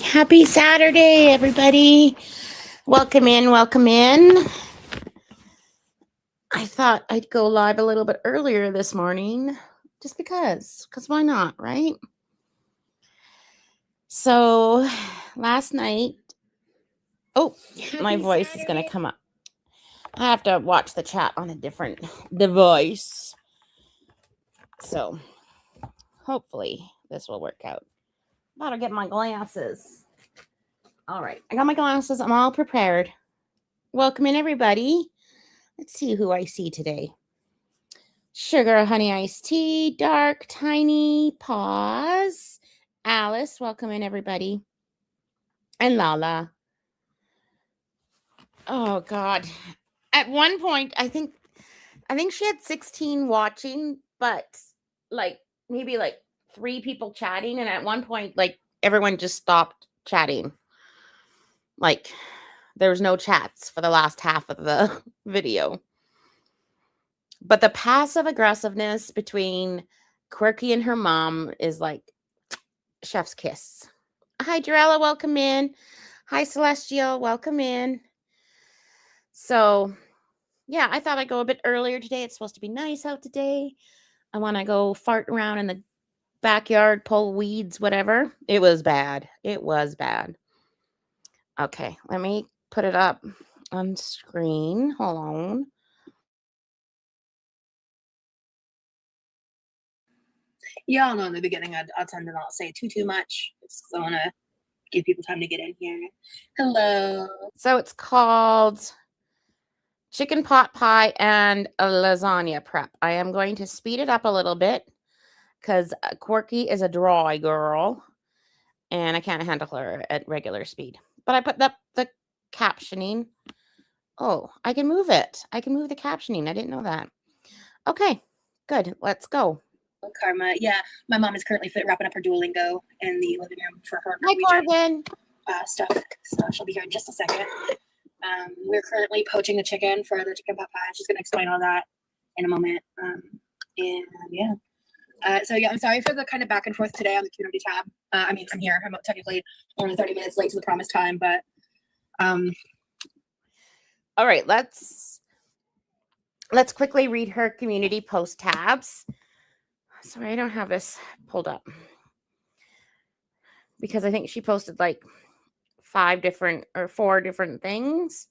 Happy Saturday, everybody. Welcome in, welcome in. I thought I'd go live a little bit earlier this morning just because why not, right? So last night, oh, my voice is going to come up. I have to watch the chat on a different device. So hopefully this will work out. Gotta get my glasses. All right, I got my glasses. I'm all prepared. Welcome in, everybody. Let's see who I see today. Sugar honey iced tea, dark, tiny, pause. Alice, welcome in, everybody. And Lala. Oh God. At one point, I think she had 16 watching, but maybe 3 people chatting, and at one point, everyone just stopped chatting. There was no chats for the last half of the video. But the passive aggressiveness between Quirky and her mom is like chef's kiss. Hi, Jarella, welcome in. Hi, Celestial, welcome in. So, yeah, I thought I'd go a bit earlier today. It's supposed to be nice out today. I want to go fart around in the backyard, pull weeds, whatever. It was bad. It was bad. Okay, let me put it up on screen. Hold on. Y'all know in the beginning I'll tend to not say too much because I want to give people time to get in here. Hello. So it's called chicken pot pie and a lasagna prep. I am going to speed it up a little bit because Quirky is a dry girl and I can't handle her at regular speed. But I put the captioning. Oh, I can move it. I can move the captioning. I didn't know that. Okay, good. Let's go. Karma. Yeah, my mom is currently wrapping up her Duolingo in the living room for her Hi, Corbin. Stuff. So she'll be here in just a second. We're currently poaching the chicken for the chicken pot pie. She's going to explain all that in a moment. And yeah. So yeah, I'm sorry for the kind of back and forth today on the community tab. I'm here. I'm technically only 30 minutes late to the promised time, but all right, let's quickly read her community post tabs. Sorry, I don't have this pulled up because I think she posted 4 different things.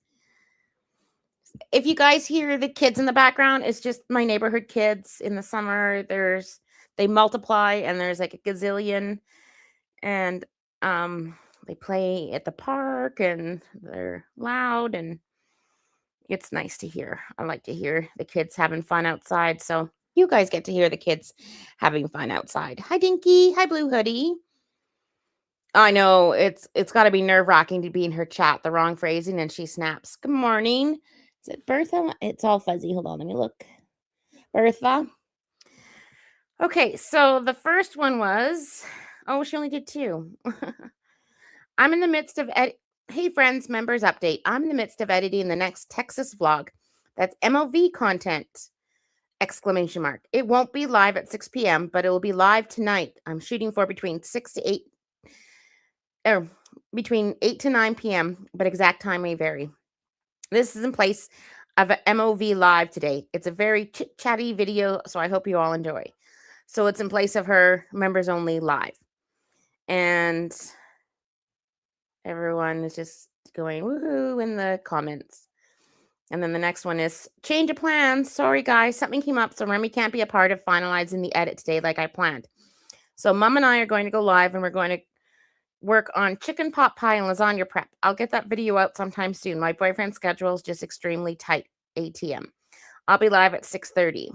If you guys hear the kids in the background, it's just my neighborhood kids in the summer. They multiply and there's a gazillion, and they play at the park and they're loud and it's nice to hear. I like to hear the kids having fun outside. So you guys get to hear the kids having fun outside. Hi, Dinky. Hi, Blue Hoodie. I know it's got to be nerve-wracking to be in her chat, the wrong phrasing, and she snaps. Good morning. Is it Bertha? It's all fuzzy. Hold on, let me look. Bertha. Okay, so the first one was, she only did 2. I'm in the midst of hey friends, members update. I'm in the midst of editing the next Texas vlog. That's MOV content. ! It won't be live at 6 p.m., but it will be live tonight. I'm shooting for between 8 to 9 p.m., but exact time may vary. This is in place of an MOV live today. It's a very chit-chatty video, so I hope you all enjoy. So it's in place of her members only live. And everyone is just going woohoo in the comments. And then the next one is change of plans. Sorry, guys, something came up, so Remy can't be a part of finalizing the edit today like I planned. So Mom and I are going to go live and we're going to work on chicken pot pie and lasagna prep. I'll get that video out sometime soon. My boyfriend's schedule is just extremely tight. ATM. I'll be live at 6:30.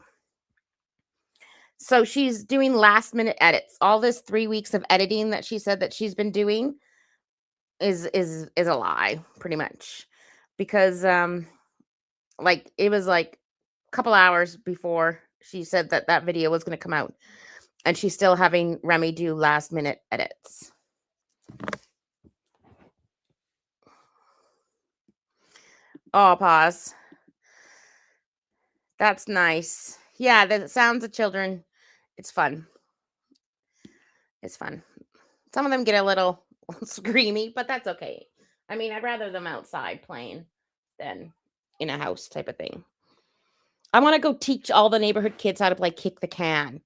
So she's doing last minute edits. All this 3 weeks of editing that she said that she's been doing is a lie, pretty much. Because it was a couple hours before she said that video was going to come out. And she's still having Remy do last minute edits. Oh, pause. That's nice. Yeah, the sounds of children. It's fun. It's fun. Some of them get a little screamy, but that's okay. I mean, I'd rather them outside playing than in a house type of thing. I want to go teach all the neighborhood kids how to play kick the can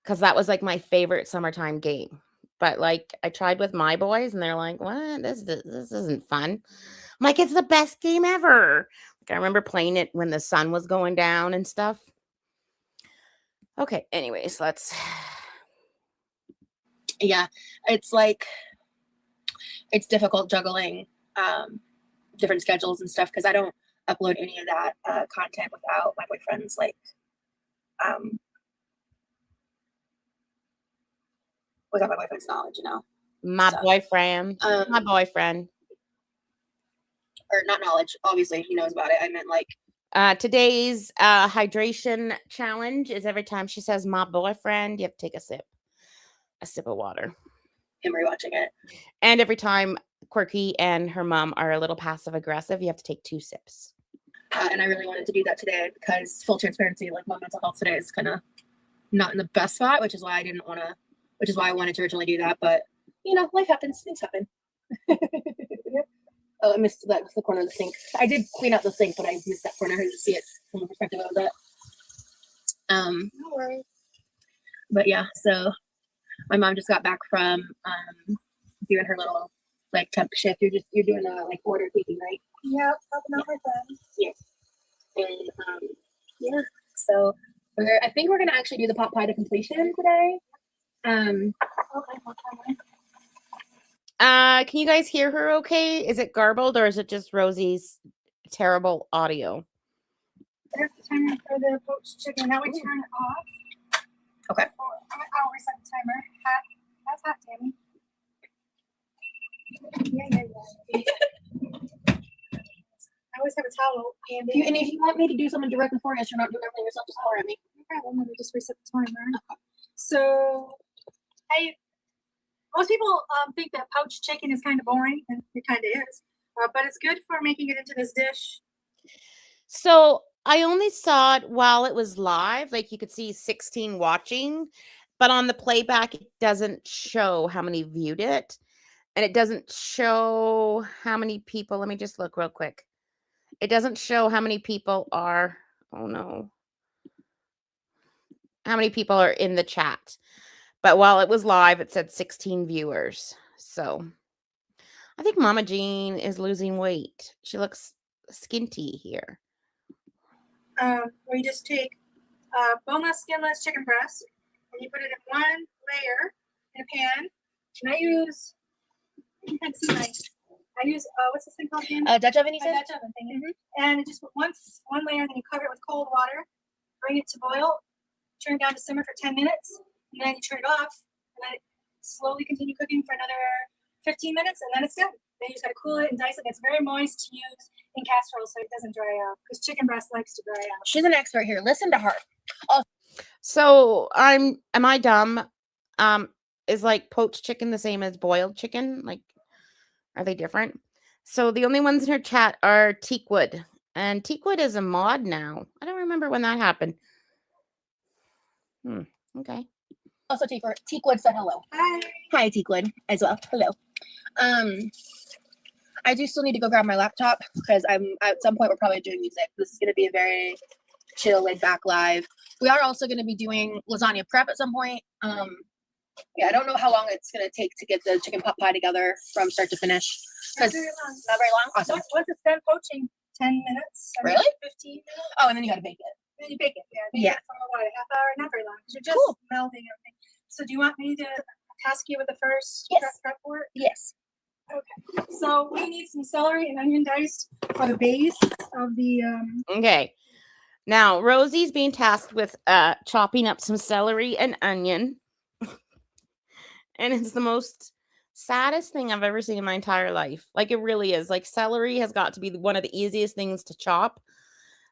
because that was like my favorite summertime game. But like I tried with my boys and they're like, "What? This isn't fun." I'm like, "It's the best game ever." Like I remember playing it when the sun was going down and stuff. Okay, anyways, let's Yeah, it's like it's difficult juggling different schedules and stuff because I don't upload any of that content without my boyfriend's like without my boyfriend's knowledge, you know. my So, boyfriend, my boyfriend. or not knowledge. Obviously, he knows about it. I meant like Today's hydration challenge is every time she says my boyfriend, you have to take a sip of water. him rewatching it. And every time Quirky and her mom are a little passive aggressive, you have to take 2 sips. And I really wanted to do that today because full transparency, like my mental health today is kind of not in the best spot, which is why I wanted to originally do that. But you know, life happens, things happen. Oh, I missed that the corner of the sink. I did clean out the sink, but I missed that corner. I didn't see it from the perspective of that. No worries. But yeah, so my mom just got back from doing her little like temp shift. You're doing like order taking, right? Yeah, helping out my friends. Yeah. And yeah, so I think we're gonna actually do the pot pie to completion today. Okay, Can you guys hear her okay? Is it garbled or is it just Rosie's terrible audio? There's the timer for the poached chicken. Now we turn it off. Okay. I'll reset the timer. Hot. That's hot, Tammy. Yeah. I always have a towel handy. And if you want me to do something directly for you, you're not doing everything yourself, just holler at me. No problem. Let me just reset the timer. So, most people think that poached chicken is kind of boring, and it kind of is. But it's good for making it into this dish. So I only saw it while it was live. Like you could see 16 watching, but on the playback, it doesn't show how many viewed it. And it doesn't show how many people. Let me just look real quick. It doesn't show how many people are. Oh no. How many people are in the chat. But while it was live, it said 16 viewers. So I think Mama Jean is losing weight. She looks skinty here. Where you just take boneless, skinless chicken breast, and you put it in one layer in a pan. And I use, what's this thing called again? Dutch oven, you said? Dutch oven thing. Mm-hmm. And just put one layer, and then you cover it with cold water, bring it to boil, turn it down to simmer for 10 minutes, and then you turn it off, and then slowly continue cooking for another 15 minutes, and then it's done. Then you just gotta cool it and dice it. It's very moist to use in casserole so it doesn't dry out, because chicken breast likes to dry out. She's an expert here. Listen to her. Oh. So am I dumb? Is like poached chicken the same as boiled chicken? Like, are they different? So the only ones in her chat are Teakwood, and Teakwood is a mod now. I don't remember when that happened. Okay. Also, Teakwood said hello. Hi, Teakwood as well. Hello. I do still need to go grab my laptop because I'm at some point we're probably doing music. This is going to be a very chill, laid back live. We are also going to be doing lasagna prep at some point. Yeah, I don't know how long it's going to take to get the chicken pot pie together from start to finish. Not very long. Not very long. Awesome. Once it's done poaching, 10 minutes. Really? 15 minutes. Oh, and then you got to bake it. Then you bake it. Yeah. For about a half hour. Not very long because you're just melting everything. So do you want me to task you with the first prep for it? Yes. Okay. So we need some celery and onion diced for the base of the. Okay. Now Rosie's being tasked with chopping up some celery and onion, and it's the most saddest thing I've ever seen in my entire life. Like it really is. Like celery has got to be one of the easiest things to chop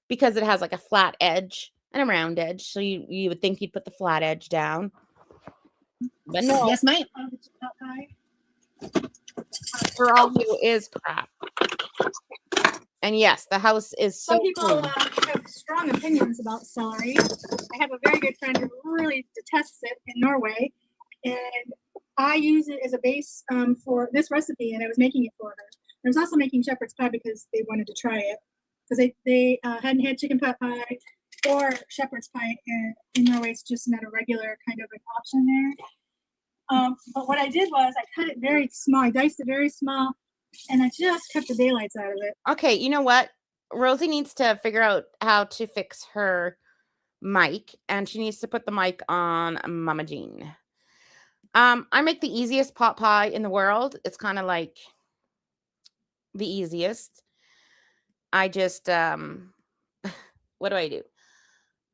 because it has like a flat edge and a round edge. So you would think you'd put the flat edge down. But no. Yes, ma'am. For all who is crap. And yes, the house is so Some people clean. have strong opinions about celery. I have a very good friend who really detests it in Norway. And I use it as a base for this recipe, and I was making it for her. I was also making shepherd's pie because they wanted to try it, because they hadn't had chicken pot pie or shepherd's pie in Norway. It's just not a regular kind of an option there. But what I did was I cut it very small. I diced it very small, and I just cut the daylights out of it. Okay, you know what? Rosie needs to figure out how to fix her mic, and she needs to put the mic on Mama Jean. I make the easiest pot pie in the world. It's kind of like the easiest. I just what do I do?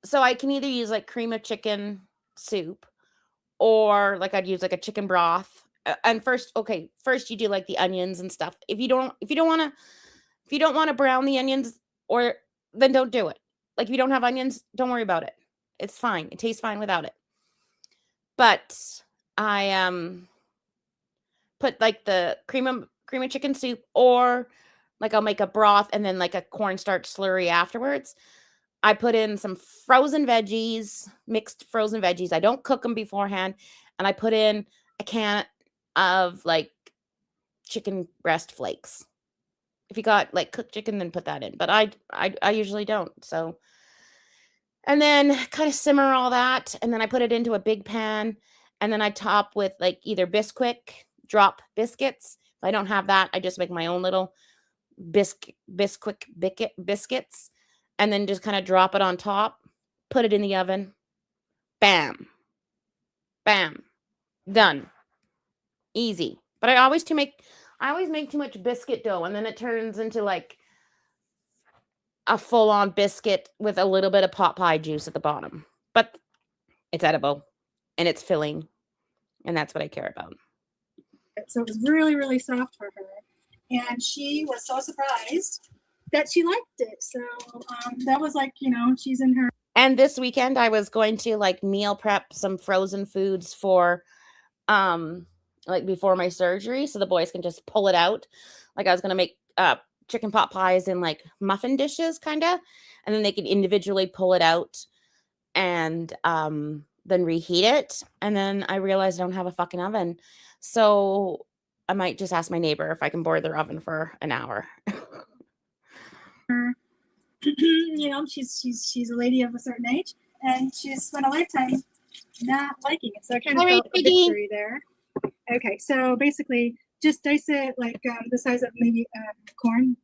So I can either use like cream of chicken soup, or like I'd use like a chicken broth. And first you do like the onions and stuff. If you don't want to brown the onions, or then don't do it. Like if you don't have onions, don't worry about it. It's fine. It tastes fine without it. But I put like the cream of chicken soup, or like I'll make a broth and then like a cornstarch slurry afterwards. I put in some frozen veggies, mixed frozen veggies. I don't cook them beforehand, and I put in a can of like chicken breast flakes. If you got like cooked chicken, then put that in. But I usually don't. So, and then kind of simmer all that, and then I put it into a big pan, and then I top with like either Bisquick drop biscuits. If I don't have that, I just make my own little Bisquick biscuits, and then just kind of drop it on top, put it in the oven. Bam. Bam. Done. Easy. But I always make too much biscuit dough, and then it turns into like a full-on biscuit with a little bit of pot pie juice at the bottom. But it's edible, and it's filling, and that's what I care about. So it was really, really soft for her, and she was so surprised that she liked it. So that was like, she's in her. And this weekend I was going to like meal prep some frozen foods for like before my surgery, so the boys can just pull it out. Like I was going to make chicken pot pies in like muffin dishes kind of, and then they could individually pull it out and then reheat it. And then I realized I don't have a fucking oven, so I might just ask my neighbor if I can borrow their oven for an hour. She's a lady of a certain age, and she's spent a lifetime not liking it. So I kind of felt a victory there. Okay, so basically, just dice it like the size of maybe corn.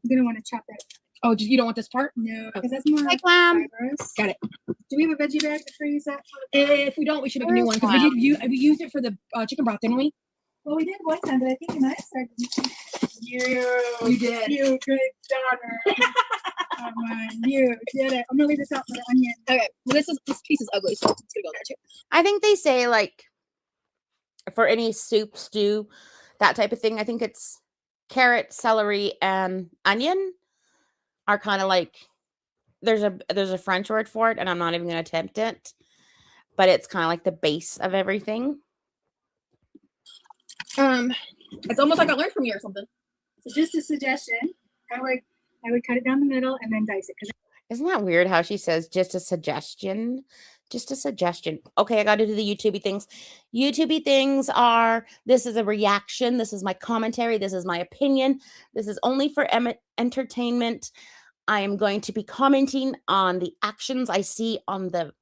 You're gonna want to chop that. Oh, you don't want this part? No, because that's more Like fibrous. Got it. Do we have a veggie bag to freeze that? If we don't, we should make a new one, because we used it for the chicken broth, didn't we? Well, we did one time, but I think we might have started. You did. You good daughter. You did it. I'm gonna leave this out for the onion. Okay, well, this piece is ugly, so it's gonna go there too. I think they say like for any soup, stew, that type of thing, I think it's carrot, celery, and onion are kind of like, there's a French word for it, and I'm not even going to attempt it, but it's kind of like the base of everything. It's almost like I learned from you or something. So just a suggestion. I would cut it down the middle and then dice it. Isn't that weird how she says just a suggestion? Just a suggestion. Okay, I got to do the YouTubey things. YouTubey things are, this is a reaction. This is my commentary. This is my opinion. This is only for entertainment. I am going to be commenting on the actions I see on the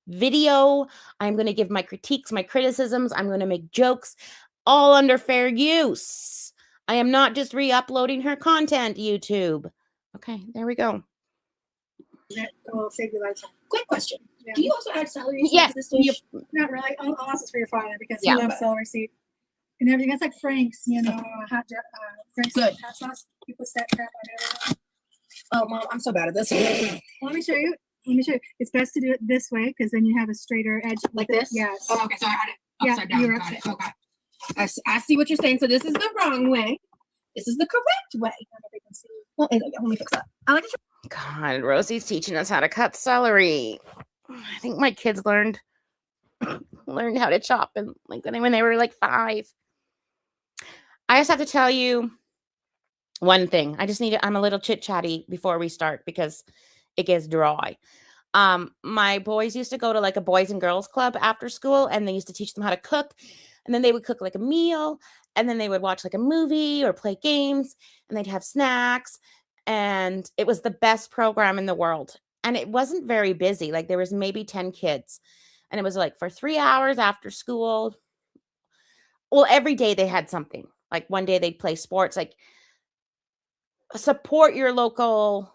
video. I'm going to give my critiques, my criticisms. I'm going to make jokes, all under fair use. I am not just re-uploading her content, YouTube. Okay, there we go. That will save you a lot of time. Quick question. Yeah. Do you also add celery seeds Yes. to this dish? Not really. I'll ask this for your father because Yeah. he loves celery seed and everything. That's like Frank's, Frank's Good. hot sauce. He puts that crap on everything. Oh, Mom, I'm so bad at this. Let me show you. It's best to do it this way because then you have a straighter edge. Like this? Yes. Oh, okay, so I had it Yeah, upside down. you're Got it. upside Okay. I see what you're saying. So this is the wrong way. This is the correct way. I don't know if they can see. Well, let me fix that. I like it. God, Rosie's teaching us how to cut celery. I think my kids learned how to chop and like when they were like 5. I just have to tell you one thing. I'm a little chit chatty before we start because it gets dry. My boys used to go to like a boys and girls club after school, and they used to teach them how to cook. And then they would cook like a meal, and then they would watch like a movie or play games, and they'd have snacks. And it was the best program in the world. And it wasn't very busy. Like there was maybe 10 kids. And it was like for 3 hours after school. Well, every day they had something. Like one day they'd play sports, like support your local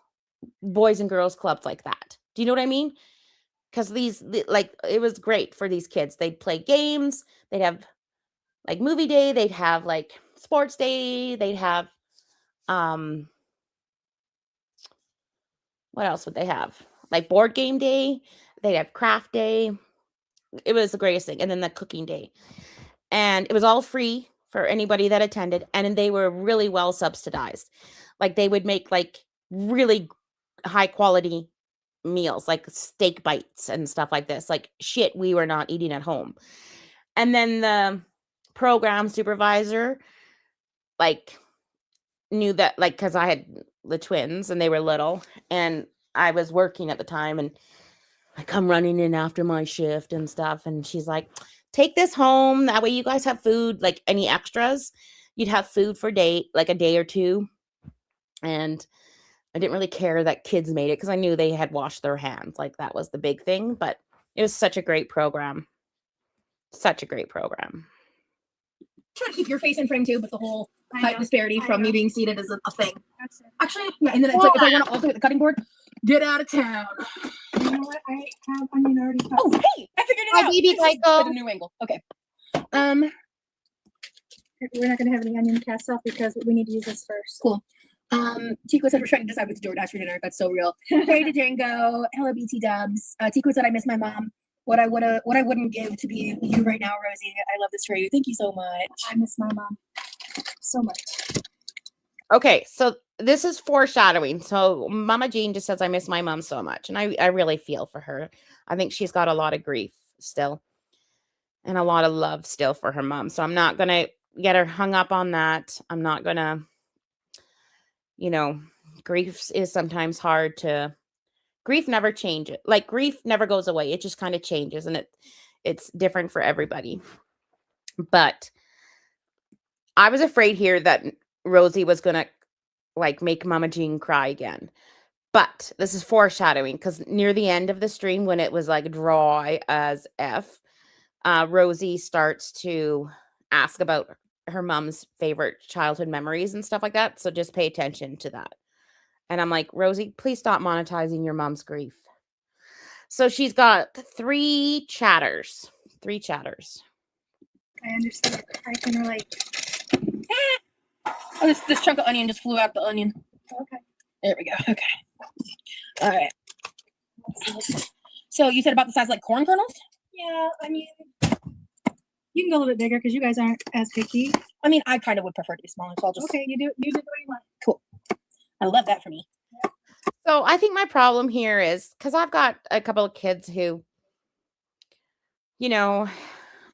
boys and girls clubs like that. Do you know what I mean? Because like it was great for these kids. They'd play games, they'd have like movie day, they'd have like sports day, they'd have what else would they have? Like board game day, they'd have craft day. It was the greatest thing. And then the cooking day. And it was all free for anybody that attended. And they were really well subsidized. Like they would make like really high quality meals, like steak bites and stuff like this. Like shit we were not eating at home. And then the program supervisor like knew that, like, because I had the twins and they were little and I was working at the time, and I come running in after my shift and stuff, and she's like, take this home, that way you guys have food, like any extras, you'd have food for like a day or two. And I didn't really care that kids made it because I knew they had washed their hands, like that was the big thing. But it was such a great program. Such a great program. Try to keep your face in frame too, but the whole height disparity from me being seated is a thing. Actually, yeah, and then it's like if I want to also hit the cutting board, get out of town. You know what? I have onion already cut. Oh, hey, I figured it out. Baby At a new angle. Okay. We're not going to have any onion cast off because we need to use this first. Cool. Tico said we're trying to decide what to DoorDash for dinner. That's so real. Hey to Django. Hello, BT Dubs. Tico said I miss my mom. What I wouldn't give to be you right now, Rosie. I love this for you. Thank you so much. I miss my mom so much. Okay, so this is foreshadowing. So Mama Jean just says, I miss my mom so much. And I really feel for her. I think she's got a lot of grief still and a lot of love still for her mom. So I'm not going to get her hung up on that. I'm not going to, grief is sometimes hard to, grief never changes. Like grief never goes away. It just kind of changes, and it's different for everybody. But I was afraid here that Rosie was going to like make Mama Jean cry again. But this is foreshadowing because near the end of the stream, when it was like dry as F, Rosie starts to ask about her mom's favorite childhood memories and stuff like that. So just pay attention to that. And I'm like, Rosie, please stop monetizing your mom's grief. So she's got 3 chatters. 3 chatters. I understand. I can relate. Oh, this chunk of onion just flew out the onion. Okay. There we go. Okay. All right. So you said about the size like corn kernels? Yeah, I mean, you can go a little bit bigger because you guys aren't as picky. I mean, I kind of would prefer to be smaller, so I'll just. Okay, you do the way you want. Cool. I love that for me. So I think my problem here is because I've got a couple of kids who,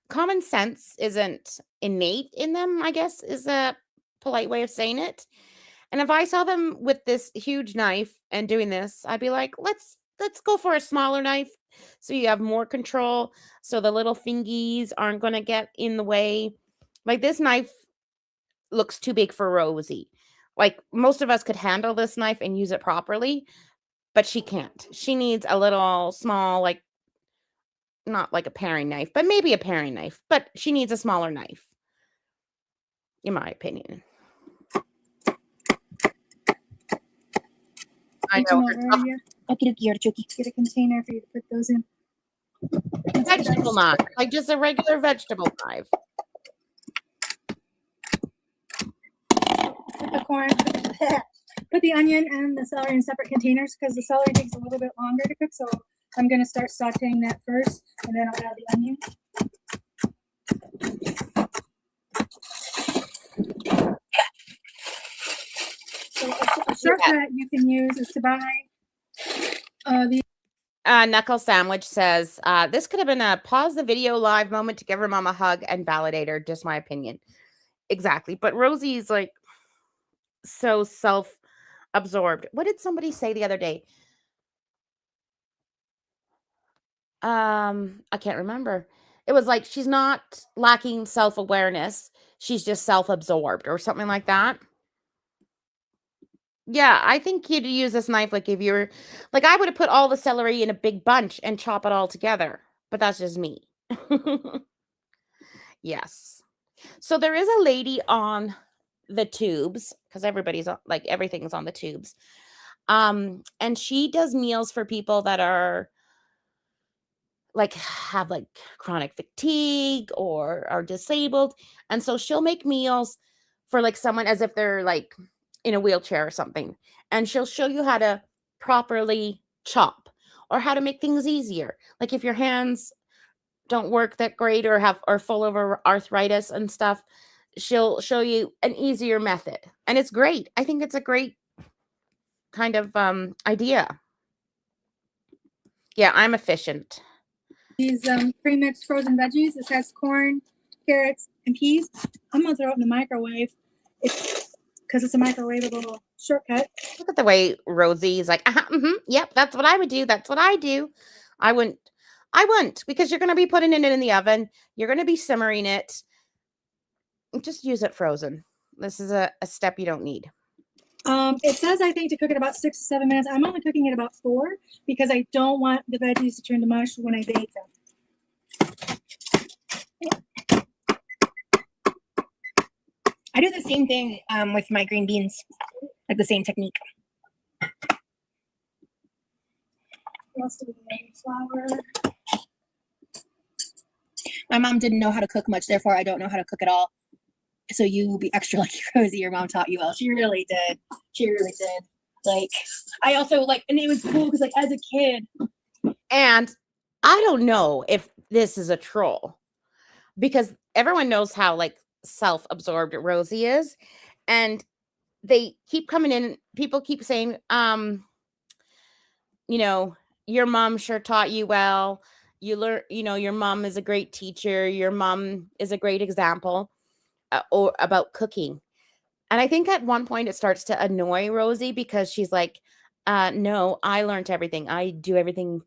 common sense isn't innate in them, I guess, is a polite way of saying it. And if I saw them with this huge knife and doing this, I'd be like, let's go for a smaller knife so you have more control, so the little fingies aren't going to get in the way. Like this knife looks too big for Rosie. Like most of us could handle this knife and use it properly, but she can't. She needs a little small, like not like a paring knife, but maybe a paring knife, but she needs a smaller knife, in my opinion. I know. Get a container for you to put those in. Vegetable knife, like just a regular vegetable knife. Put the corn, put the onion and the celery in separate containers because the celery takes a little bit longer to cook. So I'm going to start sauteing that first, and then I'll add the onion. So a shortcut you can use is to buy the Knuckle Sandwich says, this could have been a pause the video live moment to give her mom a hug and validate her. Just my opinion. Exactly. But Rosie's like so self-absorbed. What did somebody say the other day? I can't remember. It was like she's not lacking self-awareness. She's just self-absorbed or something like that. Yeah, I think you'd use this knife like if you're like I would have put all the celery in a big bunch and chop it all together, but that's just me. Yes. So there is a lady on the tubes because everybody's on, like everything's on the tubes. And she does meals for people that are like have like chronic fatigue or are disabled. And so she'll make meals for like someone as if they're like in a wheelchair or something. And she'll show you how to properly chop or how to make things easier. Like if your hands don't work that great or have are full of arthritis and stuff, she'll show you an easier method. And it's great. I think it's a great kind of idea. Yeah, I'm efficient. These pre-mixed frozen veggies. This has corn, carrots, and peas. I'm gonna throw it in the microwave because it's a microwavable shortcut. Look at the way Rosie's like, yep, that's what I would do. That's what I do. I wouldn't because you're going to be putting it in the oven. You're going to be simmering it. Just use it frozen. This is a step you don't need. It says I think to cook it about 6 to 7 minutes. I'm only cooking it about 4 because I don't want the veggies to turn to mush when I bake them. I do the same thing with my green beans, like the same technique. Flour. My mom didn't know how to cook much, therefore I don't know how to cook at all. So you be extra lucky, Rosie. Your mom taught you well. She really did. She really did. Like, I also like, and it was cool because like as a kid. And I don't know if this is a troll because everyone knows how like self-absorbed Rosie is. And they keep coming in. People keep saying, you know, your mom sure taught you well. You learn, you know, your mom is a great teacher. Your mom is a great example or about cooking. And I think at one point it starts to annoy Rosie because she's like, no, I learned everything. I do everything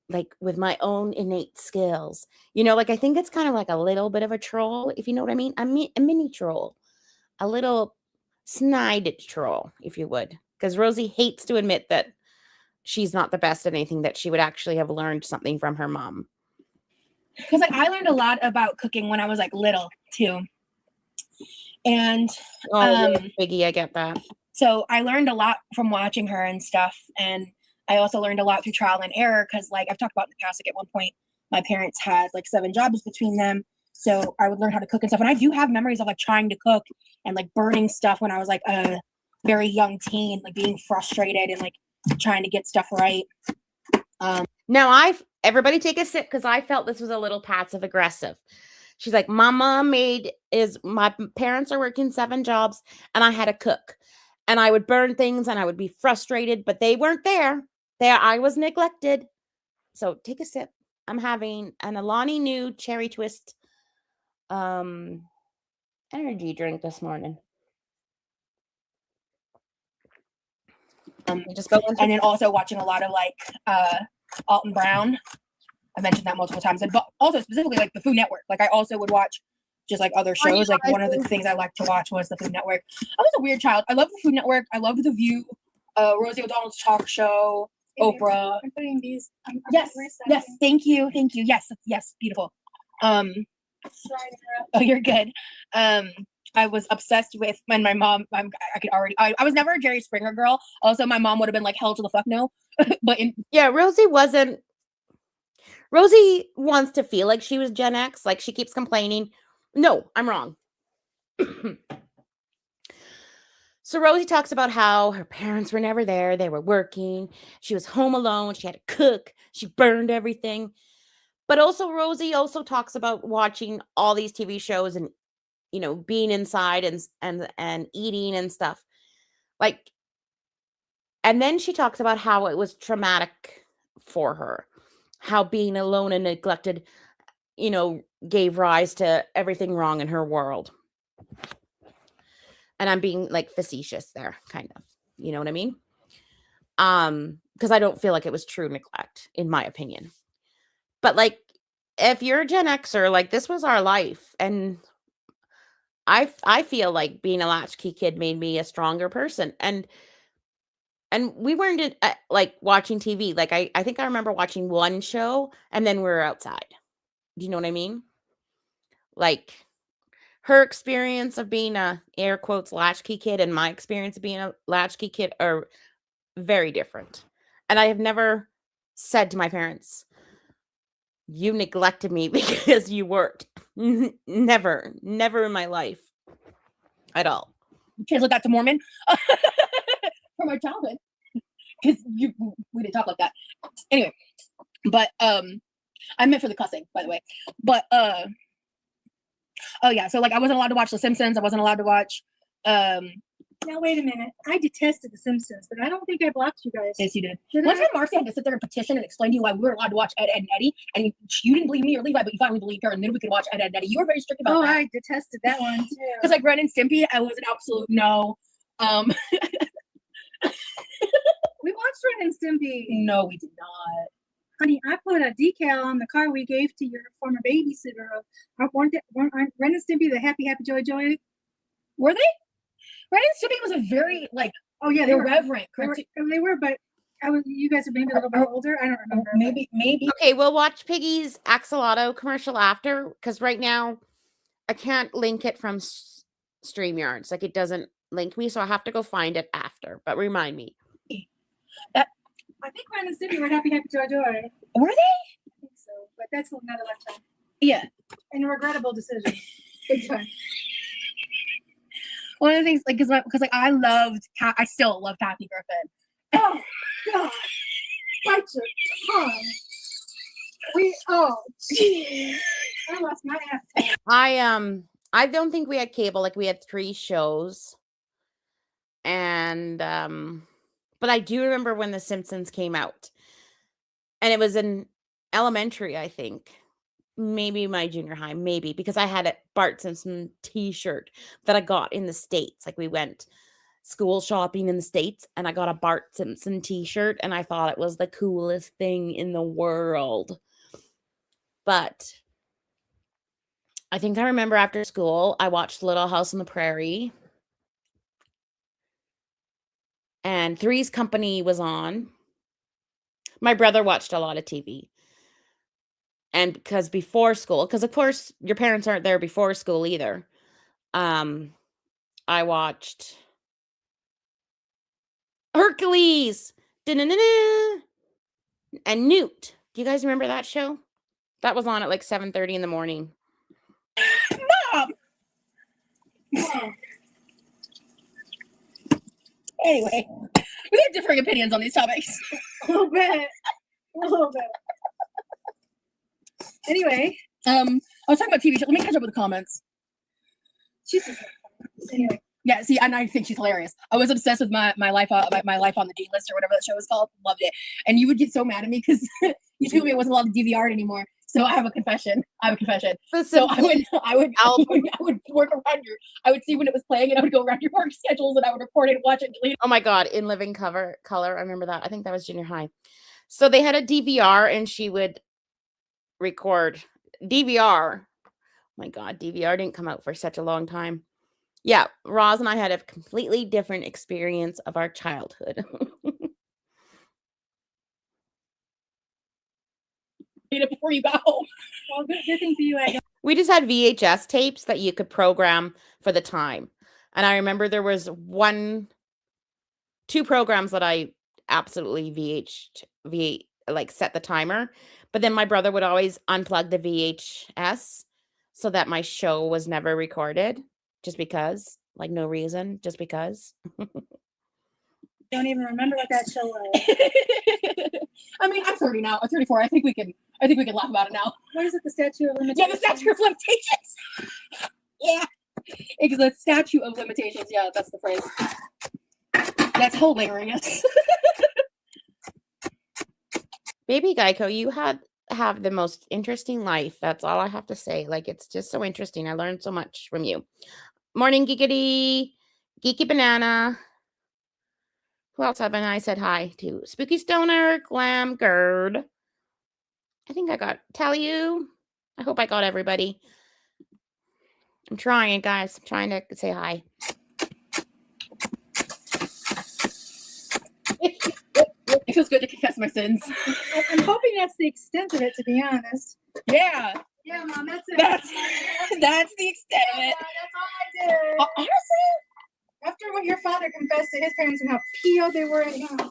like with my own innate skills. You know, like I think it's kind of like a little bit of a troll, if you know what I mean. A mini troll, a little snide troll, if you would. Because Rosie hates to admit that she's not the best at anything, that she would actually have learned something from her mom. Because like I learned a lot about cooking when I was like little too. And Biggie, I get that. So I learned a lot from watching her and stuff. And I also learned a lot through trial and error because like I've talked about in the past, like at one point my parents had like 7 jobs between them. So I would learn how to cook and stuff. And I do have memories of like trying to cook and like burning stuff when I was like a very young teen, like being frustrated and like trying to get stuff right. Now everybody take a sip because I felt this was a little passive aggressive. She's like, my parents are working 7 jobs and I had to cook and I would burn things and I would be frustrated, but they weren't there. I was neglected. So take a sip. I'm having an Alani Nu cherry twist energy drink this morning. And then also watching a lot of like Alton Brown. I mentioned that multiple times, but also specifically like the Food Network. Like I also would watch just like other shows. Like one of the things I liked to watch was the Food Network. I was a weird child. I loved the Food Network. I loved The View, Rosie O'Donnell's talk show, Oprah. I'm putting these. Yes, thank you. Yes, beautiful. Oh, you're good. I was obsessed with when my mom. I was never a Jerry Springer girl. Also, my mom would have been like, "Hell to the fuck no." But Rosie wants to feel like she was Gen X. Like she keeps complaining. No, I'm wrong. So Rosie talks about how her parents were never there. They were working. She was home alone. She had to cook. She burned everything. But also Rosie also talks about watching all these TV shows and, you know, being inside and eating and stuff. Like, and then she talks about how it was traumatic for her. How being alone and neglected, you know, gave rise to everything wrong in her world. And I'm being like facetious there, kind of. You know what I mean? Because I don't feel like it was true neglect, in my opinion. But like, if you're a Gen Xer, like this was our life, and I feel like being a latchkey kid made me a stronger person, and we weren't like watching TV. Like I think I remember watching one show, and then we were outside. Do you know what I mean? Like her experience of being a air quotes latchkey kid and my experience of being a latchkey kid are very different. And I have never said to my parents, you neglected me because you worked. Never in my life at all. Translate that to Mormon from my childhood, because we didn't talk like that. Anyway, but I meant for the cussing, by the way. But oh yeah, so like I wasn't allowed to watch The Simpsons. I wasn't allowed to watch. Now wait a minute. I detested The Simpsons, but I don't think I blocked you guys. Yes, you did. Did One I? time, Marcy had to sit there and petition and explain to you why we were allowed to watch Ed, Ed, and Eddie, and you didn't believe me or Levi, but you finally believed her, and then we could watch Ed, Ed, and Eddie. You were very strict about Oh, that. I detested that one too. Because like Ren and Stimpy, I was an absolute no. We watched Ren and Stimpy. No, we did not. Honey, I put a decal on the car we gave to your former babysitter. Aren't Ren and Stimpy the happy joy joy? Were they? Ren and Stimpy was a very like Oh yeah, they were. irreverent. They were, but you guys are maybe a little bit older. I don't remember. Maybe. Okay, we'll watch Piggy's Axolotl commercial after, because right now I can't link it from StreamYards. Like it doesn't link me, so I have to go find it after. But remind me. I think Ren and Stimpy were happy joy joy. Were they? I think so, but that's another lifetime. Yeah. And a regrettable decision. Big time. One of the things, like, because like I still love Kathy Griffin. Oh God! Bite your tongue. Geez. I lost my appetite. I don't think we had cable. Like we had 3 shows, and but I do remember when The Simpsons came out, and it was in elementary, I think. Maybe my junior high, maybe, because I had a Bart Simpson t-shirt that I got in the States. Like we went school shopping in the States and I got a Bart Simpson t-shirt and I thought it was the coolest thing in the world. But I think I remember after school, I watched Little House on the Prairie. And Three's Company was on. My brother watched a lot of TV. And because before school, because of course your parents aren't there before school either. I watched Hercules. Da-na-na-na. And Newt. Do you guys remember that show? That was on at like 7:30 in the morning. Mom. Anyway, we have differing opinions on these topics. A little bit. Anyway, I was talking about TV show. Let me catch up with the comments. Jesus. Anyway. Yeah, see, and I think she's hilarious. I was obsessed with my life on the D list or whatever that show was called. Loved it. And you would get so mad at me because you told me it wasn't allowed to DVR it anymore. So I have a confession. So I would work around I would see when it was playing and I would go around your work schedules and I would record it and watch it and delete it. Oh my God, in living color. I remember that. I think that was junior high. So they had a DVR and she would record DVR. Oh my God, DVR didn't come out for such a long time. Yeah, Roz and I had a completely different experience of our childhood. Before you got home. Well, good thing for you. We just had VHS tapes that you could program for the time. And I remember there was 2 programs that I absolutely like set the timer. But then my brother would always unplug the VHS so that my show was never recorded. Just because, like no reason, just because. Don't even remember what that show was. I mean, I'm 30 now. I'm 34. I think we can laugh about it now. What is it? The statute of limitations? Yeah, the statute of limitations. Yeah. It's the statute of limitations. Yeah, that's the phrase. That's hilarious. Baby Geico, you have the most interesting life. That's all I have to say. Like, it's just so interesting. I learned so much from you. Morning, Geeky Banana. Who else haven't I said hi to? Spooky Stoner, Glam Gerd. I think I got Tell You. I hope I got everybody. I'm trying, guys. I'm trying to say hi. It feels good to confess my sins. I'm hoping that's the extent of it, to be honest. Yeah. Yeah, Mom, that's it. That's the extent of it. That's all I did. Honestly, After what your father confessed to his parents and how PO'd they were at him, honestly,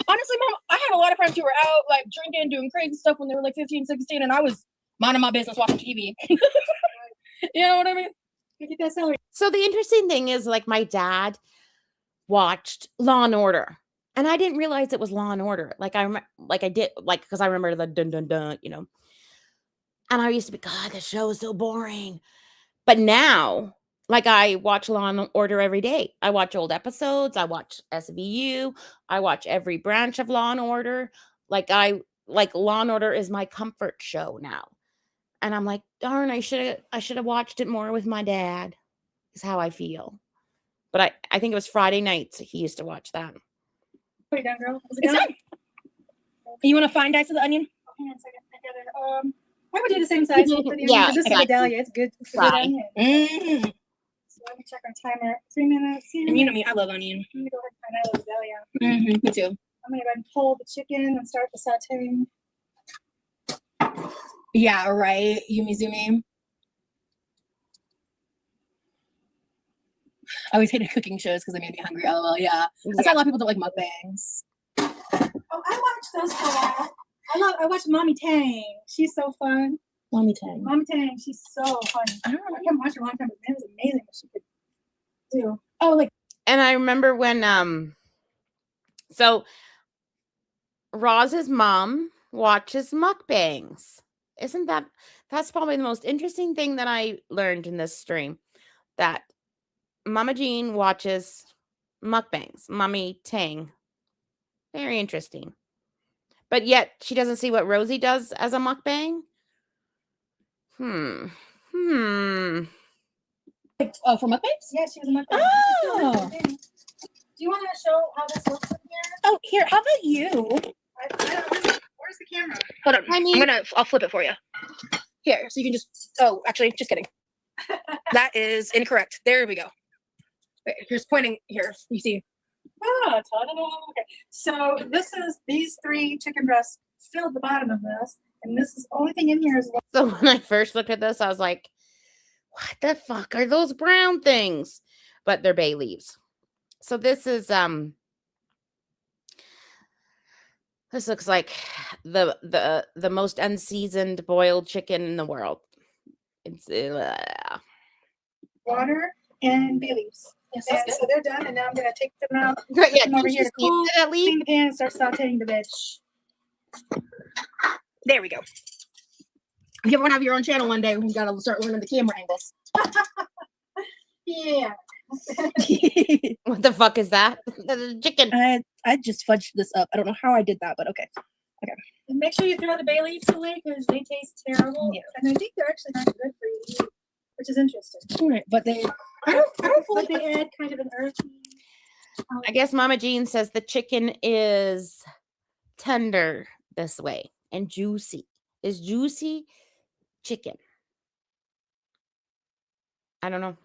Mom, I have a lot of friends who were out like drinking, doing crazy stuff when they were like 15, 16, and I was minding my business watching TV. You know what I mean? get that celery. So the interesting thing is, like, my dad watched Law and Order, and I didn't realize it was Law and Order. Like I did, like, because I remember the dun dun dun, you know. And I used to be, God, the show is so boring. But now, like, I watch Law and Order every day. I watch old episodes. I watch SVU. I watch every branch of Law and Order. Like Law and Order is my comfort show now. And I'm like, darn, I should have watched it more with my dad. Is how I feel. But I think it was Friday nights he used to watch that. Put it down, girl. Is it It's done? done. You want to fine dice of the onion? Hang on a second. I got it. I would do the same size for the onion, Yeah, 'cause this is I a Dahlia. It's good. It's a good Fry. onion. So let me check our timer. 3 minutes. And you know me, I love onion. Let me go ahead and find out the Dahlia. Me too. I'm gonna go ahead and pull the chicken and start the sauteing. Yeah, right. Yumi Zumi. I always hated cooking shows because they made me hungry. LOL. Yeah. That's why a lot of people don't like mukbangs. Oh, I watched those for a while. I watched Mommy Tang. She's so fun. Mommy Tang. Mommy Tang, she's so funny. I don't I know. haven't watched her a long time, but man, it was amazing what she could do. Oh, like And I remember when so Roz's mom watches mukbangs. Isn't that's probably the most interesting thing that I learned in this stream, that Mama Jean watches mukbangs. Mommy Tang. Very interesting. But yet she doesn't see what Rosie does as a mukbang. oh, for mukbangs? Yeah, she was a mukbang. Oh. Do you want to show how this looks in here? Oh, here. How about you? Where's the camera? Hold on. I mean- I'll flip it for you. Here, so you can just. Oh, actually, just kidding. That is incorrect. There we go. Wait, here's pointing here. You see. Ah, ta-da-da. Okay. So these 3 chicken breasts filled the bottom of this, and this is the only thing in here is So when I first looked at this, I was like, what the fuck are those brown things? But they're bay leaves. So this is this looks like the most unseasoned boiled chicken in the world. It's water and bay leaves. Yes, And that's so they're done, and now I'm gonna take them out, But yeah, come over didn't here you to cool, see that leaf? clean the pan, and start sauteing the veg. There we go. If you ever want to have your own channel one day, we gotta start learning the camera angles. Yeah. What the fuck is that? The chicken. I just fudged this up. I don't know how I did that, but okay. And make sure you throw the bay leaves away because they taste terrible. Yeah. And I think they're actually not good for you to eat, which is interesting. Right, but they. I don't feel like they add kind of an earthy. I guess Mama Jean says the chicken is tender this way and juicy. Is juicy chicken. I don't know.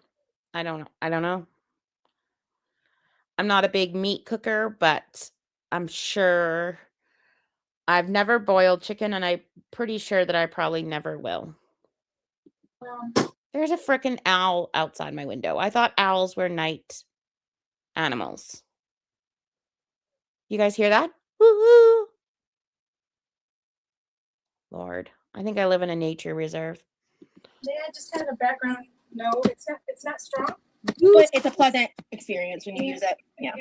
I don't know. I'm not a big meat cooker, but I'm sure I've never boiled chicken, and I'm pretty sure that I probably never will. There's a frickin' owl outside my window. I thought owls were night animals. You guys hear that? Woo-hoo! Lord, I think I live in a nature reserve. Yeah, just kind of a background. No, it's not strong. But it's a pleasant experience when you use it. Yeah.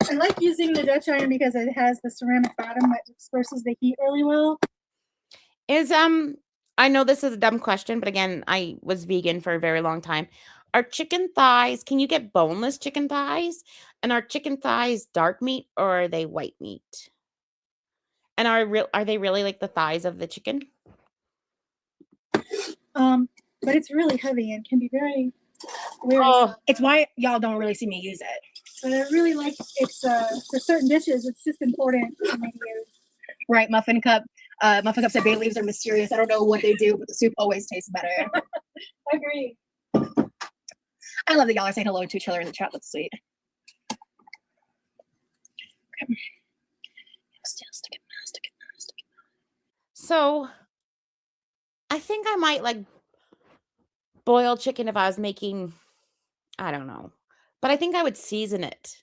I like using the Dutch iron because it has the ceramic bottom that disperses the heat really well. Is I know this is a dumb question, but again, I was vegan for a very long time. Are chicken thighs, can you get boneless chicken thighs? And are chicken thighs dark meat or are they white meat? And are they really like the thighs of the chicken? But it's really heavy and can be very Oh, It's why y'all don't really see me use it. But I really like it's for certain dishes. It's just important to make use. Right, muffin cup. Muffin cups at bay leaves are mysterious. I don't know what they do, but the soup always tastes better. Agree. I love that y'all are saying hello to each other in the chat. That's sweet. Okay. Stick it. so I think I might like boiled chicken if I was making, I don't know, but I think I would season it.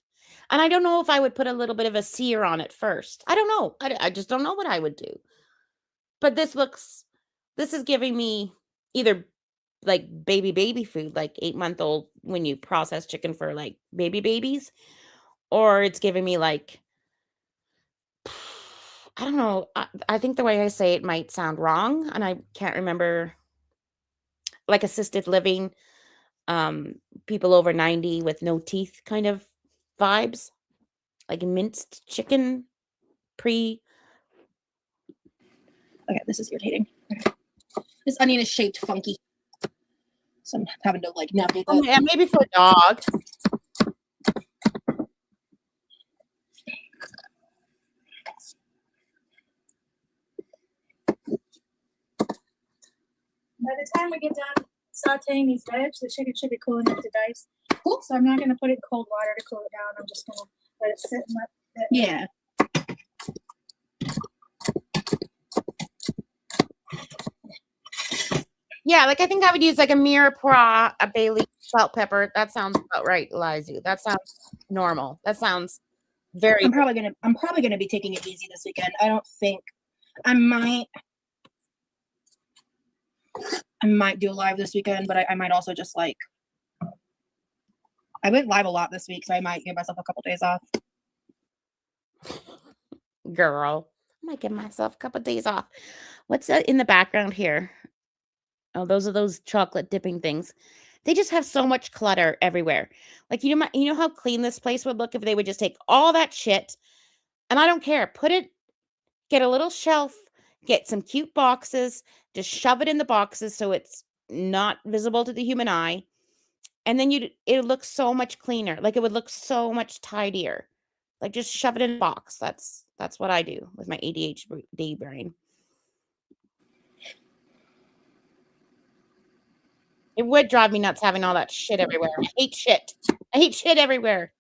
And I don't know if I would put a little bit of a sear on it first. I don't know. I just don't know what I would do. But this is giving me either like baby food, like 8-month-old when you process chicken for like babies, or it's giving me like, I don't know. I think the way I say it might sound wrong, and I can't remember, like assisted living, people over 90 with no teeth kind of vibes, like minced chicken pre. Okay, this is irritating. Okay. This onion is shaped funky. So I'm having to like navigate that. Oh, yeah, maybe for a dog. By the time we get done sauteing these veg, the chicken should be cool enough to dice. Cool. So I'm not going to put it in cold water to cool it down. I'm just going to let it sit and let it. Yeah. Yeah, like I think I would use like a mirepoix, a bay leaf, salt, pepper. That sounds about right, Lizu. That sounds normal. That sounds very. I'm probably gonna be taking it easy this weekend. I don't think I might do a live this weekend, but I might also just like I went live a lot this week, so I might give myself a couple days off. Girl, I might give myself a couple days off. What's that in the background here? Oh, those are those chocolate dipping things. They just have so much clutter everywhere. Like you know how clean this place would look if they would just take all that shit, and I don't care. Get a little shelf, get some cute boxes, just shove it in the boxes so it's not visible to the human eye. And then it looks so much cleaner. Like it would look so much tidier. Like just shove it in a box. That's what I do with my ADHD brain. It would drive me nuts having all that shit everywhere. I hate shit. I hate shit everywhere.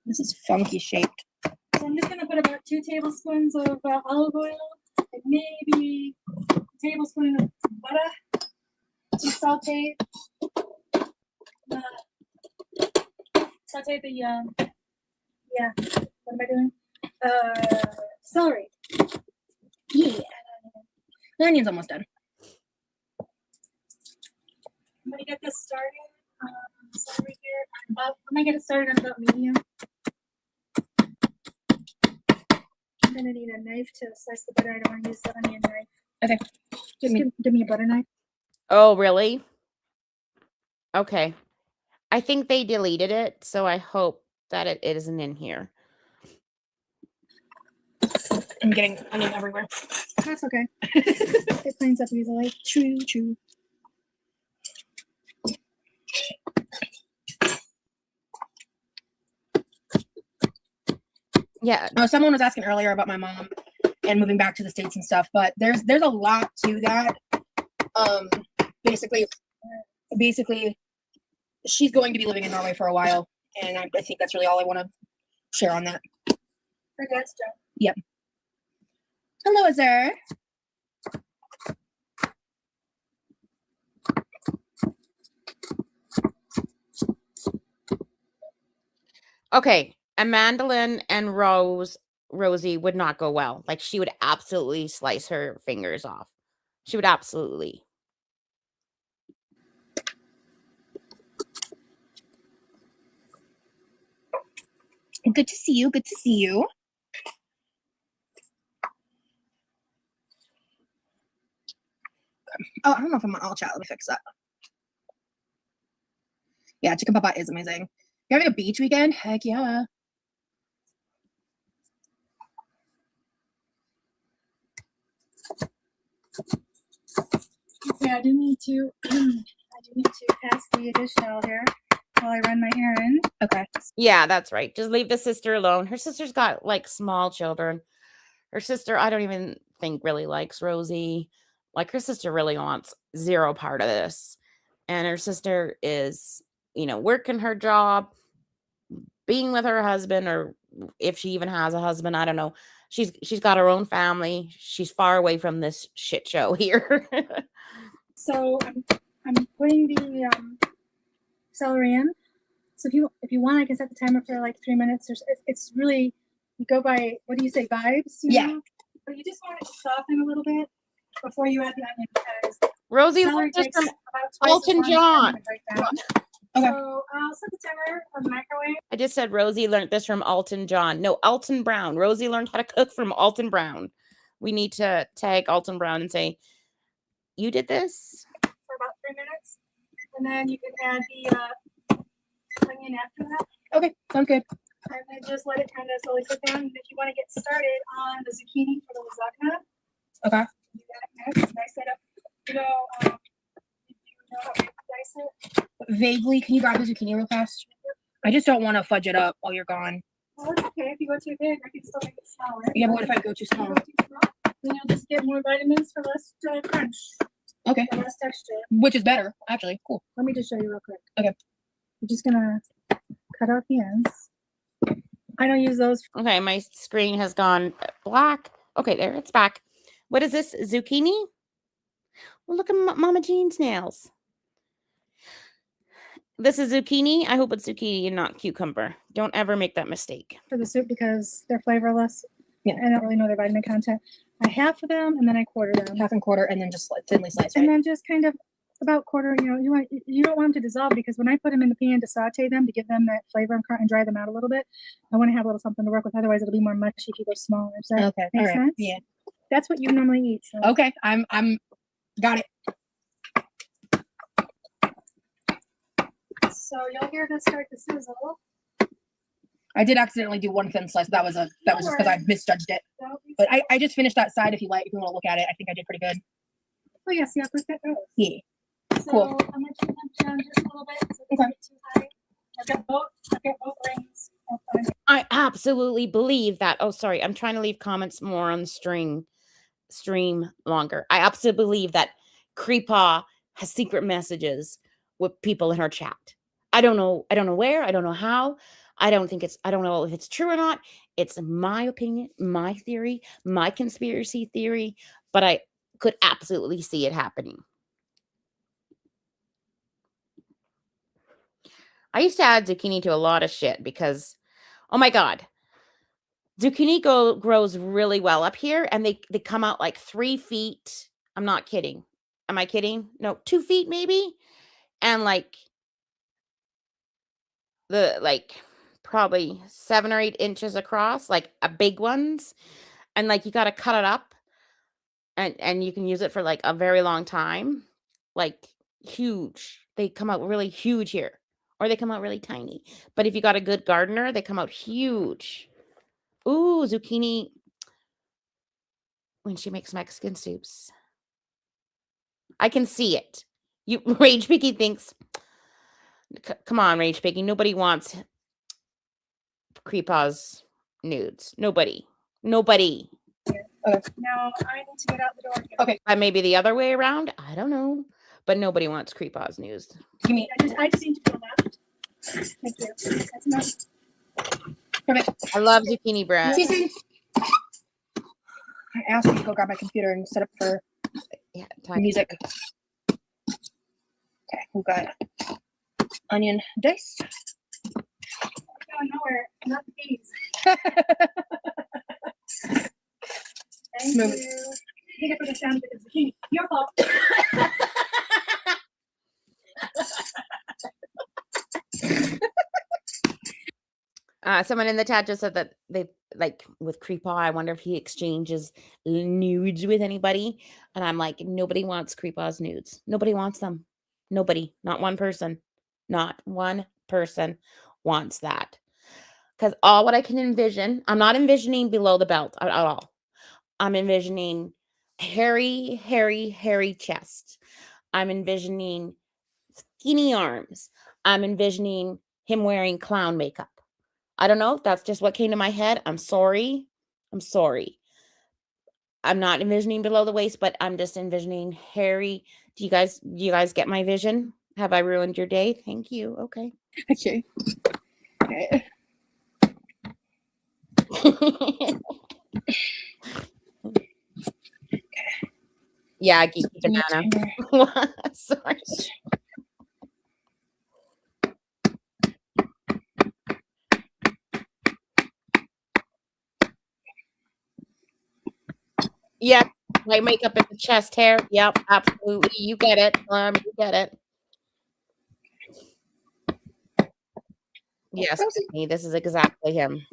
This is funky shaped. So I'm just going to put about 2 tablespoons of olive oil and maybe a tablespoon of butter to saute. Saute the yeah. What am I doing? Celery. Yeah. The onion's almost done. I'm gonna get this started. Celery here. I'm gonna get it started on about medium. I'm gonna need a knife to slice the butter. I don't want to use the onion knife. Okay. Just give me a butter knife. Oh, really? Okay. I think they deleted it, so I hope that it isn't in here. I'm getting onion everywhere. That's okay. It cleans up easily. True. Yeah. Someone was asking earlier about my mom and moving back to the States and stuff, but there's a lot to that. Basically, she's going to be living in Norway for a while, and I think that's really all I want to share on that. Her dad's job. Yep. Hello, Azur. Okay. A mandolin and Rosie would not go well. Like she would absolutely slice her fingers off. She would absolutely. Good to see you. Good to see you. Oh, I don't know if I'm on all chat. Let me fix that. Yeah, chicken pot pie is amazing. You're having a beach weekend? Heck yeah. Yeah, I do need to. I I do need to pass the dish towel here while I run my errand. Okay. Yeah, that's right. Just leave the sister alone. Her sister's got like small children. Her sister, I don't even think really likes Rosie. Like her sister really wants zero part of this. And her sister is, working her job, being with her husband, or if she even has a husband, I don't know. She's got her own family. She's far away from this shit show here. So I'm putting the celery in. So if you want, I can set the timer for like 3 minutes. It's really, you go by, what do you say, vibes? Know? But you just want it to soften a little bit before you add the onion, because Rosie celery learned this takes from about twice as Elton long to John. break down. Okay. So I'll set the timer on the microwave. I just said Rosie learned this from Alton John. No, Alton Brown. Rosie learned how to cook from Alton Brown. We need to tag Alton Brown and say, you did this? For about 3 minutes. And then you can add the onion after that. Okay, sounds good. And then just let it kind of slowly cook down. And if you want to get started on the zucchini for the lasagna, Okay. do that next. Dice it up. Do you know how to dice it? Vaguely, can you grab the zucchini real fast? I just don't want to fudge it up while you're gone. Well, it's okay. If you go too big, I can still make it smaller. Yeah, but what if I go too If you small? go too small, then you'll just get more vitamins for less crunch, Okay. for less texture. Which is better, actually. Cool. Let me just show you real quick. Okay. We're just gonna cut out the ends. I don't use those. Okay, my screen has gone black. Okay, there, it's back. What is this? Zucchini? Well, look at Mama Jean's nails. This is zucchini. I hope it's zucchini and not cucumber. Don't ever make that mistake. For the soup because they're flavorless. Yeah. I don't really know their vitamin content. I half of them and then I quarter them. Half and quarter, and then just thinly sliced, And right? then just kind of about quarter, you don't want them to dissolve, because when I put them in the pan to saute them to give them that flavor and dry them out a little bit, I want to have a little something to work with. Otherwise, it'll be more mushy if you go smaller. Does that Okay. make All right. sense? Yeah. That's what you normally eat. So. Okay. I'm got it. So you'll hear this start to sizzle. I did accidentally do one thin slice. That was just because I misjudged it. But I just finished that side. If you want to look at it, I think I did pretty good. Oh yeah, see how quick that goes. Yeah. So Cool. I'm gonna turn that down just a little bit so it doesn't get too high. I've got both rings open. I absolutely believe that. Oh, sorry. I'm trying to leave comments more on the stream longer. I absolutely believe that Creepaw has secret messages with people in her chat. I don't know where. I don't know how. I don't know if it's true or not. It's my opinion, my theory, my conspiracy theory, but I could absolutely see it happening. I used to add zucchini to a lot of shit because, oh my God, zucchini grows really well up here, and they come out like 3 feet. I'm not kidding. Am I kidding? No, 2 feet maybe. And probably 7 or 8 inches across, like a big ones. And you got to cut it up and you can use it for like a very long time. Like huge. They come out really huge here, or they come out really tiny. But if you got a good gardener, they come out huge. Ooh, zucchini when she makes Mexican soups. I can see it. Rage Piggy thinks, come on, Rage Piggy. Nobody wants Creepaw's nudes. Nobody. Now I need to get out the door. Okay. Maybe the other way around. I don't know. But nobody wants Creepaw's nudes. I just need to go left. Thank you. That's enough. Perfect. I love zucchini bread. I asked you to go grab my computer and set up for music. Okay, we've got onion diced. Going nowhere, not the bees. Thank Smooth. you. I think I put it down to the zucchini. Your fault. Someone in the chat just said that they with Creepaw. I wonder if he exchanges nudes with anybody. And I'm like, nobody wants Creepaw's nudes. Nobody wants them. Nobody. Not one person. Not one person wants that. Because all what I can envision, I'm not envisioning below the belt at all. I'm envisioning hairy chest. I'm envisioning skinny arms. I'm envisioning him wearing clown makeup. I don't know. That's just what came to my head. I'm sorry. I'm sorry. I'm not envisioning below the waist, but I'm just envisioning hairy. Do you guys get my vision? Have I ruined your day? Thank you. Okay. Okay. Okay. Yeah, geeky banana. Sorry. Yep, white makeup at the chest hair. Yep, absolutely. You get it. You get it. Yes, Tiffany, this is exactly him.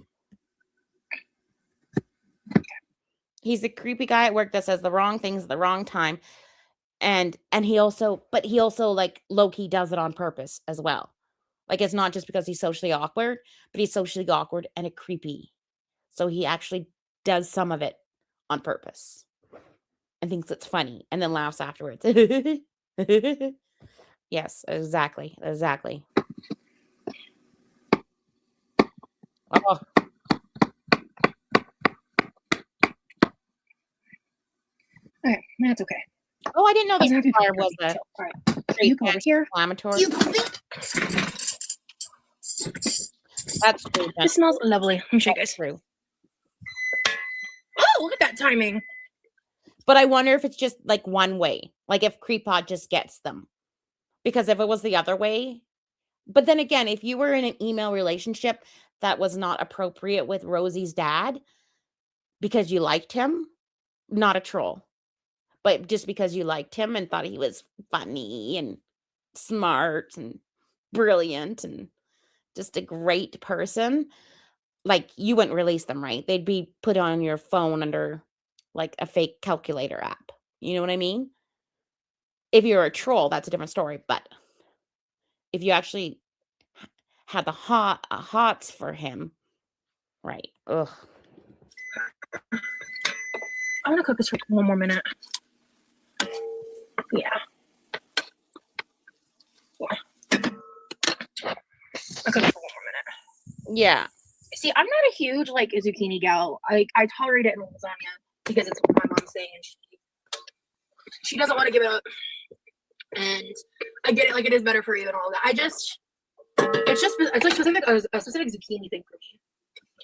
He's a creepy guy at work that says the wrong things at the wrong time. And he also like low-key does it on purpose as well. Like, it's not just because he's socially awkward, but he's socially awkward and a creepy. So he actually does some of it on purpose and thinks it's funny and then laughs afterwards. Yes, exactly. Exactly. Oh, Okay, that's okay. oh, I didn't know I was the happy fire for was a All right, you come over here. inflammatory. You come here. That's true. It smells lovely. Let me show you guys. True. Oh, look at that timing. But I wonder if it's just like one way, like if Creepod just gets them. Because if it was the other way, but then again, if you were in an email relationship that was not appropriate with Rosie's dad because you liked him, not a troll, but just because you liked him and thought he was funny and smart and brilliant and just a great person, like, you wouldn't release them, right? They'd be put on your phone under like a fake calculator app. You know what I mean? If you're a troll, that's a different story. But if you actually had the hots for him, right? Ugh. I'm gonna cook this for one more minute. Yeah. I'll cook it for one more minute. Yeah. See, I'm not a huge like zucchini gal. I tolerate it in lasagna because it's what my mom's saying, and she doesn't want to give it up. And I get it, like, it is better for you and all of that. It's like a specific zucchini thing for me.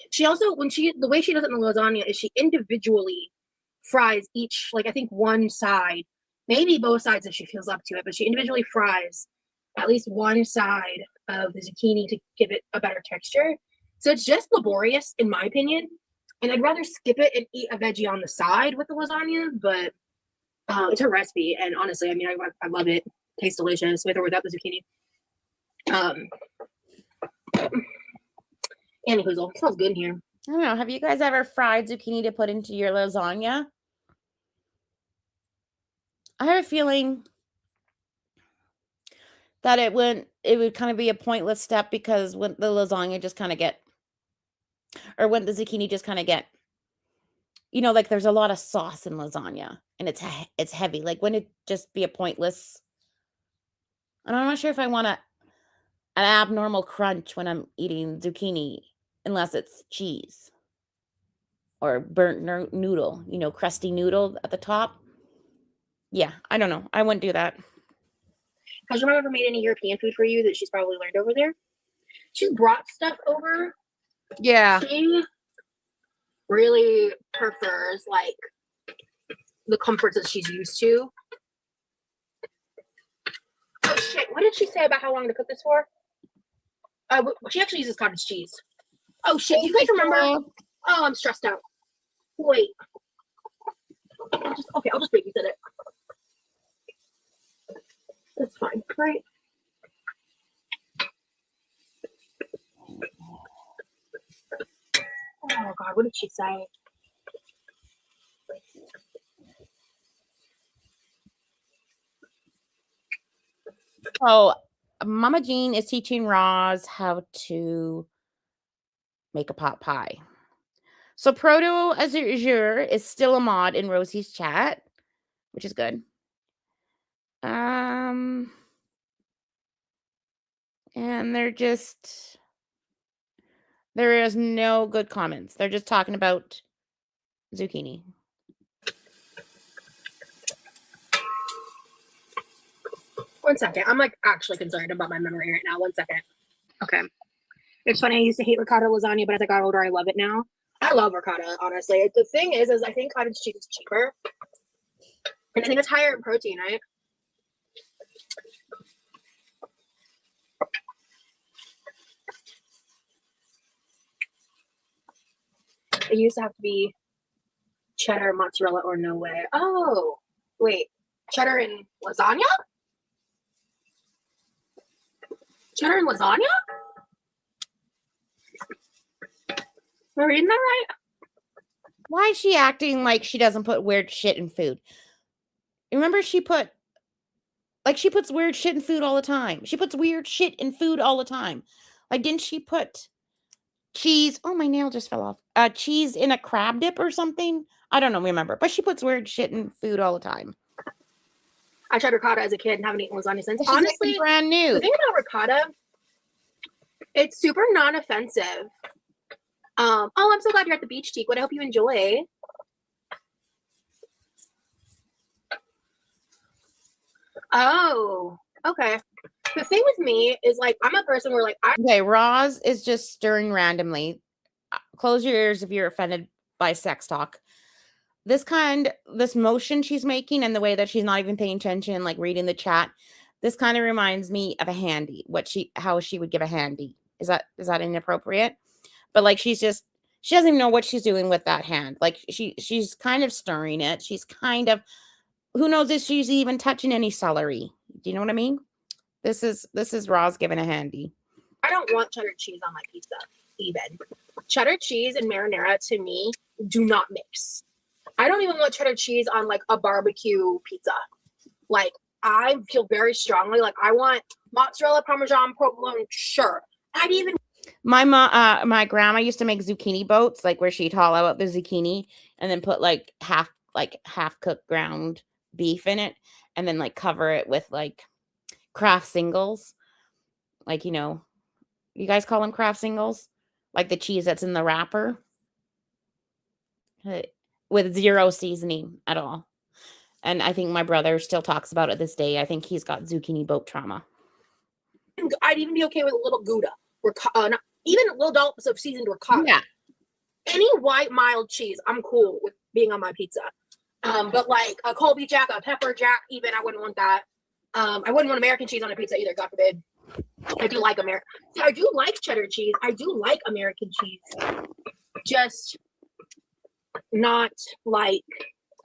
She also, the way she does it in the lasagna is she individually fries each, like, I think one side, maybe both sides if she feels up to it, but she individually fries at least one side of the zucchini to give it a better texture. So it's just laborious, in my opinion. And I'd rather skip it and eat a veggie on the side with the lasagna, but it's her recipe. And honestly, I mean, I love it. Tastes delicious with or without the zucchini. Anywho, it smells good in here. I don't know. Have you guys ever fried zucchini to put into your lasagna? I have a feeling that it would kind of be a pointless step because when the lasagna just kind of get, or when the zucchini just kind of get, like, there's a lot of sauce in lasagna and it's heavy. Like, wouldn't it just be a pointless? And I'm not sure if I want an abnormal crunch when I'm eating zucchini, unless it's cheese or burnt noodle, crusty noodle at the top. Yeah, I don't know. I wouldn't do that. Has your mom ever made any European food for you that she's probably learned over there? She's brought stuff over. Yeah. She really prefers, like, the comforts that she's used to. Oh, shit. What did she say about how long to cook this for? She actually uses cottage cheese. Oh, shit. Do you guys remember? Oh, I'm stressed out. Wait. I'll just babysit it. That's fine, right? Oh God, what did she say? So Mama Jean is teaching Roz how to make a pot pie. So Proto Azure is still a mod in Rosie's chat, which is good. And there is no good comments. They're just talking about zucchini. One second. I'm like actually concerned about my memory right now. 1 second. Okay. It's funny. I used to hate ricotta lasagna, but as I got older, I love it now. I love ricotta, honestly. The thing is I think cottage cheese is cheaper. And I think it's higher in protein, right? It used to have to be cheddar, mozzarella, or no way. Oh, wait. Cheddar and lasagna? Cheddar and lasagna? Am I reading that right? Why is she acting like she doesn't put weird shit in food? Remember, she puts weird shit in food all the time. She puts weird shit in food all the time. Like, didn't she put cheese? Oh, my nail just fell off. Cheese in a crab dip or something? I don't know, remember. But she puts weird shit in food all the time. I tried ricotta as a kid and haven't eaten lasagna since. She's Honestly, brand new. The thing about ricotta, it's super non-offensive. Oh, I'm so glad you're at the beach, Teak. What I hope you enjoy. Oh, okay. The thing with me is like I'm a person where like Okay, Roz is just stirring randomly. Close your ears if you're offended by sex talk. This motion she's making and the way that she's not even paying attention, like reading the chat, this kind of reminds me of a handy. How she would give a handy. Is that inappropriate? But like she doesn't even know what she's doing with that hand. Like she's kind of stirring it. She's kind of, who knows if she's even touching any celery. Do you know what I mean? This is Roz giving a handy. I don't want cheddar cheese on my pizza, even. Cheddar cheese and marinara to me do not mix. I don't even want cheddar cheese on like a barbecue pizza. Like I feel very strongly like I want mozzarella, parmesan, provolone. Sure, I'd even. My grandma used to make zucchini boats, like where she'd hollow out the zucchini and then put like half cooked ground beef in it, and then like cover it with like Kraft singles, like, you guys call them Kraft singles, like the cheese that's in the wrapper, with zero seasoning at all. And I think my brother still talks about it this day. I think he's got zucchini boat trauma. I'd even be okay with a little Gouda, even little dollops of seasoned ricotta. Yeah. Any white mild cheese, I'm cool with being on my pizza. But like a Colby Jack, a pepper jack, even I wouldn't want that. I wouldn't want American cheese on a pizza either, God forbid. I do like I do like cheddar cheese. I do like American cheese. Just not like.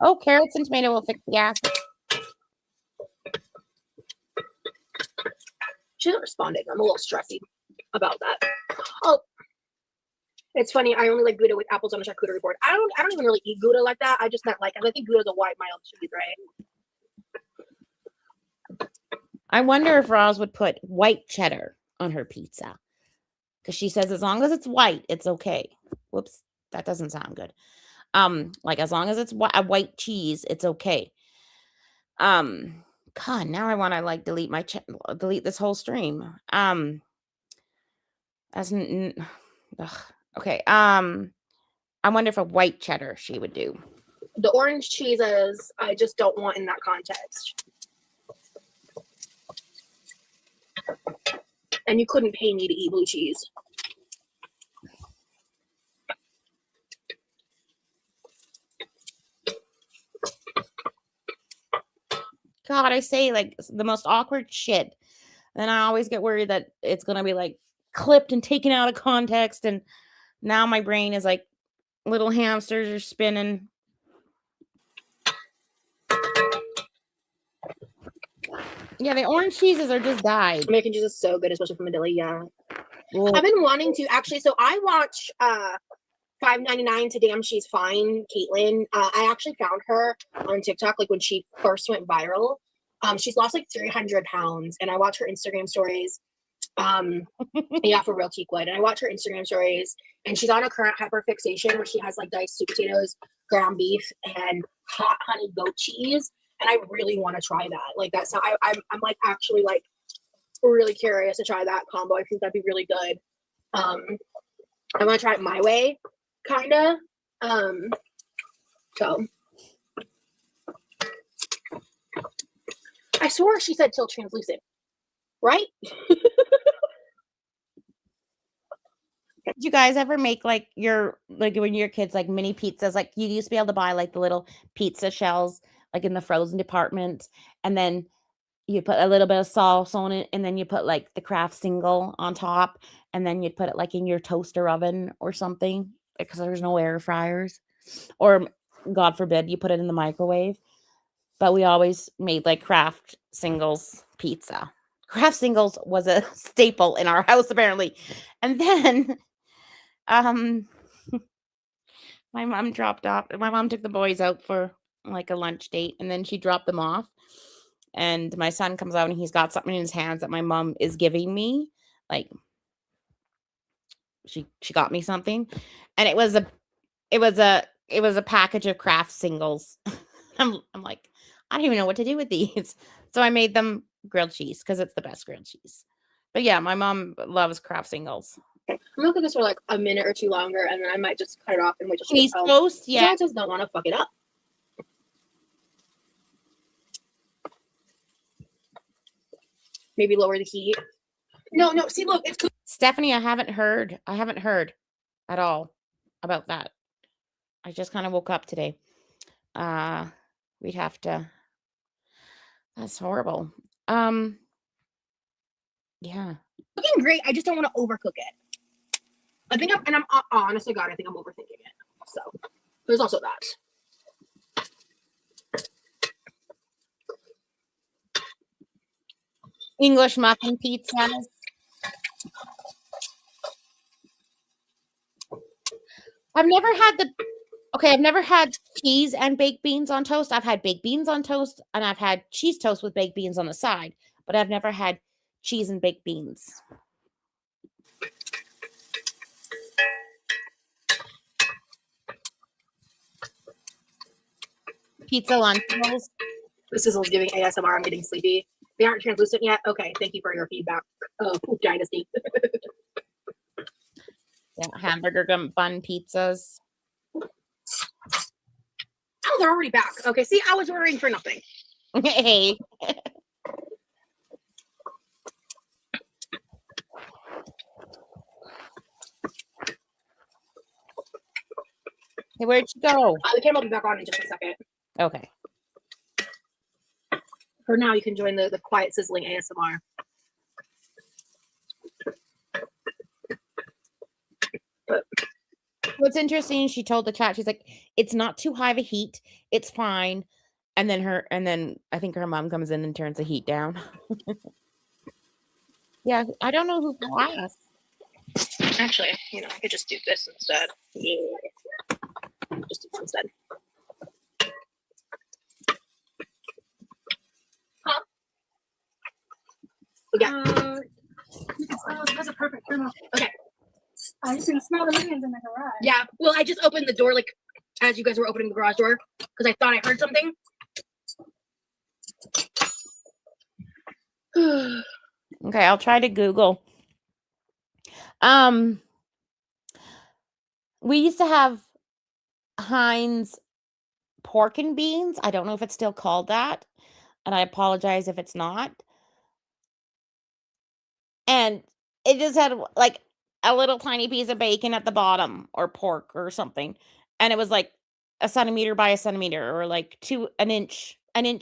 Oh, carrots and tomato will fix the gas. She's not responding. I'm a little stressy about that. Oh, it's funny. I only like Gouda with apples on a charcuterie board. I don't even really eat Gouda like that. I just not like it. I think Gouda's a white mild cheese, right? I wonder if Roz would put white cheddar on her pizza, because she says as long as it's white, it's okay. Whoops, that doesn't sound good. Like as long as it's a white cheese, it's okay. God, now I want to like delete this whole stream. Okay. I wonder if a white cheddar she would do. The orange cheeses, I just don't want in that context. And you couldn't pay me to eat blue cheese. God, I say like the most awkward shit. And I always get worried that it's going to be like clipped and taken out of context. And now my brain is like little hamsters are spinning. Yeah, the orange cheeses are just dyed. American cheese is so good, especially from a deli. Yeah. Well, I've been wanting to actually. So I watch $5.99 to Damn She's Fine, Caitlin. I actually found her on TikTok like when she first went viral. She's lost like 300 pounds, and I watch her Instagram stories. Yeah, for real, Teakwood. And I watch her Instagram stories, and she's on a current hyperfixation where she has like diced sweet potatoes, ground beef, and hot honey goat cheese. And I really want to try that. Like that's how I'm like actually like really curious to try that combo. I think that'd be really good. I want to try it my way, kind of. So I swore she said till translucent, right? Did you guys ever make like when your kids like mini pizzas? Like you used to be able to buy like the little pizza shells like in the frozen department, and then you put a little bit of sauce on it, and then you put like the Kraft single on top, and then you'd put it like in your toaster oven or something because there's no air fryers, or God forbid you put it in the microwave. But we always made like Kraft singles pizza. Kraft singles was a staple in our house apparently, and then um my mom took the boys out for like a lunch date, and then she dropped them off, and my son comes out and he's got something in his hands that my mom is giving me. Like she got me something, and it was a package of Kraft singles. I'm like, I don't even know what to do with these. So I made them grilled cheese because it's the best grilled cheese. But yeah, my mom loves Kraft singles. I'm gonna cook this for like a minute or two longer, and then I might just cut it off and wait till she Cheese gets home. toast, Yeah, yeah. I just don't want to fuck it up. Maybe lower the heat. No. See, look, it's cooked. Stephanie, I haven't heard at all about that. I just kind of woke up today. We'd have to. That's horrible. Yeah. Looking great. I just don't want to overcook it. I'm honest to God, I think I'm overthinking it. So there's also that. English muffin pizzas. I've never had cheese and baked beans on toast. I've had baked beans on toast, and I've had cheese toast with baked beans on the side, but I've never had cheese and baked beans. Pizza lentils. This is giving ASMR. I'm getting sleepy. They aren't translucent yet. Okay, thank you for your feedback. Oh, Poop Dynasty. Yeah, hamburger bun pizzas. Oh, they're already back. Okay, see, I was worrying for nothing. Hey. Hey, where'd you go? The camera will be back on in just a second. Okay. For now, you can join the quiet sizzling ASMR. What's interesting, she told the chat, she's like, it's not too high of a heat. It's fine. And then I think her mom comes in and turns the heat down. Yeah, I don't know who asked. Actually, I could just do this instead. Yeah. Just do this instead. Huh? Yeah. You can smell it. That's a perfect kernel. Okay. You can smell the onions in the garage. Yeah. Well, I just opened the door as you guys were opening the garage door because I thought I heard something. Okay, I'll try to Google. We used to have Heinz pork and beans. I don't know if it's still called that, and I apologize if it's not. And it just had like a little tiny piece of bacon at the bottom, or pork or something, and it was like a centimeter by a centimeter, or like an inch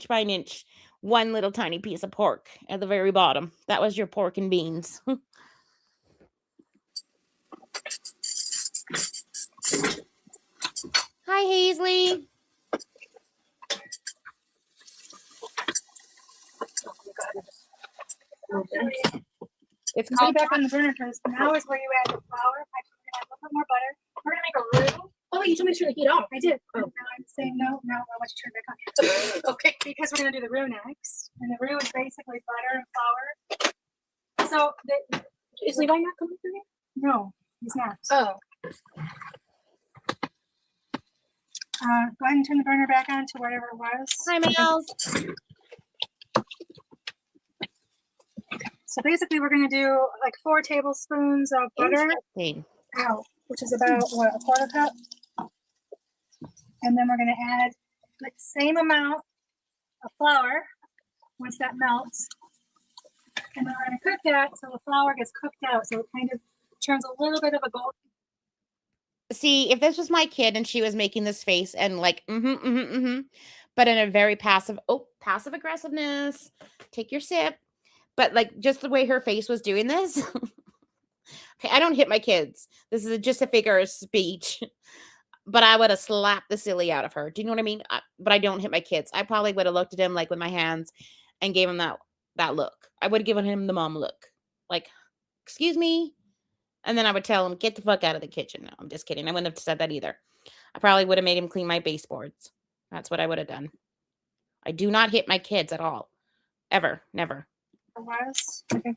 by an inch. One little tiny piece of pork at the very bottom. That was your pork and beans. Hi, Hazley. It's called back on the burner because now is where you add the flour. I'm gonna add a little bit more butter. We're gonna make a roux. Oh, you told me to turn the heat off. I did. Oh. Now I'm saying no. Now I want you to turn it back on. Okay. Because we're gonna do the roux next, and the roux is basically butter and flour. So Is Levi not coming through here? no, he's not. Oh. Go ahead and turn the burner back on to whatever it was. Hi, Mel. So basically, we're going to do like 4 tablespoons of butter, which is about what, a quarter cup. And then we're going to add the same amount of flour once that melts. And then we're going to cook that so the flour gets cooked out, so it kind of turns a little bit of a gold. See, if this was my kid and she was making this face and like, but in a very passive aggressiveness, take your sip. But like just the way her face was doing this. Okay, I don't hit my kids. This is just a figure of speech. But I would have slapped the silly out of her. Do you know what I mean? But I don't hit my kids. I probably would have looked at him like with my hands and gave him that look. I would have given him the mom look. Like, excuse me. And then I would tell him, get the fuck out of the kitchen. No, I'm just kidding. I wouldn't have said that either. I probably would have made him clean my baseboards. That's what I would have done. I do not hit my kids at all. Ever. Never. Okay.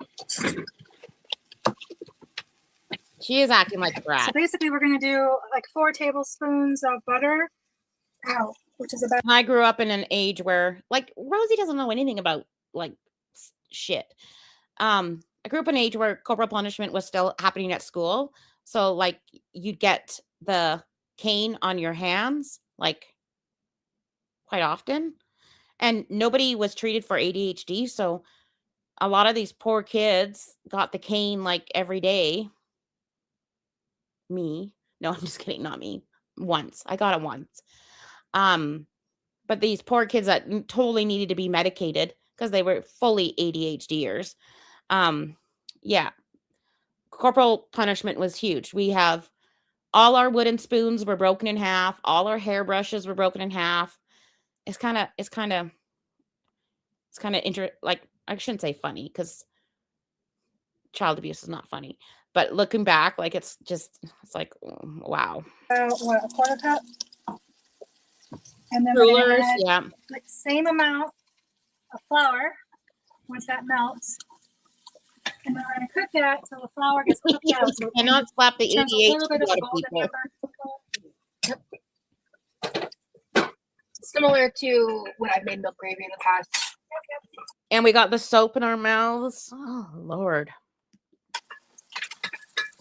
She is acting like a brat. So basically, we're going to do like 4 tablespoons of butter, which is about. I grew up in an age where, like, Rosie doesn't know anything about, like, shit. I grew up in an age where corporal punishment was still happening at school. So, like, you'd get the cane on your hands, like, quite often. And nobody was treated for ADHD. So, a lot of these poor kids got the cane, like, every day. Me. No, I'm just kidding. Not me. Once. I got it once. But these poor kids that totally needed to be medicated because they were fully ADHDers. Yeah. Corporal punishment was huge. We have all our wooden spoons were broken in half. All our hairbrushes were broken in half. It's kind of like, I shouldn't say funny because child abuse is not funny. But looking back, like, it's like, wow. What, a quarter cup? And then Rulers, we're gonna yeah. add the same amount of flour once that melts. And then we're going to cook that so the flour gets cooked out. So you cannot slap the ADHD out of people. Similar to when I've made milk gravy in the past. And we got the soap in our mouths. Oh, Lord.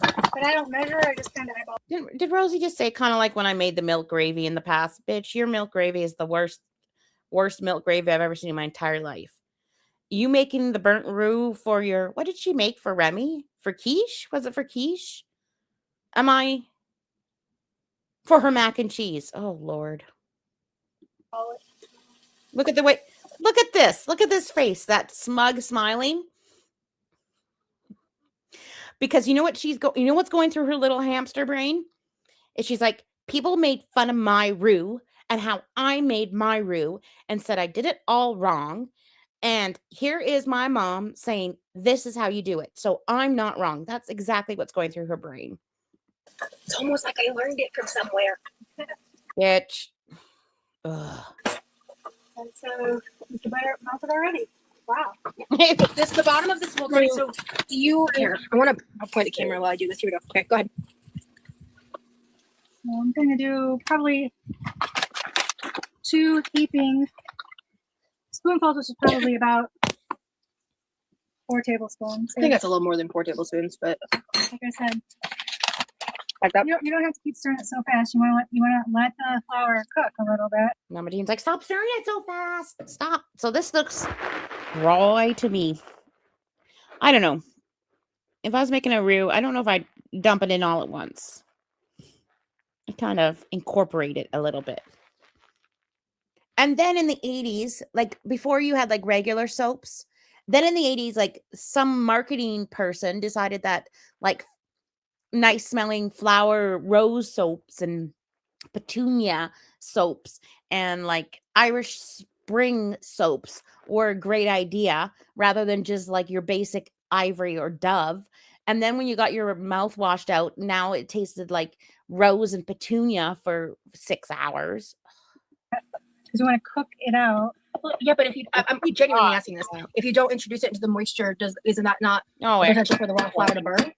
But I don't measure, I just kind of eyeball. Did Rosie just say kind of like when I made the milk gravy in the past? Bitch, your milk gravy is the worst milk gravy I've ever seen in my entire life. You making the burnt roux for your, what did she make for Remy? For quiche? Was it for quiche? For her mac and cheese. Oh, Lord. Look at this. Look at this face. That smug smiling. Because you know what you know what's going through her little hamster brain? Is she's like, people made fun of my roux and how I made my roux and said I did it all wrong. And here is my mom saying, this is how you do it. So I'm not wrong. That's exactly what's going through her brain. It's almost like I learned it from somewhere. Bitch. Ugh. And so is the butter melted already? Wow. The bottom of this will go. So do you here? I'll point the camera while I do this. Here we go. Okay, go ahead. So I'm going to do probably 2 heaping spoonfuls, which is probably about 4 tablespoons. I think that's a little more than 4 tablespoons, but like I said, like that. You don't have to keep stirring it so fast. You want to let the flour cook a little bit. Mama Dean's like, stop stirring it so fast. Stop. So this looks raw to me. I don't know. If I was making a roux, I don't know if I'd dump it in all at once. I kind of incorporate it a little bit. And then in the 80s, like before you had like regular soaps, then in the 80s, like some marketing person decided that like nice smelling flower rose soaps and petunia soaps and like Irish Spring soaps were a great idea rather than just like your basic Ivory or Dove. And then when you got your mouth washed out, now it tasted like rose and petunia for 6 hours. Because you want to cook it out. Well, yeah, but if I'm genuinely asking this. If you don't introduce it into the moisture, isn't that not potential for the raw flour to burn?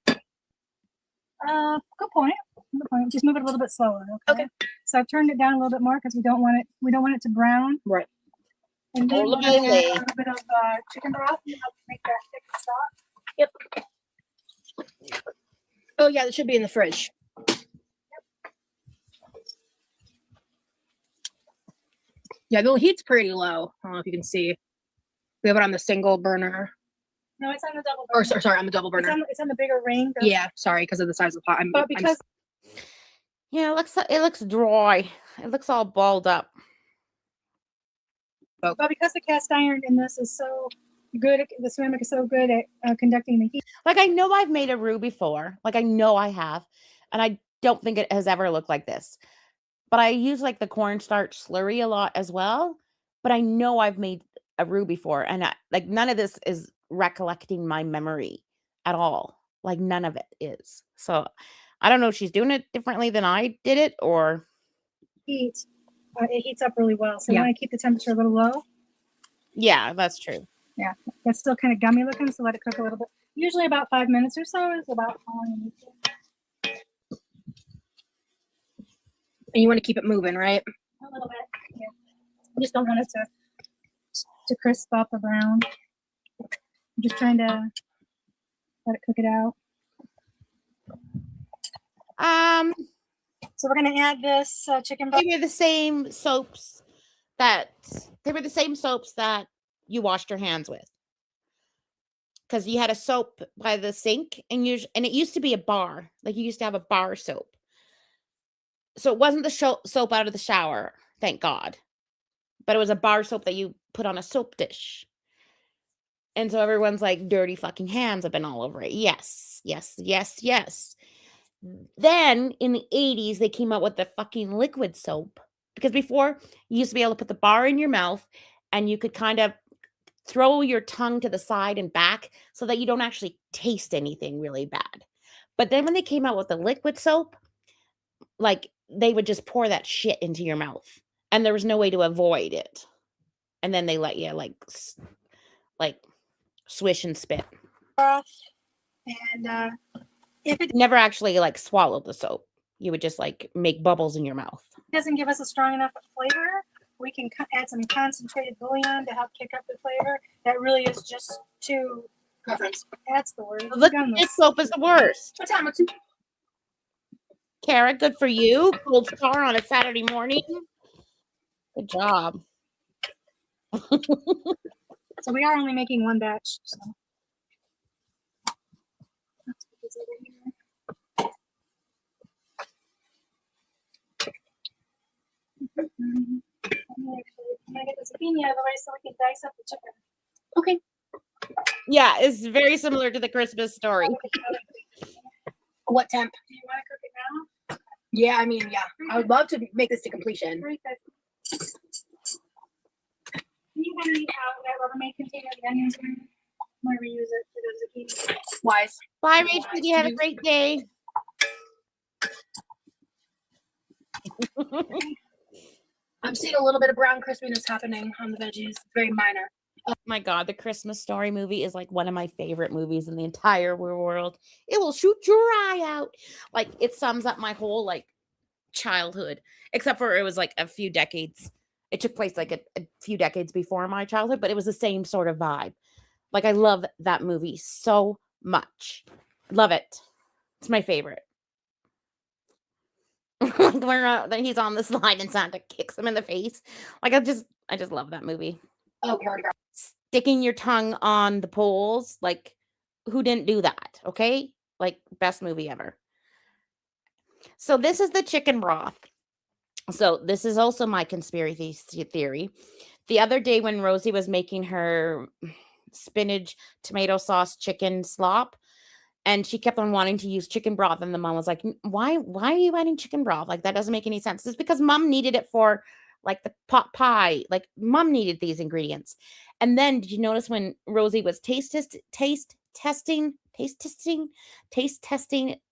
Good point. Just move it a little bit slower. Okay. So I've turned it down a little bit more because we don't want it to brown. Right. And then we're going to add a little bit of chicken broth to help make that thick stock. Yep. Oh yeah, that should be in the fridge. Yeah, the heat's pretty low. I don't know if you can see. We have it on the single burner. No, it's on the double burner. Or sorry, on the double burner. It's on the bigger ring. Yeah, sorry, because of the size of the pot. But because Yeah, it looks dry. It looks all balled up. but because the cast iron in this is so good, the ceramic is so good at conducting the heat. Like, I know I've made a roux before. Like, I know I have. And I don't think it has ever looked like this. But I use like the cornstarch slurry a lot as well. But I know I've made a roux before. And like none of this is recollecting my memory at all. Like none of it is. So I don't know if she's doing it differently than I did it or. Heat. It heats up really well. So Yeah. you want to keep the temperature a little low. Yeah, that's true. Yeah. It's still kind of gummy looking, so let it cook a little bit. Usually about 5 minutes or so is about how long you need to. And you want to keep it moving, right? A little bit. Yeah. You just don't want it to crisp up or brown. I'm just trying to let it cook it out. So we're gonna add this chicken broth. They were the same soaps that you washed your hands with. Because you had a soap by the sink and it used to be a bar. Like you used to have a bar soap. So it wasn't the soap out of the shower, thank God. But it was a bar soap that you put on a soap dish. And so everyone's like, dirty fucking hands have been all over it. Yes, yes, yes, yes. Then in the 80s, they came out with the fucking liquid soap. Because before, you used to be able to put the bar in your mouth and you could kind of throw your tongue to the side and back so that you don't actually taste anything really bad. But then when they came out with the liquid soap, like they would just pour that shit into your mouth and there was no way to avoid it. And then they let you like swish and spit. And if it Never actually like swallow the soap. You would just like make bubbles in your mouth. doesn't give us a strong enough flavor, we can add some concentrated bouillon to help kick up the flavor. That really is just to Preference. That's the word. Liquid soap is the worst. What time? What's it? Kara, good for you. Gold star on a Saturday morning. Good job. So we are only making one batch. So. I'm gonna get the zucchini out of the way so we can dice up the chicken. Okay. Yeah, it's very similar to the Christmas story. What temp? Do you want to cook it now? Yeah, I mean, yeah. I would love to make this to completion. 350. Can you hand me that Rubbermaid container, the onions in? I'm gonna reuse it for the zucchini. Wise. Bye, Rachel. You have a great day. I'm seeing a little bit of brown crispiness happening on the veggies. Very minor. Oh my God, the Christmas Story movie is like one of my favorite movies in the entire world. It will shoot your eye out. Like it sums up my whole like childhood, except for it was like a few decades. It took place like a few decades before my childhood, but it was the same sort of vibe. Like I love that movie so much. Love it. It's my favorite. When he's on the slide and Santa kicks him in the face. Like I just love that movie. Oh, we already got. Sticking your tongue on the poles, like who didn't do that? Okay, like best movie ever. So this is the chicken broth. So this is also my conspiracy theory. The other day when Rosie was making her spinach tomato sauce chicken slop, and she kept on wanting to use chicken broth, and the mom was like, why are you adding chicken broth? Like that doesn't make any sense. It's because mom needed it for like the pot pie. Like mom needed these ingredients. And then did you notice when Rosie was taste testing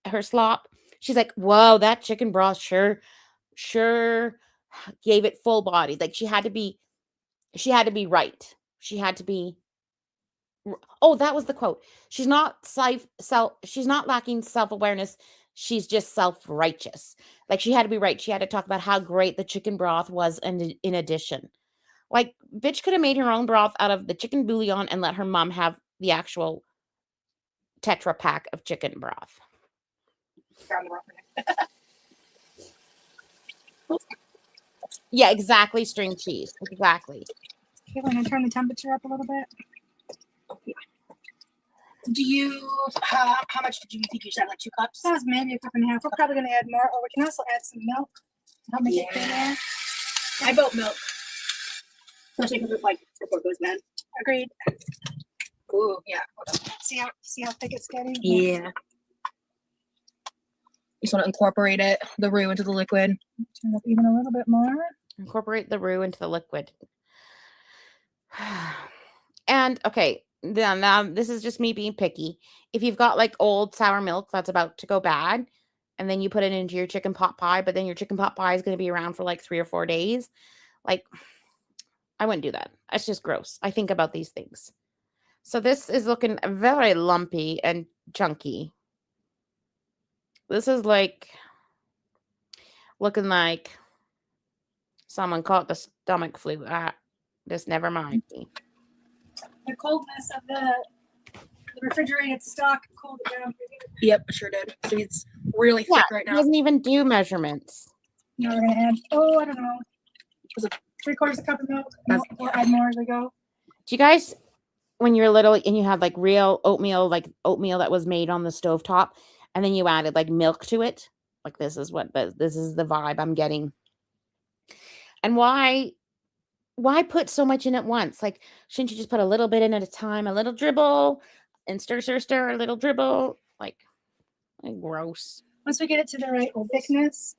her slop, she's like, whoa, that chicken broth sure gave it full body. Like she had to be right. She had to be. Oh, that was the quote. She's not she's not lacking self-awareness. She's just self-righteous. Like she had to be right. She had to talk about how great the chicken broth was in addition. Like bitch could have made her own broth out of the chicken bouillon and let her mom have the actual Tetra pack of chicken broth. Found the wrong thing. Yeah, exactly. String cheese. Exactly. Okay, we're gonna turn the temperature up a little bit. Do you, how much did you think you said? Like 2 cups? That was maybe a cup and a half. We're probably gonna add more, or we can also add some milk to help make it creamier. I vote milk. Especially because it's like before it goes bad. Agreed. Ooh, yeah. See how thick it's getting? Yeah. You just want to incorporate it, the roux into the liquid. Turn it up even a little bit more. Incorporate the roux into the liquid. And okay, now this is just me being picky. If you've got like old sour milk that's about to go bad, and then you put it into your chicken pot pie, but then your chicken pot pie is going to be around for like 3 or 4 days, like I wouldn't do that. That's just gross. I think about these things. So this is looking very lumpy and chunky. This is like looking like someone caught the stomach flu. Just never mind me. The coldness of the refrigerated stock cooled it down. Yep, it sure did. So it's really thick right It now. doesn't even do measurements. Now we're gonna add, I don't know, 3/4 cup of milk. We'll add more as we go. Do you guys, when you're little and you had like real oatmeal, like oatmeal that was made on the stovetop, and then you added like milk to it? Like this is the vibe I'm getting. And why put so much in at once? Like, shouldn't you just put a little bit in at a time, a little dribble, and stir, a little dribble? Like gross. Once we get it to the right thickness.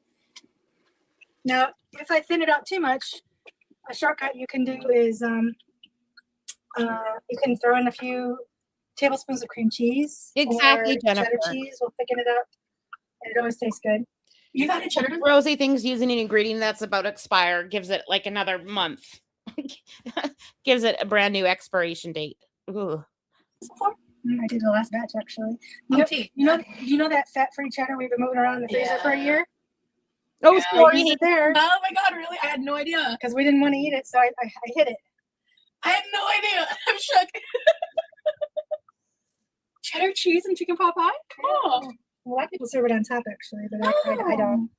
Now, if I thin it out too much, a shortcut you can do is you can throw in a few tablespoons of cream cheese. Exactly, or Jennifer. cheddar cheese will thicken it up, and it always tastes good. You've had a cheddar? Rosie thinks using an ingredient that's about to expire gives it like another month. Gives it a brand new expiration date. Ooh. I did the last batch actually. You know that fat-free cheddar we've been moving around in the freezer for a year? Oh, Yeah. sorry. Use it there Oh my god, really? I had no idea. because we didn't want to eat it, so I hid it. I had no idea. I'm shook. Cheddar cheese and chicken pot pie? Oh. A lot of people serve it on top actually, but I don't.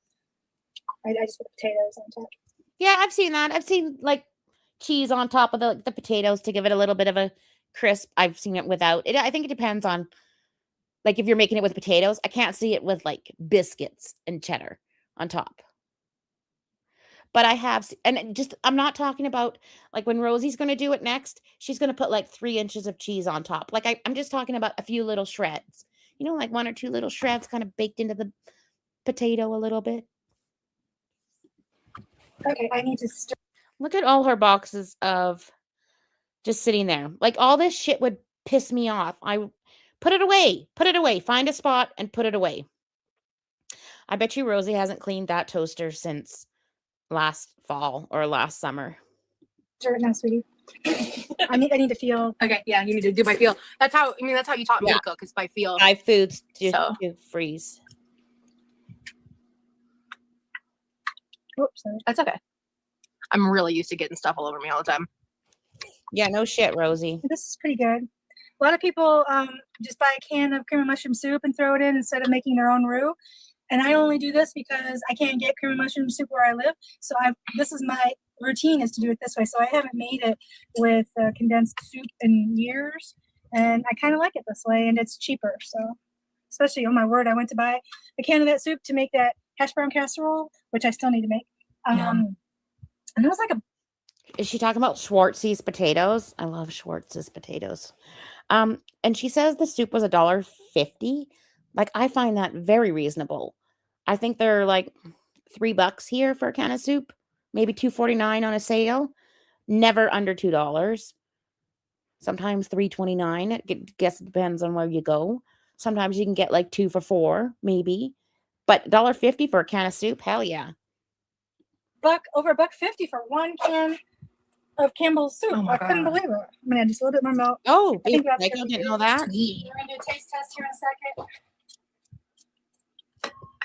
I just put potatoes on top. Yeah, I've seen that. I've seen like cheese on top of the potatoes to give it a little bit of a crisp. I've seen it without it. I think it depends on like if you're making it with potatoes. I can't see it with like biscuits and cheddar on top. But I have, and just I'm not talking about like when Rosie's going to do it next. She's going to put like 3 inches of cheese on top. Like I'm just talking about a few little shreds. You know, like 1 or 2 little shreds kind of baked into the potato a little bit. Okay, I need to stir. Look at all her boxes of just sitting there. Like all this shit would piss me off. I put it away. Put it away. Find a spot and put it away. I bet you Rosie hasn't cleaned that toaster since last fall or last summer. Stir it now, sweetie. I need to feel. Okay, yeah, you need to do by feel. That's how you taught me to cook, is by feel. 5 foods to freeze. Oops, sorry. That's okay. I'm really used to getting stuff all over me all the time. Yeah, no shit, Rosie. This is pretty good. A lot of people just buy a can of cream of mushroom soup and throw it in instead of making their own roux. And I only do this because I can't get cream of mushroom soup where I live. So this is my routine, is to do it this way. So I haven't made it with condensed soup in years. And I kind of like it this way, and it's cheaper. So especially, oh my word, I went to buy a can of that soup to make that hash brown casserole, which I still need to make. And it was like Is she talking about Schwartz's potatoes? I love Schwartz's potatoes. And she says the soup was $1.50. Like, I find that very reasonable. I think they're like $3 here for a can of soup, maybe $2.49 on a sale. Never under $2. Sometimes $3.29. It guess it depends on where you go. Sometimes you can get like 2 for $4, maybe. But $1.50 for a can of soup, hell yeah. over $1.50 for 1 can of Campbell's soup. Oh my I couldn't God. believe it. I'm gonna add just a little bit more milk. Oh, I think that's Michael gonna didn't be know that. We're gonna do a taste test here in a second.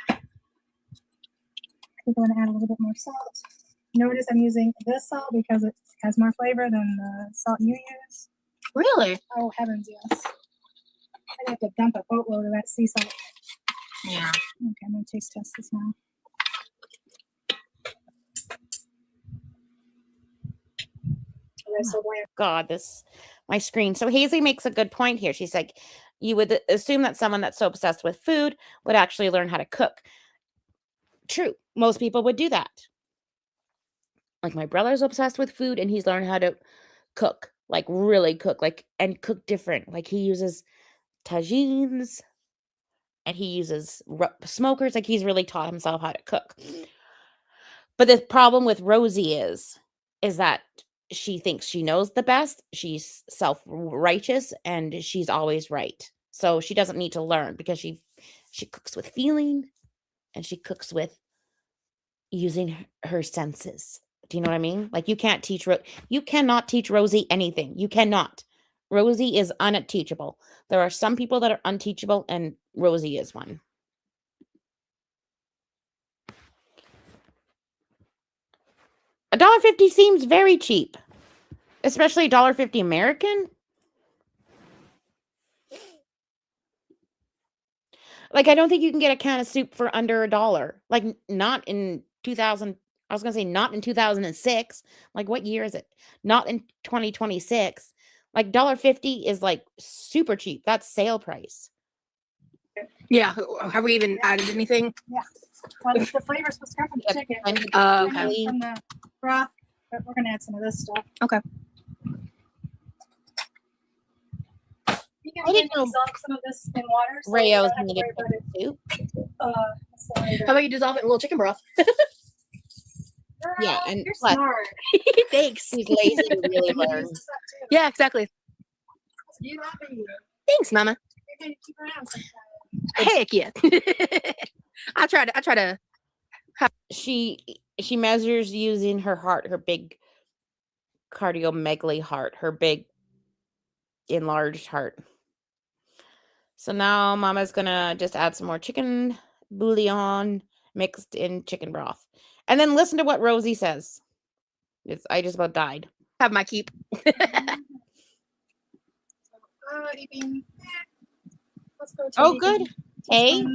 I think I'm gonna add a little bit more salt. Notice I'm using this salt because it has more flavor than the salt you use. Really? Oh heavens, yes. I have to dump a boatload of that sea salt. Yeah. Okay, I'm gonna taste test this now. Oh, that's so bland. God, my screen. So Hazley makes a good point here. She's like, you would assume that someone that's so obsessed with food would actually learn how to cook. True. Most people would do that. Like my brother's obsessed with food and he's learned how to cook, like really cook, like and cook different. Like he uses tagines and he uses smokers. Like he's really taught himself how to cook. But the problem with Rosie is that she thinks she knows the best. She's self-righteous and she's always right. So she doesn't need to learn because she cooks with feeling and she cooks with using her senses. Do you know what I mean? Like you cannot teach Rosie anything. You cannot. Rosie is unteachable. There are some people that are unteachable and Rosie is one. $1.50 seems very cheap, especially $1.50 American. Like, I don't think you can get a can of soup for under $1. Like, not in 2000. I was going to say not in 2006. Like, what year is it? Not in 2026. Like, $1.50 is like super cheap. That's sale price. Yeah. Have we even added anything? Yeah. Well, the flavor's supposed to come from the chicken. Okay. From the broth, but we're gonna add some of this stuff. Okay. You I didn't know dissolve some of this in water. So Rayo's you don't have to needed worry soup. about it. How about you dissolve it in a little chicken broth? Yeah, and you're plus, smart. Thanks. he's lazy to really learn. Use this up too. Yeah, exactly. You love it. Thanks, Mama. You're gonna keep around sometime. Heck yeah. I try to. She measures using her heart, her big cardiomegaly heart, her big enlarged heart. So now Mama's gonna just add some more chicken bouillon mixed in chicken broth. And then listen to what Rosie says. I just about died. Have my keep. Eating. Let's go to Oh, good. Hey,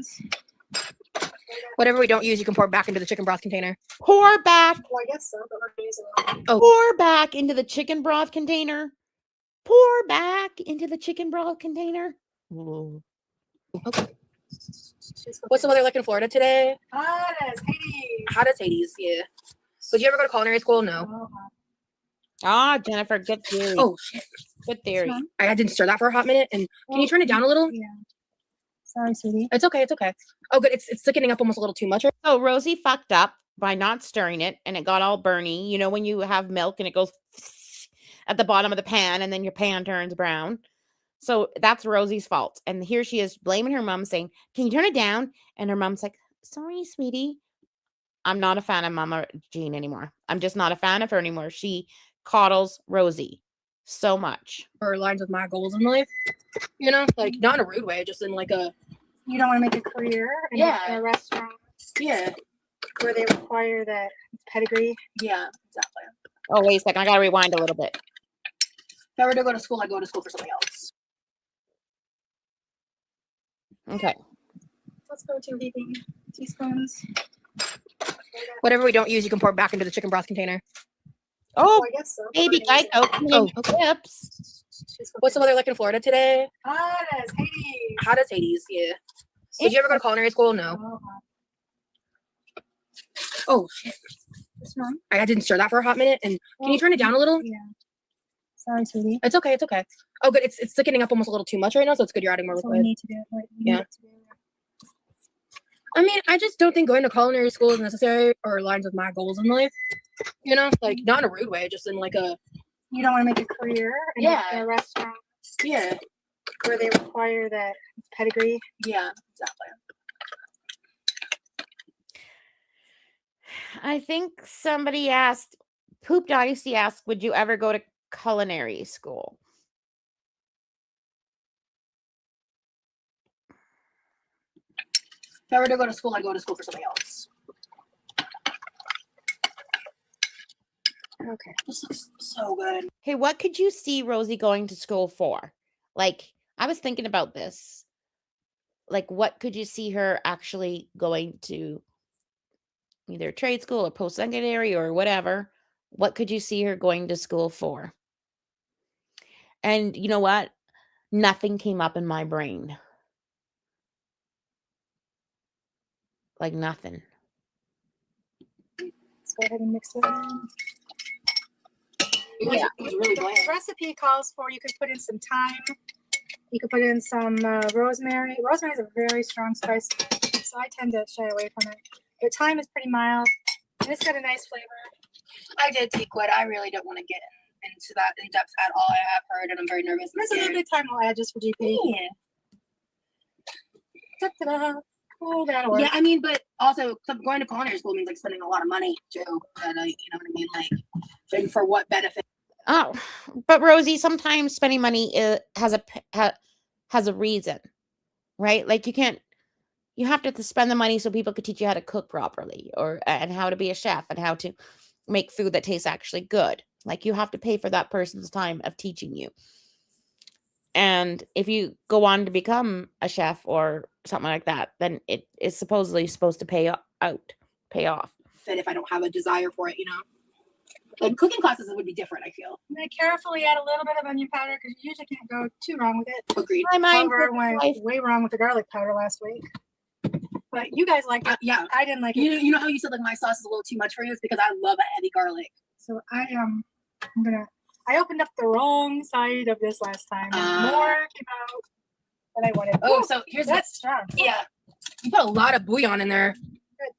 Whatever we don't use, you can pour back into the chicken broth container. pour back Well, I guess so, but we're using it. Pour back into the chicken broth container. Pour back into the chicken broth container. Ooh. Okay. What's the weather like in Florida today? Hot as Hades. Hot as Hades, yeah. Would you ever go to culinary school? No. Ah, Jennifer, good theory. Oh, shit. Good theory. I didn't stir that for a hot minute. And can you turn it down a little? Yeah. Sorry, sweetie. It's okay. It's okay. Oh, good. It's thickening up almost a little too much. So Rosie fucked up by not stirring it and it got all burny. You know, when you have milk and it goes at the bottom of the pan and then your pan turns brown. So that's Rosie's fault. And here she is blaming her mom saying, can you turn it down? And her mom's like, sorry, sweetie. I'm not a fan of Mama Jean anymore. I'm just not a fan of her anymore. She coddles Rosie so much. Or aligns with my goals in life. You know, like not in a rude way, just in like a. You don't want to make a career in a restaurant. Yeah. Where they require that pedigree. Yeah, exactly. Oh, wait a second. I got to rewind a little bit. If I were to go to school, I'd go to school for something else. Okay. Let's go to heaping teaspoons. Whatever we don't use, you can pour back into the chicken broth container. Oh, I guess so. baby Geico. Oh, okay. Chips. What's the weather like in Florida today? Hot as Hades. Hot as Hades, yeah. Would you ever go to culinary school? No. Oh, shit. This one? I didn't stir that for a hot minute. And can you turn it down a little? Yeah. Sorry, sweetie. It's okay. It's okay. Oh, good. It's thickening up almost a little too much right now, so it's good you're adding more That's what we liquid. need to do. Yeah. I mean, I just don't think going to culinary school is necessary or aligns with my goals in life. You know, like not in a rude way, just in like a. You don't want to make a career in a restaurant. Yeah. Where they require that pedigree. Yeah, exactly. I think somebody asked, Poop Dynasty asked, would you ever go to culinary school? If I were to go to school, I'd go to school for something else. Okay. This looks so good. Hey, what could you see Rosie going to school for? Like, I was thinking about this. Like, what could you see her actually going to, either trade school or post-secondary or whatever? What could you see her going to school for? And you know what? Nothing came up in my brain. Like nothing. Let's go ahead and mix it in. It was really The bland. recipe calls for you could put in some thyme. You could put in some rosemary. Rosemary is a very strong spice, so I tend to shy away from it. But thyme is pretty mild, and it's got a nice flavor. I did take what I really don't want to get into that in depth at all. I have heard, and I'm very nervous. There's a little bit of thyme I'll add just for GP. Yeah. Da-da-da. Oh, that'll work. Yeah, I mean, but also going to culinary school means like spending a lot of money too. And, you know what I mean? Like, for what benefit? Oh, but Rosie, sometimes spending money has a reason, right? Like you have to spend the money so people could teach you how to cook properly, and how to be a chef, and how to make food that tastes actually good. Like, you have to pay for that person's time of teaching you. And if you go on to become a chef or something like that, then it is supposedly supposed to pay off. That if I don't have a desire for it, you know, like cooking classes would be different. I feel. I'm gonna carefully add a little bit of onion powder because you usually can't go too wrong with it. Agreed. My mind However, I went way wrong with the garlic powder last week. But you guys liked it. Yeah. I didn't like it. You know how you said like my sauce is a little too much for you? It's because I love a heavy garlic. So I opened up the wrong side of this last time. More came out than I wanted. Oh, Ooh, so here's that's strong. Yeah. You put a lot of bouillon in there. Good.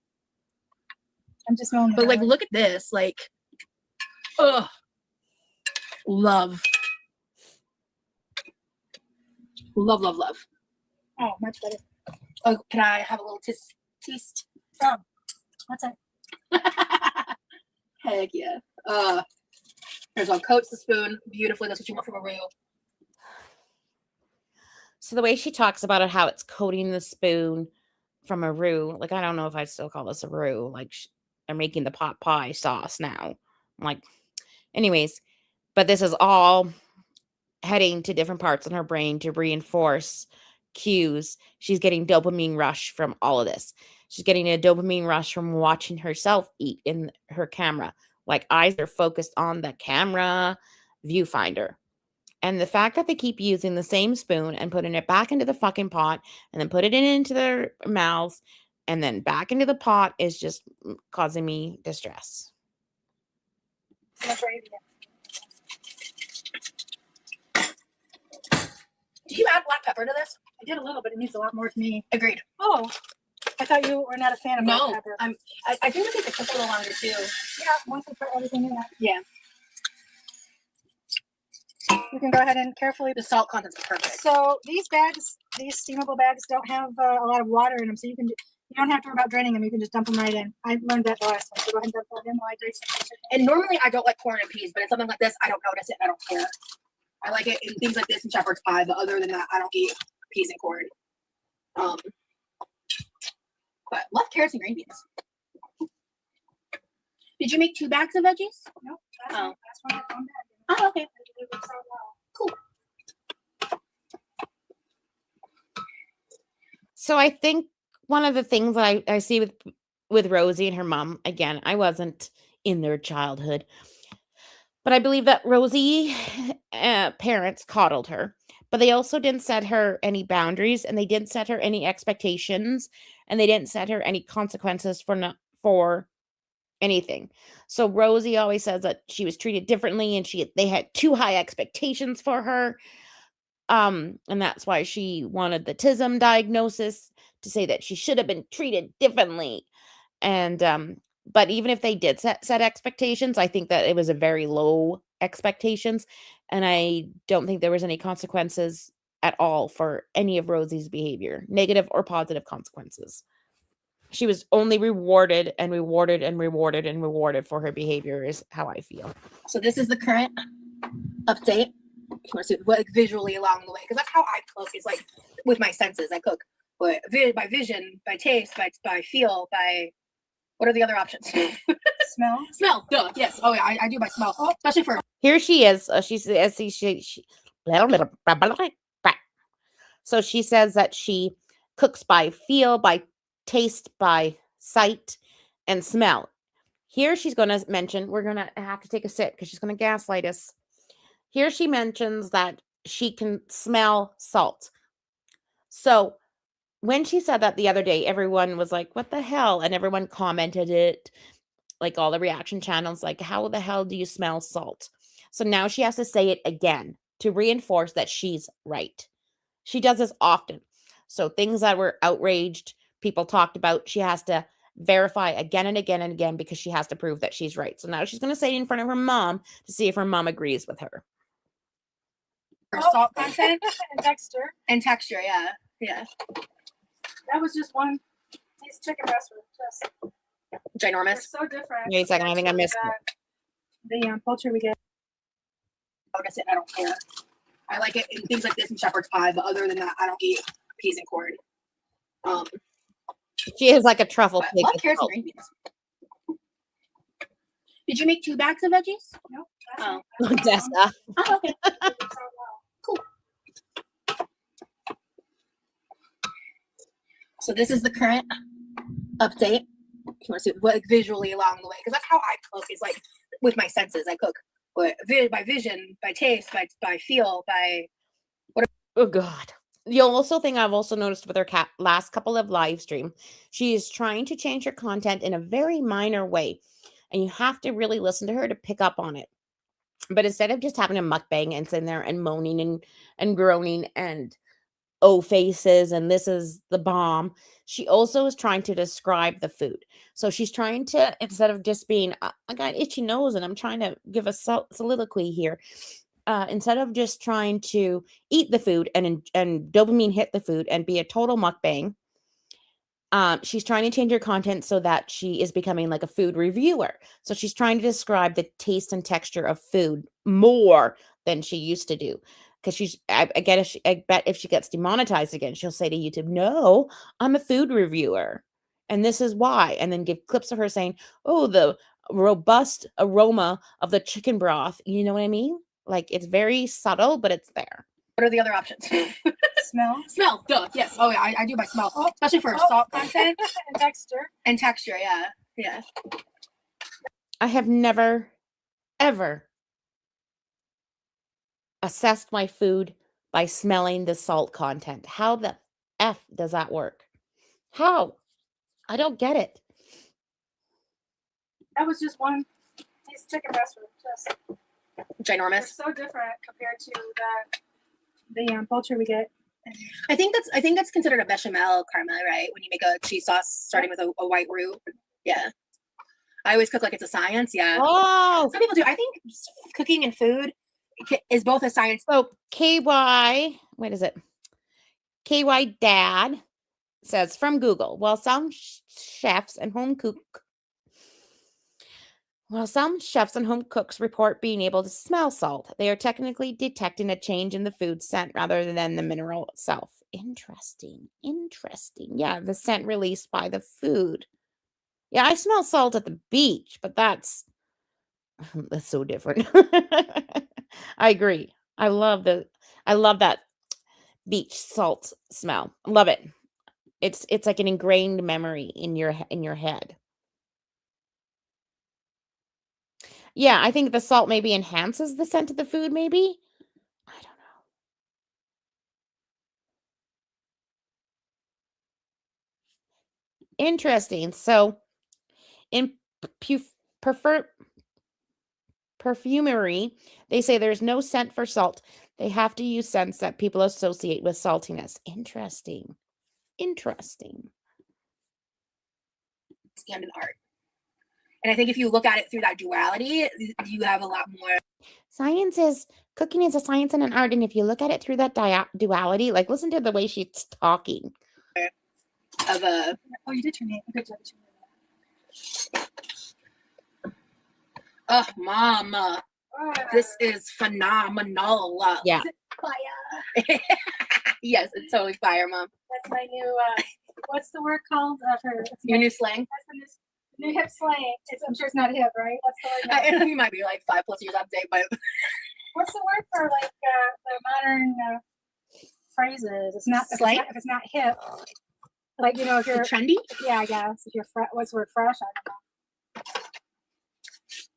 I'm just smelling. But like, look at this. Like, ugh. Love. Love, love, love. Oh, much better. Oh, can I have a little taste? Oh, what's that? Heck yeah. There's one coats the spoon beautifully. That's what you want from a roux. So the way she talks about it, how it's coating the spoon from a roux, like, I don't know if I still call this a roux. Like, they're making the pot pie sauce now. I'm like, anyways, but this is all heading to different parts in her brain to reinforce cues. She's getting dopamine rush from all of this. She's getting a dopamine rush from watching herself eat in her camera. Like, eyes are focused on the camera viewfinder. And the fact that they keep using the same spoon and putting it back into the fucking pot and then put it into their mouths and then back into the pot is just causing me distress. Did you add black pepper to this? I did a little, but it needs a lot more to me. Agreed. Oh, I thought you were not a fan of black No, pepper. I think it takes a little longer too. Yeah, once we put everything in that. Yeah. You can go ahead and carefully. The salt content's perfect. So these bags, these steamable bags, don't have a lot of water in them, so you don't have to worry about draining them. You can just dump them right in. I learned that the last time. So go ahead and dump that in while I drain some. And normally I don't like corn and peas, but in something like this, I don't notice it. I don't care. I like it in things like this and shepherd's pie, but other than that, I don't eat peas and corn. But love carrots and green beans. Did you make 2 bags of veggies? No, that's one with one bag. Oh, okay. It works out well. Cool. So I think one of the things that I see with Rosie and her mom, again, I wasn't in their childhood, but I believe that Rosie parents coddled her, but they also didn't set her any boundaries, and they didn't set her any expectations, and they didn't set her any consequences for anything. So Rosie always says that she was treated differently, and they had too high expectations for her. And that's why she wanted the TISM diagnosis, to say that she should have been treated differently. And but even if they did set expectations, I think that it was a very low expectations, and I don't think there was any consequences at all for any of Rosie's behavior, negative or positive consequences. She was only rewarded and rewarded and rewarded and rewarded for her behavior, is how I feel. So this is the current update. You want to see like visually along the way, because that's how I cook. It's like with my senses, I cook, but by vision, by taste, by feel, by what are the other options? Smell. Smell. Duh. Yes. Oh yeah, I do by smell, especially for. Here she is. She So she says that she cooks by feel, by taste, by sight, and smell. Here she's going to mention, we're going to have to take a sip because she's going to gaslight us. Here she mentions that she can smell salt. So when she said that the other day, everyone was like, what the hell? And everyone commented it, like all the reaction channels, like, how the hell do you smell salt? So now she has to say it again to reinforce that she's right. She does this often. So things that were outraged, people talked about, she has to verify again and again and again because she has to prove that she's right. So now she's going to say it in front of her mom to see if her mom agrees with her. Salt content and texture. and texture, yeah. Yeah. That was just one. These chicken breasts were just they're Ginormous. so different. Wait a second, I think I missed it. The poultry we get. I don't care. I like it in things like this and shepherd's pie, but other than that, I don't eat peas and corn. She is like a truffle But pig. love with carrots and salt. green beans. Did you make 2 bags of veggies? No. Oh. Dessa. Oh, okay. Cool. So this is the current update. If you want to see what visually along the way, because that's how I cook. Is like with my senses. I cook by vision, by taste, by feel, by. Oh God. The also thing I've also noticed with her last couple of live stream, she is trying to change her content in a very minor way. And you have to really listen to her to pick up on it. But instead of just having a mukbang and sitting there and moaning and groaning and faces and this is the bomb, she also is trying to describe the food. So she's trying to, instead of just being, I got itchy nose and I'm trying to give a soliloquy here. Instead of just trying to eat the food and dopamine hit the food and be a total mukbang, she's trying to change her content so that she is becoming like a food reviewer. So she's trying to describe the taste and texture of food more than she used to do. Because I bet if she gets demonetized again, she'll say to YouTube, no, I'm a food reviewer. And this is why. And then give clips of her saying, oh, the robust aroma of the chicken broth. You know what I mean? Like it's very subtle, but it's there. What are the other options? Smell. Smell. Duh. Yes. Oh, yeah. I do by smell, especially for salt content and texture. and texture. Yeah. Yeah. I have never, ever assessed my food by smelling the salt content. How the F does that work? How? I don't get it. That was just one. These chicken breasts were just they're Ginormous. so different compared to the poultry we get. I think that's considered a bechamel, Karma, right? When you make a cheese sauce starting with a white roux. Yeah. I always cook like it's a science. Yeah. Oh, Some people do. I think cooking and food is both a science. so KY, what is it? KY Dad says from Google, while some chefs and home cooks report being able to smell salt, they are technically detecting a change in the food scent rather than the mineral itself. Interesting. Yeah, the scent released by the food. Yeah, I smell salt at the beach, but that's so different. I agree. I love that beach salt smell. Love it. It's like an ingrained memory in your head. Yeah, I think the salt maybe enhances the scent of the food, maybe. I don't know. Interesting. So in perfumery, they say there's no scent for salt. They have to use scents that people associate with saltiness. Interesting. And an art. And I think if you look at it through that duality, you have a lot more. Cooking is a science and an art. And if you look at it through that duality, like listen to the way she's talking. Of a. Oh, you did turn it. Good job. Oh, Mama. This is phenomenal. Yeah. Is it fire? Yes, it's totally fire, Mom. That's my new. What's the word called for? Your new slang? That's the new hip slang. I'm sure it's not hip, right? What's the word? You might be like 5+ years out of date, but What's the word for like the modern phrases. It's not Slang? if it's not hip. Like, you know, if you're trendy. yeah, I guess if you're what's the word fresh? I don't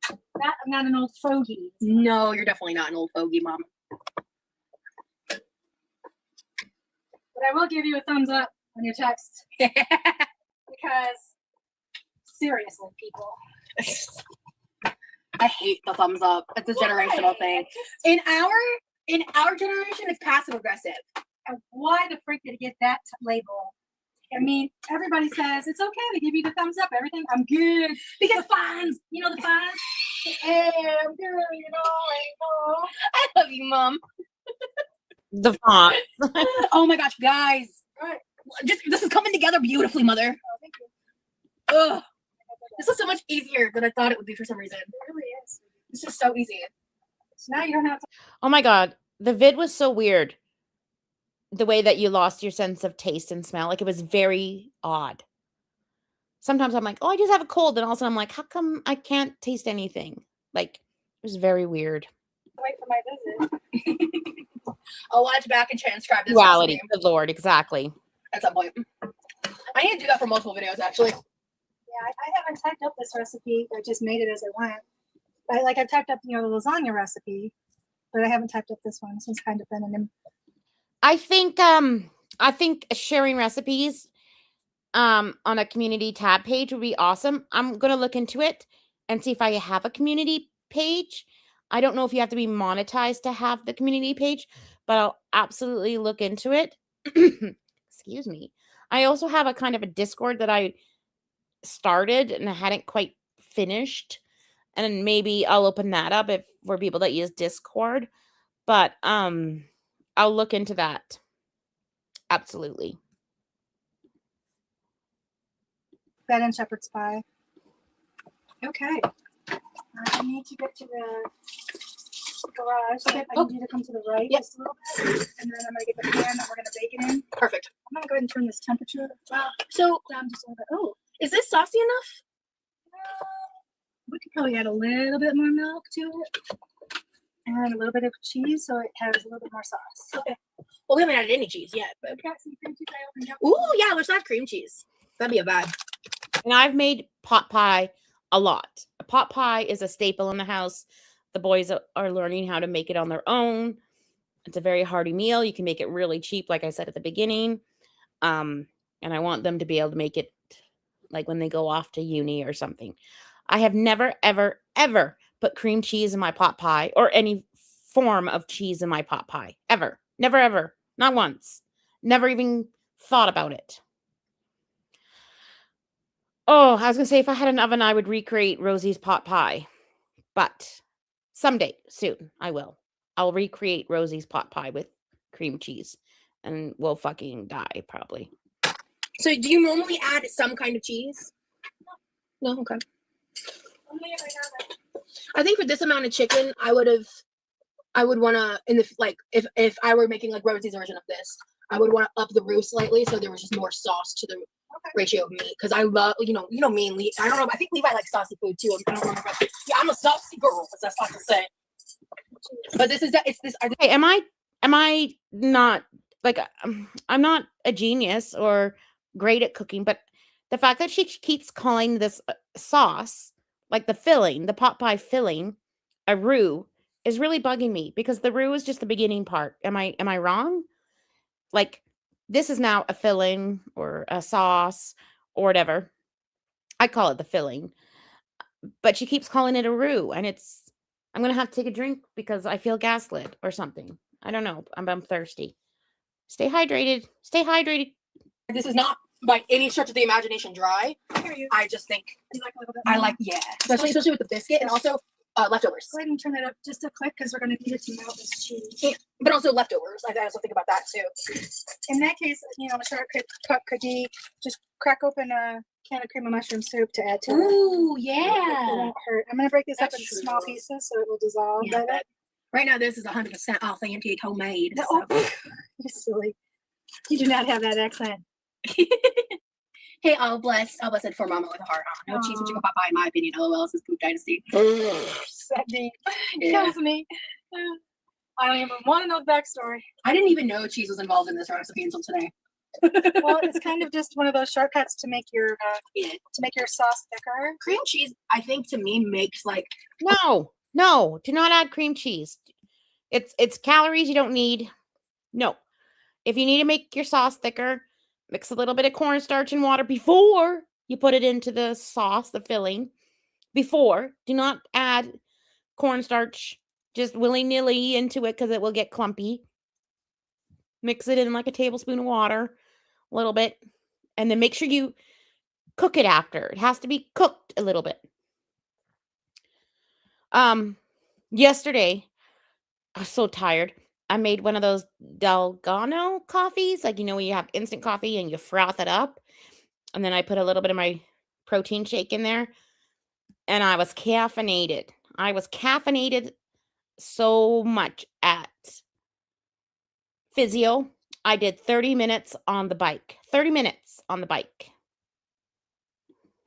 know. I'm not an old fogey. No, you're definitely not an old fogey, Mom. But I will give you a thumbs up on your text because seriously, people. I hate the thumbs up. It's a generational thing. In our generation, it's passive aggressive. And why the freak did it get that label? I mean, everybody says it's okay to give you the thumbs up. Everything, I'm good. Because fans, You know the fans? Hey, I'm good, you know. I love you, Mom. The font. Oh my gosh, guys. Right. This is coming together beautifully, Mother. Oh, thank you. Ugh. This is so much easier than I thought it would be for some reason. It really is. This is so easy. So now you don't have to. Oh my god, the vid was so weird. The way that you lost your sense of taste and smell, like it was very odd. Sometimes I'm like, oh, I just have a cold, and all of a sudden I'm like, how come I can't taste anything? Like it was very weird. Wait for my visit. I'll watch back and transcribe this Duality, recipe good lord, exactly. at some point. I need to do that for multiple videos, actually. Yeah, I haven't typed up this recipe. I just made it as I went. I've typed up, you know, the lasagna recipe, but I haven't typed up this one. This one's kind of been an. I think sharing recipes on a community tab page would be awesome. I'm gonna look into it and see if I have a community page. I don't know if you have to be monetized to have the community page, but I'll absolutely look into it. Excuse me. I also have a kind of a Discord that I started and I hadn't quite finished. And maybe I'll open that up if for people that use Discord. But I'll look into that. Absolutely. Bed and shepherd's pie. Okay. I need to get to the garage. So I need you to come to the right just a little bit. And then I'm going to get the pan that we're going to bake it in. Perfect. I'm going to go ahead and turn this temperature So, down just a little bit. Oh, is this saucy enough? we could probably add a little bit more milk to it. And a little bit of cheese so it has a little bit more sauce. Okay. Well, we haven't added any cheese yet, but. Got some cream cheese I opened up. Ooh, yeah, let's add cream cheese. That'd be a vibe. And I've made pot pie a lot. A pot pie is a staple in the house. The boys are learning how to make it on their own. It's a very hearty meal. You can make it really cheap, like I said at the beginning. And I want them to be able to make it like when they go off to uni or something. I have never, ever, ever put cream cheese in my pot pie or any form of cheese in my pot pie. Ever. Never, ever. Not once. Never even thought about it. Oh, I was going to say if I had an oven, I would recreate Rosie's pot pie. But someday, soon, I will. I'll recreate Rosie's pot pie with cream cheese. And we'll fucking die, probably. So, do you normally add some kind of cheese? No, okay. I think for this amount of chicken, I would want to if I were making like Rosie's version of this, I would want to up the roux slightly so there was just more sauce to the ratio of meat because I love you know me and Lee. I don't know. I think Levi likes saucy food too. I don't remember. Yeah, I'm a saucy girl. That's not to say. But this is it's this. Hey, am I not like I'm not a genius or great at cooking, but the fact that she keeps calling this sauce like the filling, the pot pie filling, a roux is really bugging me because the roux is just the beginning part. Am I wrong? Like this is now a filling or a sauce or whatever. I call it the filling, but she keeps calling it a roux, and I'm gonna have to take a drink because I feel gaslit or something. I don't know. I'm thirsty. Stay hydrated. Stay hydrated. This is not by any stretch of the imagination dry. I hear you. I just think You like a little bit I more? like especially with the biscuit and also leftovers. Go ahead and turn it up just a click because we're going to need it to melt this cheese. Yeah, but also leftovers. I also think about that too. In that case, you know, a shortcut could be just crack open a can of cream of mushroom soup to add to it. Ooh, It yeah. won't hurt. I'm going to break this up That's into true. small pieces so it will dissolve. Yeah, better. but right now this is 100% authentic homemade. No, So. You're silly. You do not have that accent. Hey, I'll bless it for Mama with a heart. No cheese and chicken pot pie, in my opinion. LOL, this is Poop Dynasty. That deep. Yeah. Kills me. I don't even want to know the backstory. I didn't even know cheese was involved in this recipe until today. Well, it's kind of just one of those shortcuts to make your sauce thicker. Cream cheese, I think, to me makes like No, do not add cream cheese. It's calories you don't need. No. If you need to make your sauce thicker, mix a little bit of cornstarch and water before you put it into the sauce, the filling. Before, do not add cornstarch just willy-nilly into it because it will get clumpy. Mix it in like a tablespoon of water, a little bit, and then make sure you cook it after. It has to be cooked a little bit. Yesterday, I was so tired. I made one of those Dalgona coffees, like, when you have instant coffee and you froth it up. And then I put a little bit of my protein shake in there. And I was caffeinated. So much at physio. I did 30 minutes on the bike. 30 minutes on the bike.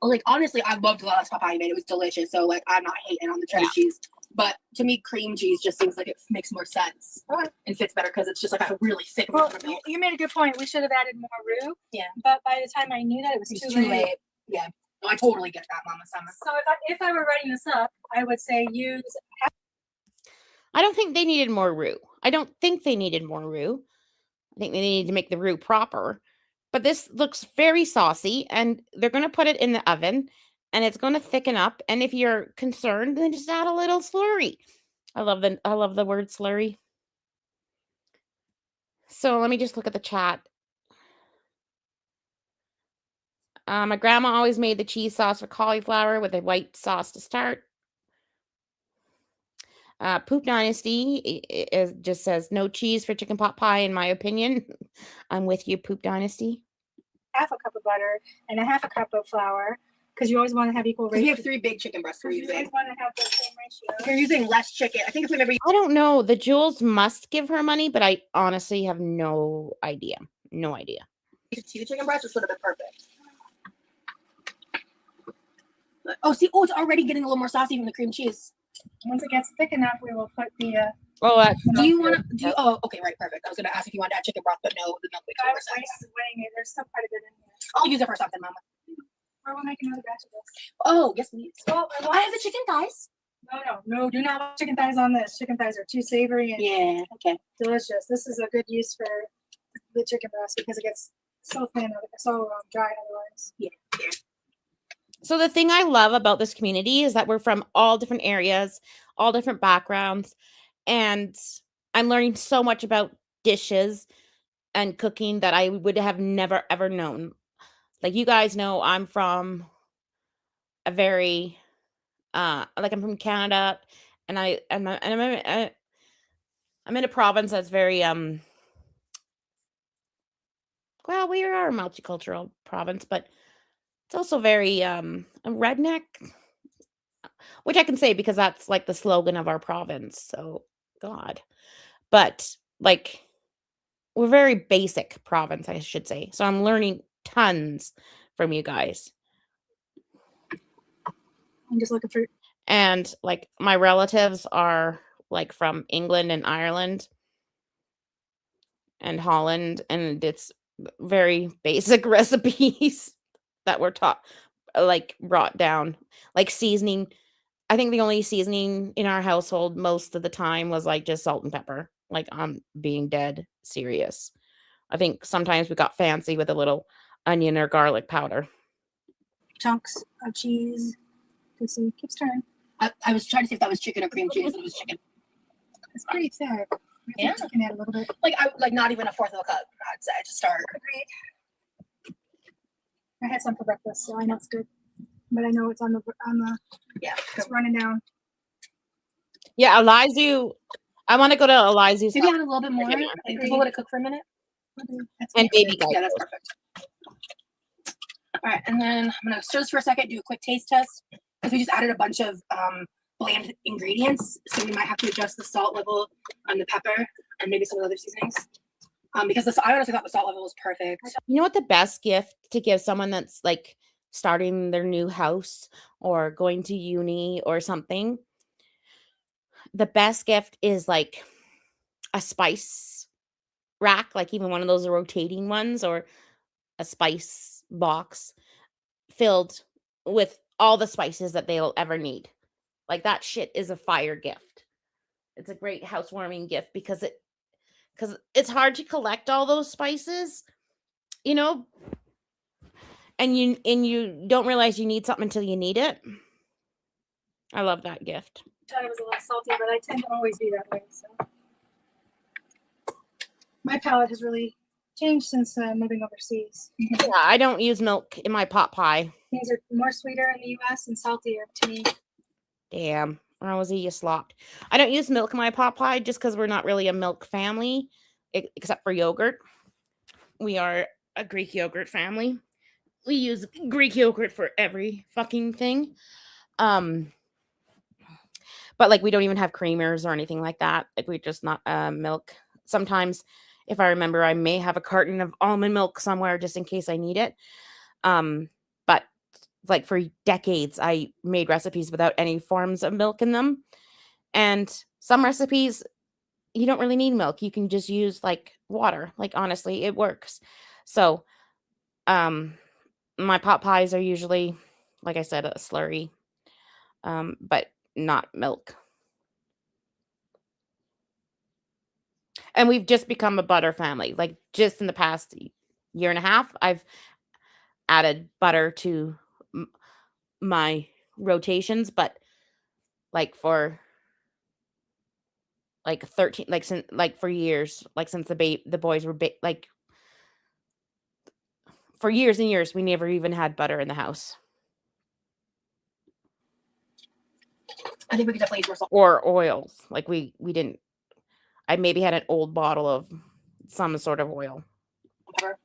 Like, honestly, I loved the last Potpie you made. It was delicious. So, like, I'm not hating on the cheddar cheese. But to me, cream cheese just seems like it makes more sense and fits better because it's just like a really thick. Well, you made a good point. We should have added more roux. Yeah. But by the time I knew that, it was too late. Yeah. No, I totally get that, Mama Summer. So if I were writing this up, I would say use. I don't think they needed more roux. I think they needed to make the roux proper. But this looks very saucy, and they're going to put it in the oven, and it's going to thicken up. And if you're concerned, then just add a little slurry. I love the word slurry. So let me just look at the chat. My grandma always made the cheese sauce for cauliflower with a white sauce to start. Poop Dynasty just says no cheese for chicken pot pie, in my opinion. I'm with you, Poop Dynasty. Half a cup of butter and a half a cup of flour, because you always want to have equal ratio. We have 3 big chicken breasts we're using. You always want to have the same ratio. If you're using less chicken, I think if whenever I don't know. The Jules must give her money, but I honestly have no idea. No idea. 2 chicken breasts, this would have been perfect. It's already getting a little more saucy from the cream cheese. Once it gets thick enough, we will put the. Do you want to? Oh, okay, right, perfect. I was going to ask if you wanted to add chicken broth, but no, the milk makes more sense. I was weighing it. There's still quite a bit in here. I'll use it for something, Mama. Or we'll make another batch of this. Oh, yes, please. Well, I have the chicken thighs. No, do not put chicken thighs on this. Chicken thighs are too savory and delicious. This is a good use for the chicken breast because it gets so thin, so dry otherwise. Yeah. So the thing I love about this community is that we're from all different areas, all different backgrounds, and I'm learning so much about dishes and cooking that I would have never ever known. Like, you guys know, I'm from a very I'm from Canada, and I'm in a province that's very well, we are a multicultural province, but it's also very a redneck, which I can say because that's like the slogan of our province. So God, but like, we're very basic province, I should say. So I'm learning tons from you guys. I'm just looking for. And like, my relatives are like from England and Ireland and Holland, and it's very basic recipes that were taught, like brought down, like seasoning. I think the only seasoning in our household most of the time was like just salt and pepper. Like, I'm being dead serious. I think sometimes we got fancy with a little onion or garlic powder. Chunks of cheese. Let's see, keeps turning. I was trying to see if that was chicken or cream cheese, and it was chicken. It's pretty thick. Yeah, you can add a little bit. Like not even a fourth of a cup. I'd say to start. Agreed. I had some for breakfast, so I know it's good. But I know it's on the it's running down. Yeah, Elizu. I want to go to Elizu's. Maybe add a little bit more. We'll let it cook for a minute. And baby guys. Yeah, that's perfect. All right, and then I'm gonna stir this for a second, do a quick taste test because we just added a bunch of bland ingredients, so we might have to adjust the salt level on the pepper and maybe some other seasonings. Because I honestly thought the salt level was perfect. You know what the best gift to give someone that's like starting their new house or going to uni or something? The best gift is like a spice rack, like even one of those rotating ones, or a spice box filled with all the spices that they'll ever need. Like that shit is a fire gift. It's a great housewarming gift because it's hard to collect all those spices, you know, and you don't realize you need something until you need it. I love that gift. I thought it was a little salty, but I tend to always be that way. So my palate has really changed since moving overseas. Yeah, I don't use milk in my pot pie. Things are more sweeter in the U.S. and saltier to me. Damn, Rosie, you slopped. I don't use milk in my pot pie just because we're not really a milk family, except for yogurt. We are a Greek yogurt family. We use Greek yogurt for every fucking thing. But like we don't even have creamers or anything like that. Like we just not milk. Sometimes, if I remember, I may have a carton of almond milk somewhere just in case I need it. But like for decades, I made recipes without any forms of milk in them. And some recipes, you don't really need milk. You can just use like water. Like honestly, it works. So, my pot pies are usually, like I said, a slurry, but not milk. And we've just become a butter family. Like just in the past year and a half, I've added butter to my rotations, but like for like 13, like since like for years, like since the boys were like for years and years, we never even had butter in the house. I think we could definitely use more salt. Or oils. Like we didn't. I maybe had an old bottle of some sort of oil. Pepper.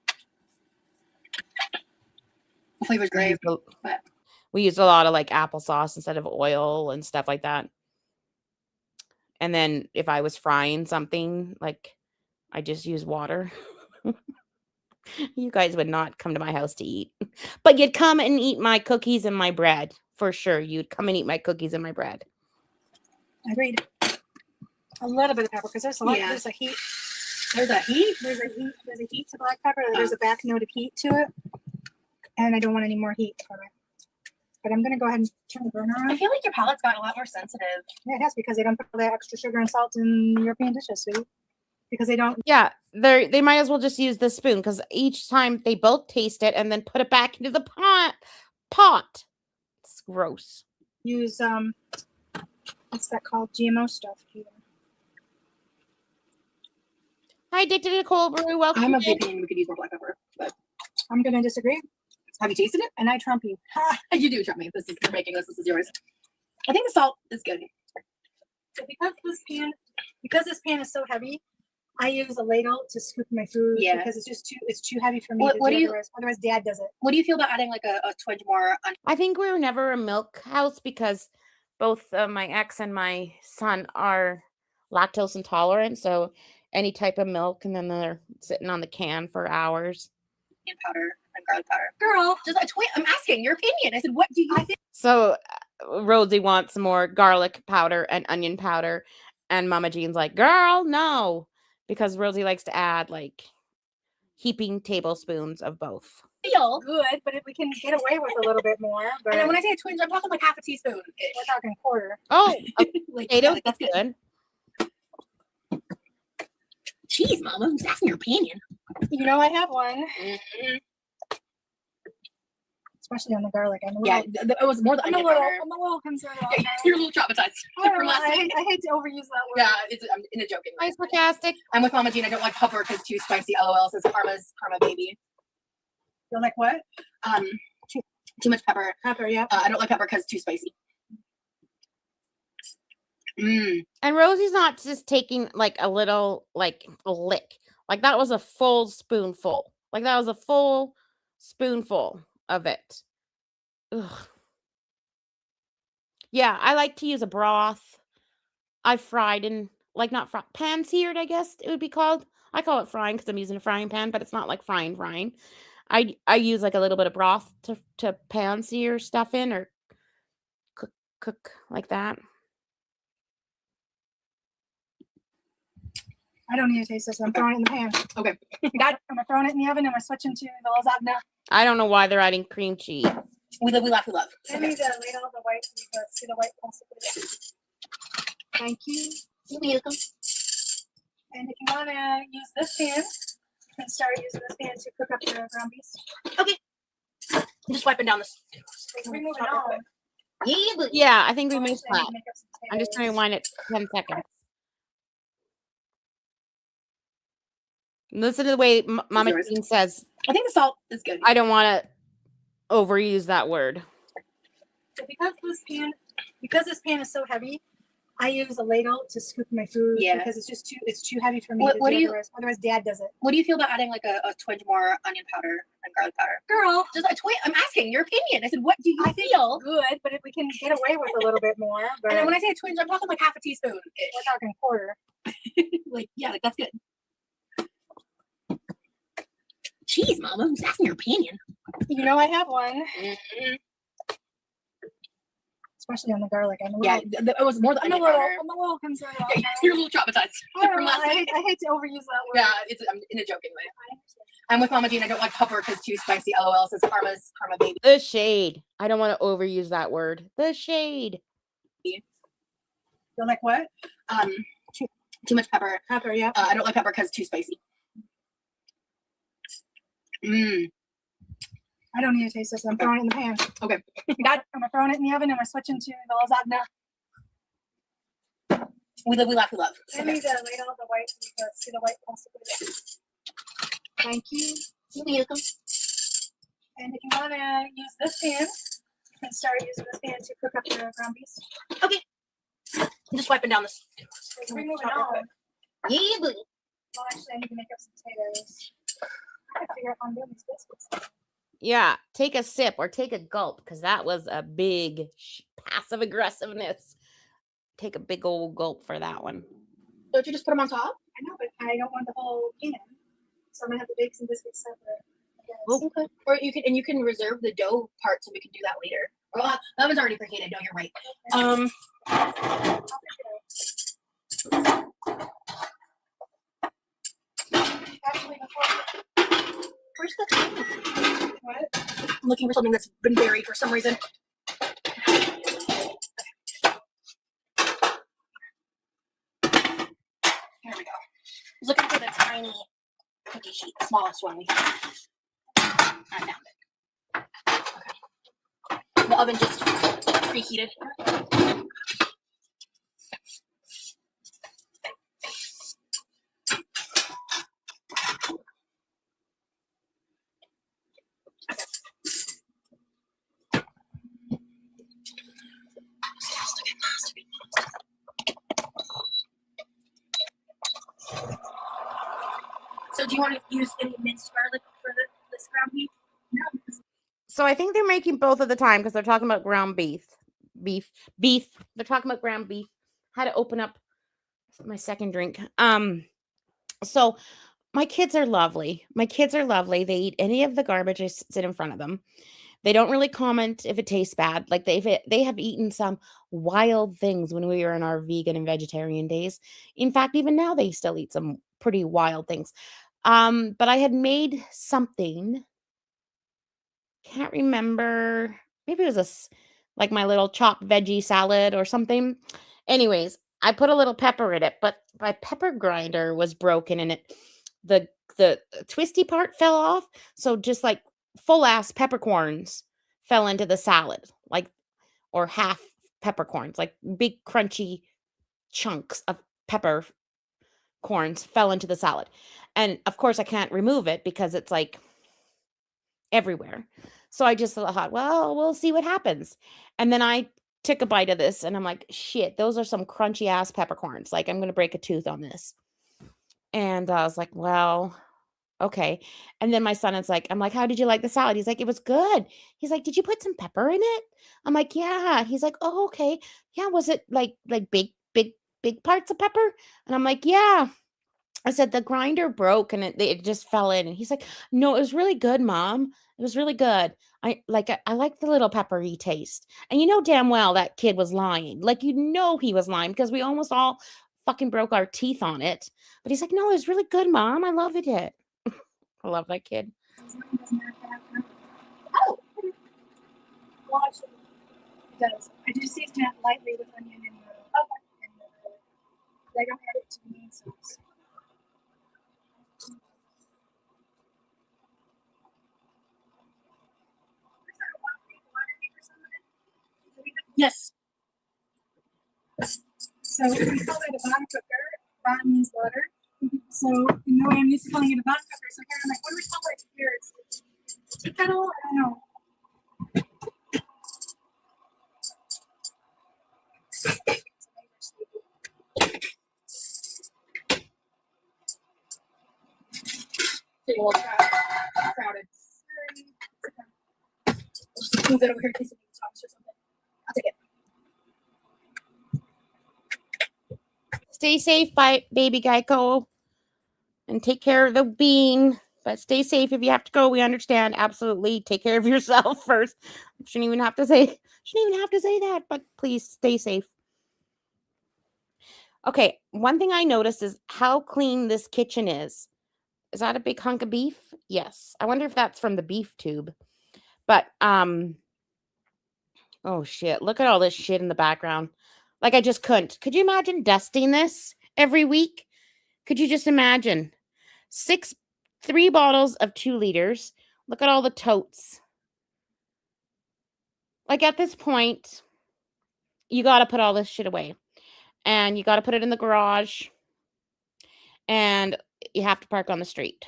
The flavor's great. We used a lot of like applesauce instead of oil and stuff like that. And then if I was frying something, like I just use water. You guys would not come to my house to eat, but you'd come and eat my cookies and my bread for sure. You'd come and eat my cookies and my bread. Agreed. A little bit of pepper because there's a lot. Yeah. There's a heat. There's a heat. There's a heat to black pepper. There's a back note of heat to it, and I don't want any more heat from it. But I'm gonna go ahead and turn the burner on. I feel like your palate's got a lot more sensitive. Yeah, it has because they don't put all that extra sugar and salt in European dishes, sweetie. Because they don't. Yeah, they might as well just use the spoon because each time they both taste it and then put it back into the pot. It's gross. Use what's that called? GMO stuff. Hi, Addicted to Cold Brew. Welcome. I'm of the opinion we could use more black pepper, but I'm gonna disagree. have you tasted it? And I trump you. You do trump me. This is you're making this. This is yours. I think the salt is good. So because this pan is so heavy, I use a ladle to scoop my food because it's too heavy for me. What do you? Otherwise, Dad does it. What do you feel about adding like a twinge more? I think we were never a milk house because both my ex and my son are lactose intolerant. So any type of milk, and then they're sitting on the can for hours. And powder and garlic powder. Girl, just a twinge. I'm asking your opinion. I said, what do you think? So Rosie wants more garlic powder and onion powder, and Mama Jean's like, "Girl, no," because Rosie likes to add like heaping tablespoons of both. Feel good, but if we can get away with a little bit more. But and then when I say a twinge, I'm talking like half a teaspoon. We're talking quarter. Oh, like, potato, like, that's good. Jeez, Mama, who's asking your opinion? You know I have one. Mm-hmm. Especially on the garlic. It was more the onion powder. I'm a little concerned about Yeah, that. you're a little traumatized. I hate to overuse that word. Yeah, I'm in a joking way. Nice, sarcastic. I'm with Mama Jean. I don't like pepper because too spicy. LOL says Karma baby. You're like what? Too much pepper. Pepper, yeah. I don't like pepper because too spicy. And Rosie's not just taking like a little, like a lick. Like that was a full spoonful. Like that was a full spoonful of it. Ugh. Yeah, I like to use a broth. I fried in, like not fried, pan-seared, I guess it would be called. I call it frying because I'm using a frying pan, but it's not like frying. I use like a little bit of broth to pan-sear stuff in or cook like that. I don't need to taste this. I'm throwing it in the pan. Okay. Got. I'm throwing it in the oven and we're switching to the lasagna. I don't know why they're adding cream cheese. We live, we laugh, we love. I need to lay out the white. See the white plastic. Thank you. You're welcome. And if you want to use this pan, you can start using this pan to cook up the ground beef. Okay. I'm just wiping down this. We're moving on. Yeah, but Yeah, I think we made Actually, I need that. to make up some I'm just going to potatoes. rewind it 10 seconds. Listen to the way Mama yours. Jean says, I think the salt is good. I don't want to overuse that word. So because this pan is so heavy, I use a ladle to scoop my food. Yeah. Because it's too heavy for me. What- to what do do you- otherwise Dad does it. What do you feel about adding like a twinge more onion powder and garlic powder? Girl, Just a twinge. I'm asking your opinion. I said, what do you I think feel? it's good, but if we can get away with a little bit more, but And then when I say a twinge, I'm talking like half a teaspoon. we're talking quarter. Like, yeah, like that's good. Jeez, Mama, I'm just asking your opinion. You know, I have one, Mm-hmm. especially on the garlic. I'm a little, Yeah, it was more the I'm a onion little, powder. I'm a little concerned. Yeah, About that. you're a little traumatized I don't from know, last week. I hate to overuse that word. Yeah, I'm in a joking way. I'm with Mama Jean. I don't like pepper because too spicy. LOL says Karma baby. The shade. I don't want to overuse that word. The shade. You're like what? Too much pepper. Pepper, yeah. I don't like pepper because too spicy. Mmm. I don't need to taste this. I'm throwing it in the pan. Okay. Got. I'm throwing it in the oven and we're switching to the lasagna. We live, we laugh, we love. I need to lay out the white. See the white plastic. Thank you. You're welcome. And if you want to use this pan, you can start using this pan to cook up the ground beef. Okay. I'm just wiping down this. We're moving on. Yeah, but Well, actually, I need to make up some potatoes. I gotta figure out how I'm doing these biscuits. Yeah, take a sip or take a gulp because that was a big passive aggressiveness. Take a big old gulp for that one. don't you just put them on top? I know, but I don't want the whole pan, so I'm gonna have to bake some biscuits separate. I guess. Oh. Okay. Or you can reserve the dough part so we can do that later. Well, that one's already preheated. No, you're right. I'll figure it out. Actually, Where's the? what? I'm looking for something that's been buried for some reason. Here we go. I was looking for the tiny cookie sheet, the smallest one we have. I found it. Okay. The oven just preheated. So do you want to use any minced garlic for this ground beef? No. So I think they're making both at the time because they're talking about ground beef. Beef. They're talking about ground beef. Had to open up my second drink. So my kids are lovely. My kids are lovely. They eat any of the garbage I sit in front of them. They don't really comment if it tastes bad. Like they have eaten some wild things when we were in our vegan and vegetarian days. In fact, even now they still eat some pretty wild things. But I had made something. Can't remember. Maybe it was like my little chopped veggie salad or something. Anyways, I put a little pepper in it, but my pepper grinder was broken and the twisty part fell off. So just like full ass peppercorns fell into the salad, like or half peppercorns, like big crunchy chunks of peppercorns fell into the salad. And of course I can't remove it because it's like everywhere. So I just thought, well, we'll see what happens. And then I took a bite of this and I'm like, shit, those are some crunchy ass peppercorns. Like I'm going to break a tooth on this. And I was like, well, okay. And then my son is like, I'm like, how did you like the salad? He's like, it was good. He's like, did you put some pepper in it? I'm like, yeah. He's like, oh, okay. Yeah. Was it like big parts of pepper? And I'm like, yeah. I said the grinder broke and it just fell in. And he's like, no, it was really good, Mom. It was really good. I like the little peppery taste. And you know damn well that kid was lying. Like he was lying because we almost all fucking broke our teeth on it. But he's like, no, it was really good, Mom. I loved it. I love that kid. Oh, watch it. It does. I just season it lightly with onion and I don't add it to the main sauce. Yes. So we call it a bottom cooker. Bottom means water. So in the way I'm used to calling it a bottom cooker. So here I'm like, what do we call it here? It's tea kettle? I don't know. Getting a little crowded. We'll just move it over here in case it needs sauce or something. I'll take it. Stay safe, baby Geico. And take care of the bean. But stay safe if you have to go. We understand. Absolutely. Take care of yourself first. Shouldn't even have to say that, but please stay safe. Okay, one thing I noticed is how clean this kitchen is. Is that a big hunk of beef? Yes. I wonder if that's from the beef tube. But oh shit, look at all this shit in the background. Like I just couldn't. Could you imagine dusting this every week? Could you just imagine? 3 bottles of 2 liters. Look at all the totes. Like at this point, you got to put all this shit away. And you got to put it in the garage. And you have to park on the street.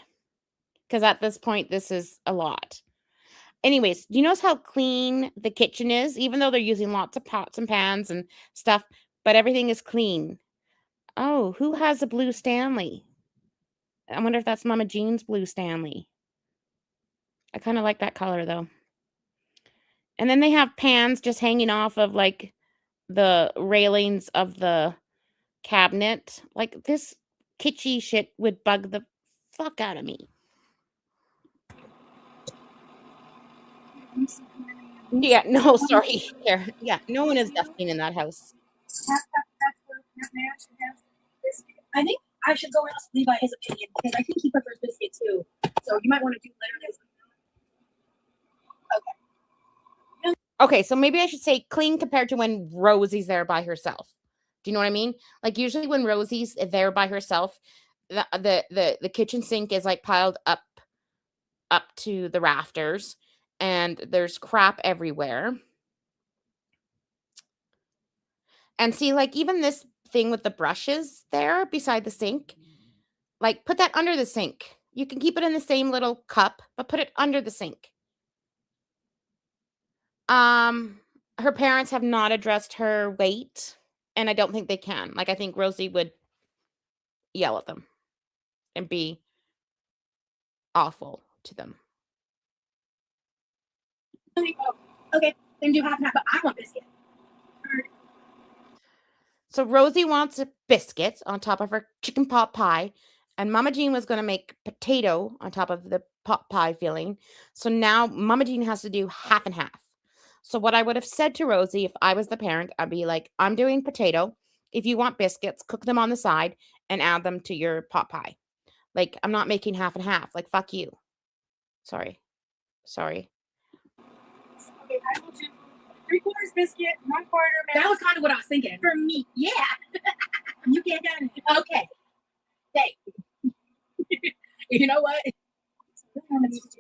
Because at this point, this is a lot. Anyways, do you notice how clean the kitchen is? Even though they're using lots of pots and pans and stuff, but everything is clean. Oh, who has a blue Stanley? I wonder if that's Mama Jean's blue Stanley. I kind of like that color, though. And then they have pans just hanging off of, like, the railings of the cabinet. Like, this kitschy shit would bug the fuck out of me. Yeah, no, sorry. Here. Yeah, no one is dusting in that house. I think I should go ask Levi his opinion because I think he prefers biscuit too. So you might want to do literally. Okay, so maybe I should say clean compared to when Rosie's there by herself. Do you know what I mean? Like usually when Rosie's there by herself, the kitchen sink is like piled up to the rafters and there's crap everywhere. And see, like even this thing with the brushes there beside the sink, like put that under the sink. You can keep it in the same little cup, but put it under the sink. Her parents have not addressed her weight, and I don't think they can. Like I think Rosie would yell at them and be awful to them. Okay, then do half and half, but I want biscuit. So Rosie wants a biscuit on top of her chicken pot pie, and Mama Jean was going to make potato on top of the pot pie filling. So now Mama Jean has to do half and half. So what I would have said to Rosie if I was the parent, I'd be like, I'm doing potato. If you want biscuits, cook them on the side and add them to your pot pie. Like, I'm not making half and half. Like, fuck you. Sorry. Okay, I will do 3/4 biscuit, 1/4 That was kind of what I was thinking. For me, yeah. You can't get it. Okay. Hey. You know what? It's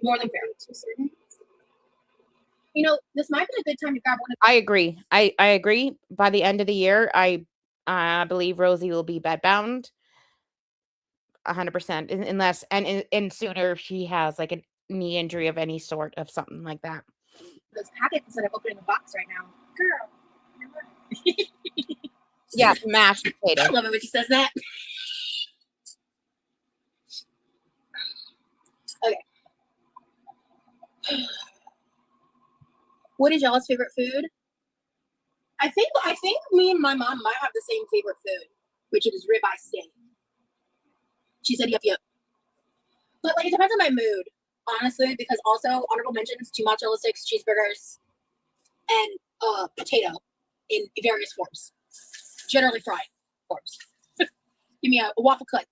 more than fair. You know, this might be a good time to grab one of. I agree. I agree. By the end of the year, I believe Rosie will be bedbound 100%, unless and sooner she has like a knee injury of any sort of something like that. Those packets instead of opening the box right now, girl. Yeah, mashed potato. I love it when she says that. Okay. What is y'all's favorite food? I think me and my mom might have the same favorite food, which is ribeye steak. She said yep. But like it depends on my mood, honestly, because also honorable mentions 2 mozzarella sticks, cheeseburgers, and potato in various forms, generally fried forms. Give me a waffle cut,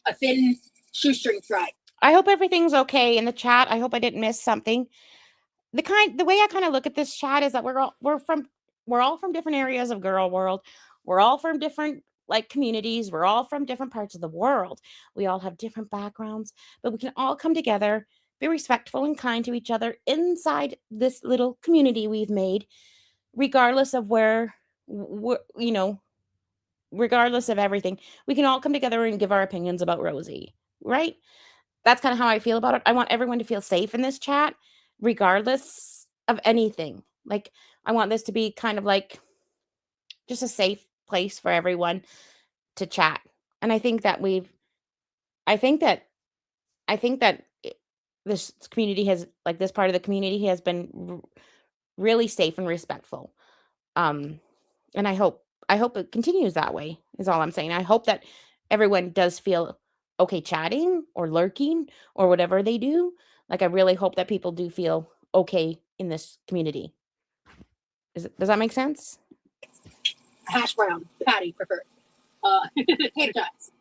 a thin shoestring fry. I hope everything's okay in the chat. I hope I didn't miss something. The way I kind of look at this chat is that we're all from different areas of girl world. We're all from different like communities. We're all from different parts of the world. We all have different backgrounds, but we can all come together, be respectful and kind to each other inside this little community we've made, regardless of regardless of everything. We can all come together and give our opinions about Rosie, right? That's kind of how I feel about it. I want everyone to feel safe in this chat, regardless of anything. Like, I want this to be kind of like just a safe place for everyone to chat. And I think that I think that this community has, like, this part of the community has been really safe and respectful. And I hope it continues that way, is all I'm saying. I hope that everyone does feel okay chatting or lurking or whatever they do. Like, I really hope that people do feel okay in this community. Does that make sense? Hash brown patty preferred. Tater tots.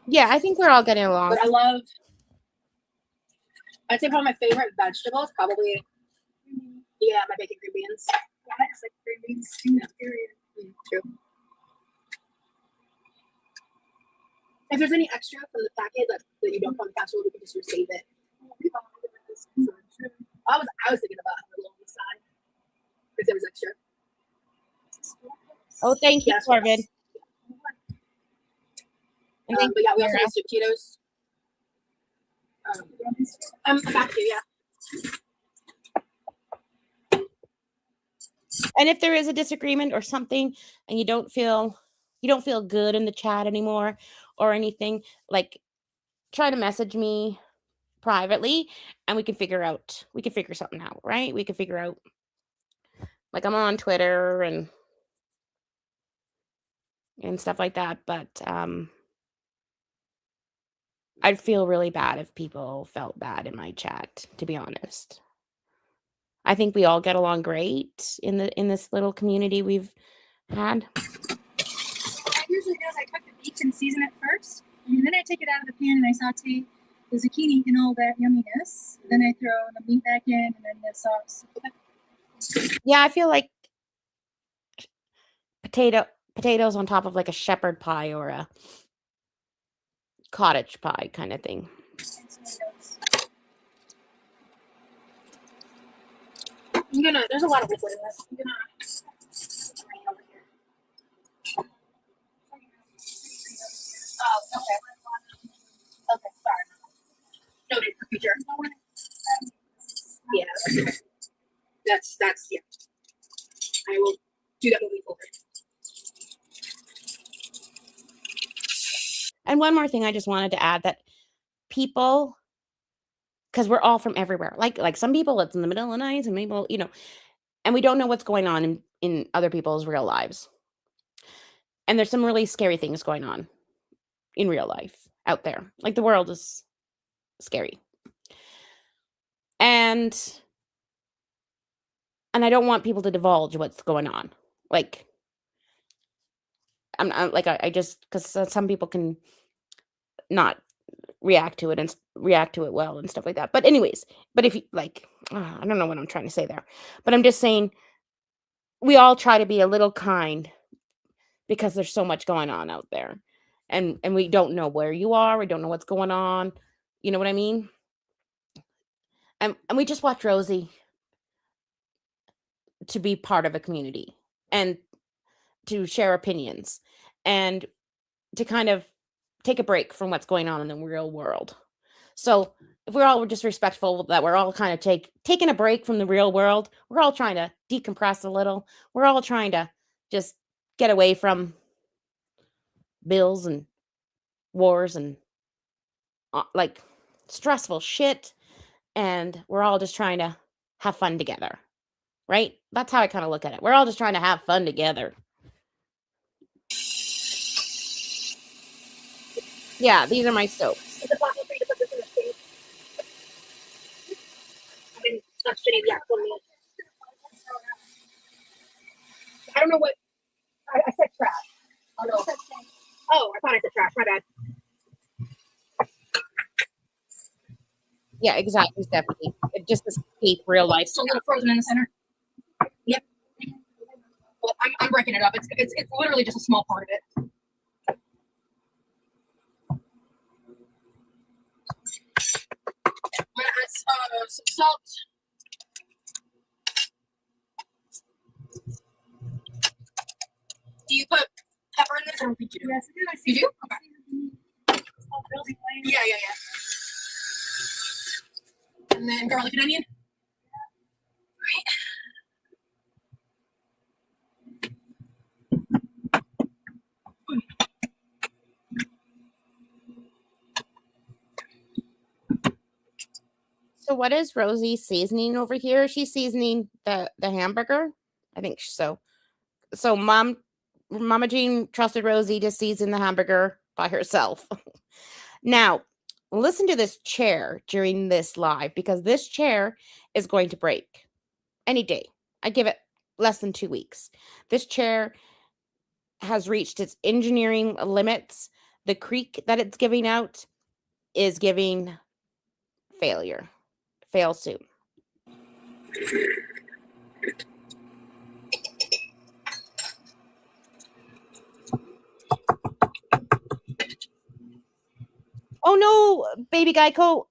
Yeah, I think we're all getting along. But I'd say probably my favorite vegetable is probably, my bacon green beans. Yeah, I just like green beans too. Period. True. If there's any extra from the packet that you don't put on the casserole, we can just save it. I was thinking about having a little on the side if there was extra. Oh, thank you, Corbin. But yeah, we also have sweet potatoes. Back to you, yeah. And if there is a disagreement or something, and you don't feel good in the chat anymore or anything, like, try to message me privately and we can figure something out, right? We can figure out, like, I'm on Twitter and stuff like that, but I'd feel really bad if people felt bad in my chat, to be honest. I think we all get along great in this little community we've had. What I usually do is I cook the beets and season it first, and then I take it out of the pan and I saute the zucchini and all that yumminess. Then I throw the meat back in and then the sauce. Yeah, I feel like potatoes on top of like a shepherd pie or a cottage pie kind of thing. There's a lot of liquid in this. I'm gonna drain over here. Oh, okay. Okay, sorry. Noted for future. Yeah. That's yeah. I will do that moving forward. And one more thing I just wanted to add, that people, because we're all from everywhere. Like some people, it's in the middle of the night, and people, and we don't know what's going on in other people's real lives. And there's some really scary things going on in real life out there. Like, the world is scary. And I don't want people to divulge what's going on. Like, I just, because some people can not react to it and react to it well and stuff like that. But anyways, if you like, I don't know what I'm trying to say there, but I'm just saying we all try to be a little kind, because there's so much going on out there, and we don't know where you are. We don't know what's going on. You know what I mean? And we just want Rosie to be part of a community and to share opinions and to kind of take a break from what's going on in the real world. So if we're all just respectful, that we're all kind of taking a break from the real world, we're all trying to decompress a little. We're all trying to just get away from bills and wars and like stressful shit. And we're all just trying to have fun together, right? That's how I kind of look at it. We're all just trying to have fun together. Yeah, these are my soaps. Is it possible for you to put this in the sink? I mean, not shitty, yeah, 1 minute. I don't know what I said trash. Oh, no. Oh, I thought I said trash. My bad. Yeah, exactly, Stephanie. It just escaped real life. Still a little frozen in the center. Yep. Well, I'm breaking it up. It's literally just a small part of it. I'm gonna add some salt. Do you put pepper in this? I don't think you do. Yes, I do. I see. You do? Okay. It's called building lanes. Yeah. And then garlic and onion. Right. So what is Rosie seasoning over here? She's seasoning the hamburger. I think so. So Mama Jean trusted Rosie to season the hamburger by herself. Now, listen to this chair during this live because this chair is going to break any day. I give it less than 2 weeks. This chair has reached its engineering limits. The creak that it's giving out is giving failure. Fail soon. Oh no, baby Geico,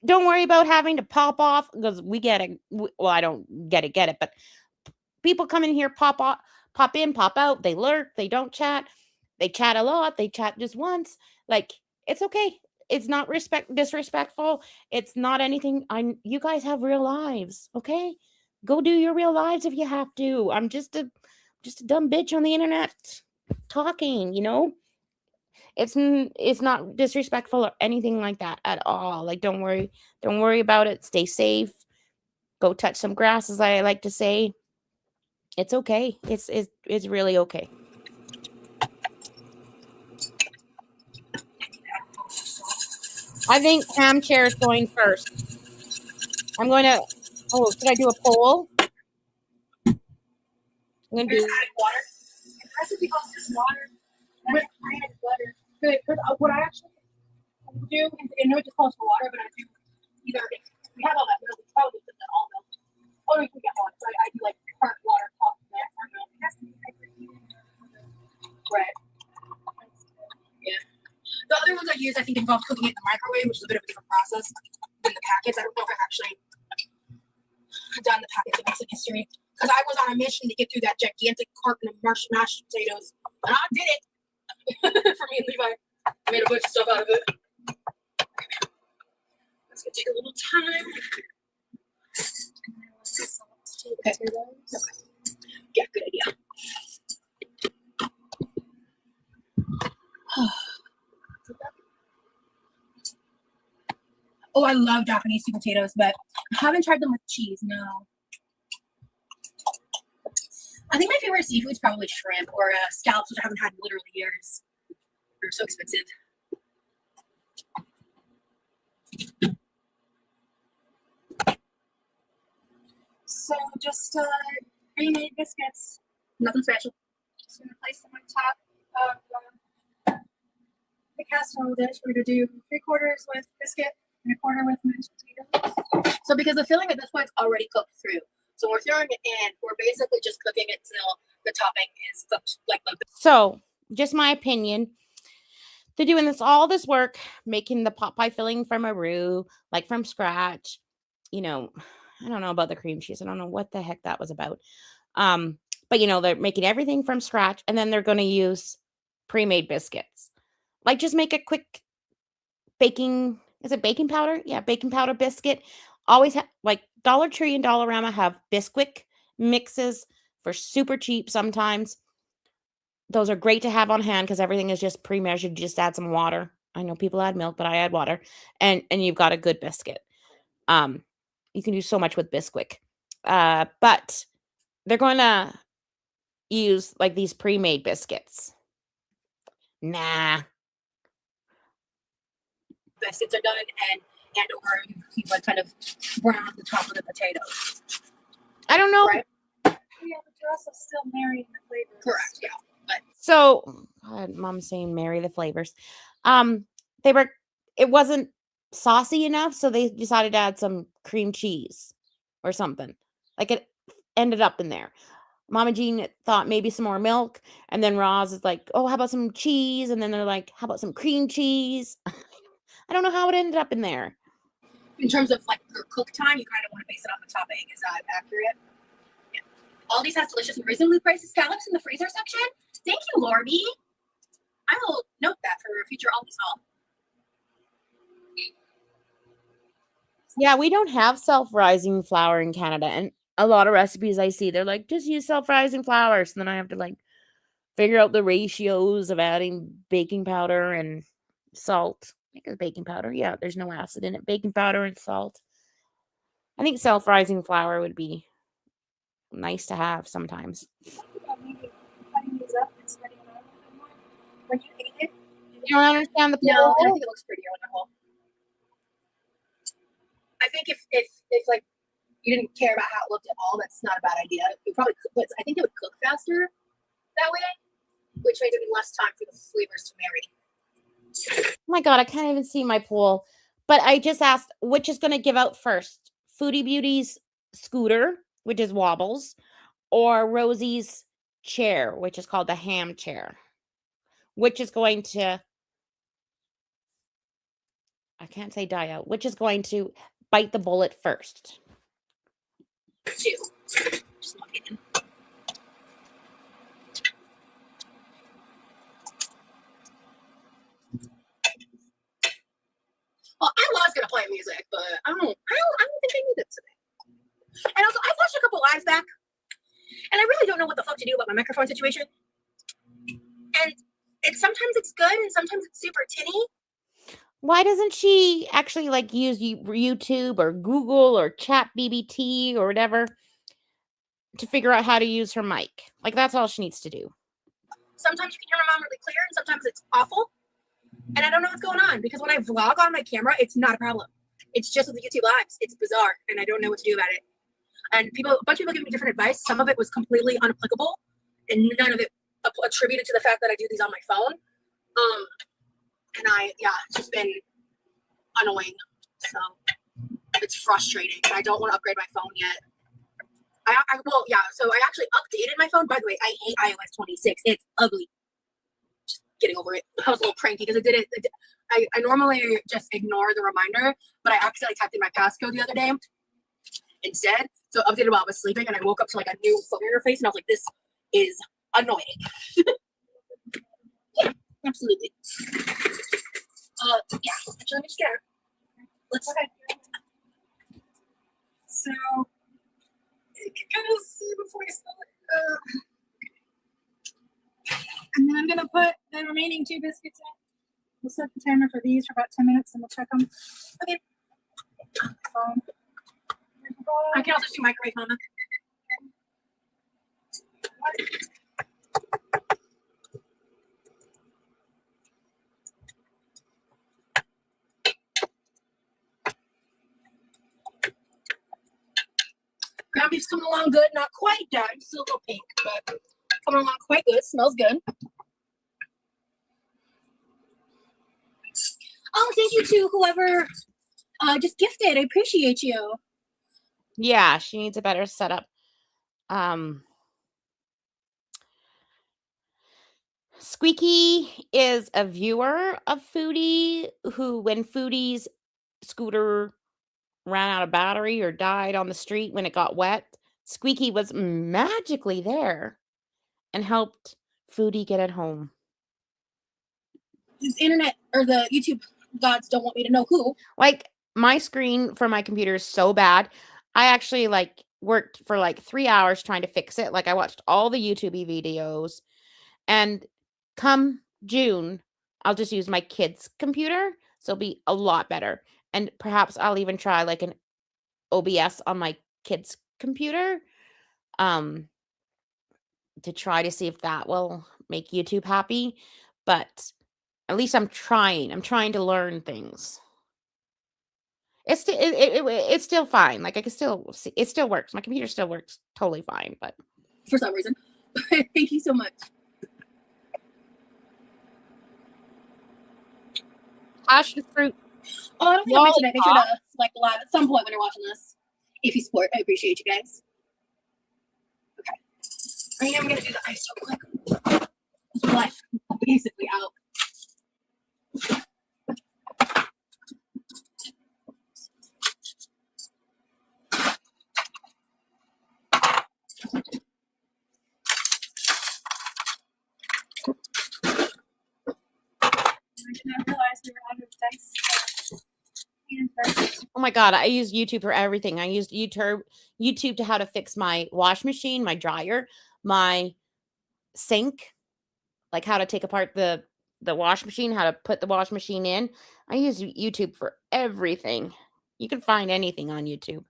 don't worry about having to pop off because we get it. Well, I don't get it, but people come in here, pop in, pop out. They lurk, they don't chat. They chat a lot, they chat just once. Like, it's okay. It's not disrespectful. It's not anything. You guys have real lives, okay? Go do your real lives if you have to. I'm just a dumb bitch on the internet talking, you know? It's not disrespectful or anything like that at all. Like, don't worry about it. Stay safe. Go touch some grass, as I like to say. It's okay. It's really okay. I think Cam Chair is going first. I'm going to. Oh, should I do a poll? I'm going to do water. It has to be all just water. And I add butter. Good. Because what I actually do, I know it just calls for water, but I do either if we have all that milk, we probably put that all milk. Or we can get water. So I do like current water, coffee, milk, or milk. It has to be right. Yeah. The other ones I use, I think, involve cooking it in the microwave, which is a bit of a different process than the packets. I don't know if I've actually done the packets in recent history because I was on a mission to get through that gigantic carton of mashed potatoes, and I did it. For me and Levi, I made a bunch of stuff out of it. That's gonna take a little time. Okay. Yeah, good idea. Oh, I love Japanese sweet potatoes, but I haven't tried them with cheese. No. I think my favorite seafood is probably shrimp or scallops, which I haven't had in literally years. They're so expensive. So just pre-made biscuits. Nothing special. Just gonna place them on top of the casserole dish. We're gonna do 3/4 with biscuit and 1/4 with mashed potatoes. So because the filling at this point is already cooked through. So we're throwing it in. We're basically just cooking it till the topping is cooked like the. So, just my opinion. They're doing all this work, making the pot pie filling from a roux, like from scratch. You know, I don't know about the cream cheese. I don't know what the heck that was about. But they're making everything from scratch, and then they're going to use pre-made biscuits. Like, just make a quick baking. Is it baking powder? Yeah, baking powder biscuit. Always like Dollar Tree and Dollarama have Bisquick mixes for super cheap sometimes. Those are great to have on hand because everything is just pre-measured. You just add some water. I know people add milk, but I add water, and you've got a good biscuit. You can do so much with Bisquick. But they're going to use like these pre-made biscuits. Nah. Biscuits are done, or you like kind of brown the top of the potatoes. I don't know. Right? Yeah, but you're also still marrying the flavors. Correct. Yeah. But So, God, Mom's saying marry the flavors. It wasn't saucy enough, so they decided to add some cream cheese or something. Like it ended up in there. Mama Jean thought maybe some more milk, and then Roz is like, "Oh, how about some cheese?" And then they're like, "How about some cream cheese?" I don't know how it ended up in there. In terms of like your cook time, you kind of want to base it on the topping. Is that accurate? Yeah. Aldi's has delicious and reasonably priced scallops in the freezer section. Thank you, Lorby. I will note that for a future Aldi's haul. Yeah, we don't have self-rising flour in Canada, and a lot of recipes I see, they're like, just use self-rising flour. So then I have to like figure out the ratios of adding baking powder and salt. I think it's baking powder. Yeah, there's no acid in it. Baking powder and salt. I think self-rising flour would be nice to have sometimes. Maybe cutting these up and spreading them out a little bit more. When you ate it, You don't understand the No, and I poll? think it looks prettier on the whole. I think if like you didn't care about how it looked at all, that's not a bad idea. You probably could, but I think it would cook faster that way, which means it would be less time for the flavors to marry. Oh my God, I can't even see my poll. But I just asked which is going to give out first, Foodie Beauty's scooter, which is wobbles, or Rosie's chair, which is called the ham chair. Which is going to, I can't say die out, which is going to bite the bullet first. 2. Just not getting. Well, I was gonna play music, but I don't think I need it today. And also, I've watched a couple lives back, and I really don't know what the fuck to do about my microphone situation. And sometimes it's good, and sometimes it's super tinny. Why doesn't she actually like use YouTube or Google or Chat BBT or whatever to figure out how to use her mic? Like that's all she needs to do. Sometimes you can hear my mom really clear, and sometimes it's awful. And I don't know what's going on because when I vlog on my camera, it's not a problem. It's just with the YouTube lives. It's bizarre, and I don't know what to do about it. And a bunch of people give me different advice. Some of it was completely unapplicable, and none of it attributed to the fact that I do these on my phone. And it's just been annoying. So it's frustrating. I don't want to upgrade my phone yet. So I actually updated my phone. By the way, I hate iOS 26. It's ugly. Just getting over it. I was a little cranky because I normally just ignore the reminder, but I accidentally typed in my passcode the other day instead. So I updated while I was sleeping, and I woke up to like a new phone interface, and I was like, this is annoying. Yeah, absolutely. Actually, let me just get her. Let's. okay. So you can kind of see before you smell it. And then I'm gonna put the remaining 2 biscuits in. We'll set the timer for these for about 10 minutes, and we'll check them. Okay. I can also do microwave, Mama. Ground beef's coming along good. Not quite done. Still a little pink, but coming along quite good. Smells good. Oh, thank you to whoever just gifted. I appreciate you. Yeah, she needs a better setup. Squeaky is a viewer of Foodie who, when Foodie's scooter ran out of battery or died on the street when it got wet, Squeaky was magically there and helped Foodie get it home. The internet or the YouTube gods don't want me to know who. Like, my screen for my computer is so bad. I actually like worked for like 3 hours trying to fix it. Like, I watched all the YouTube videos, and come June, I'll just use my kid's computer, so it'll be a lot better. And perhaps I'll even try like an OBS on my kid's computer to try to see if that will make YouTube happy. But at least I'm trying. I'm trying to learn things. It's still fine. Like I can still see it still works. My computer still works totally fine, but For some reason. Thank you so much. passion fruit. Oh, I don't think I mentioned it. Make sure to select the live at some point when you're watching this. If you support, I appreciate you guys. Okay. I am gonna do the ice real quick. It's like basically out. I did not realize we were out of dice. Oh my God, I use YouTube for everything. I used YouTube to how to fix my wash machine, my dryer, my sink, like how to take apart the wash machine, how to put the wash machine in. I use YouTube for everything. You can find anything on YouTube.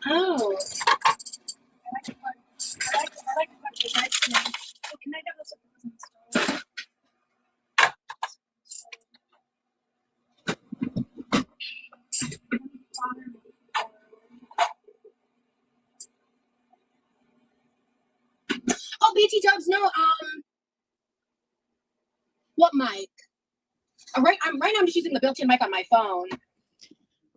Oh. I like to put the dice in. Oh, can I have those on the stove? Oh, BT Dubs, no, what mic? Right now I'm just using the built-in mic on my phone.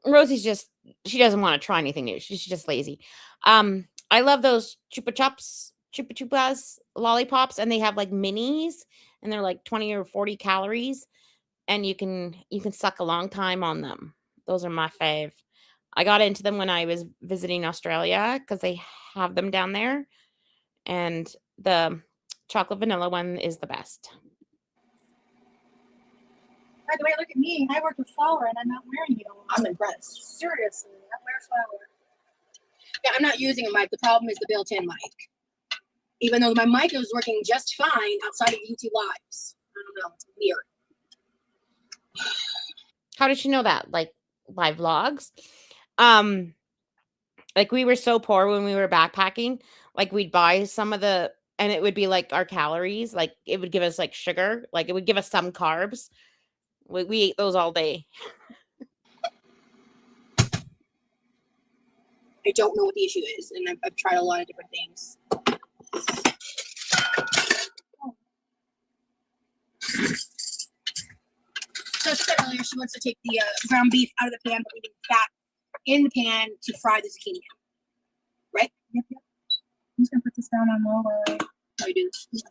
Rosie's she doesn't want to try anything new. She's just lazy. I love those chupa chupas lollipops, and they have like minis, and they're like 20 or 40 calories, and you can suck a long time on them. Those are my fave. I got into them when I was visiting Australia because they have them down there, and the chocolate vanilla one is the best. By the way, look at me. I work with flour and I'm not wearing it all. I'm impressed. Seriously, I wear flour. Yeah, I'm not using a mic. The problem is the built-in mic. Even though my mic is working just fine outside of YouTube Lives. I don't know. It's weird. How did she know that? Like live vlogs? Like we were so poor when we were backpacking. Like we'd buy some of and it would be like our calories. Like it would give us like sugar. Like it would give us some carbs. We ate those all day. I don't know what the issue is, and I've tried a lot of different things. So she said earlier she wants to take the ground beef out of the pan, but leaving fat in the pan to fry the zucchini. Right? Yep. I'm just gonna put this down on low while How you do this?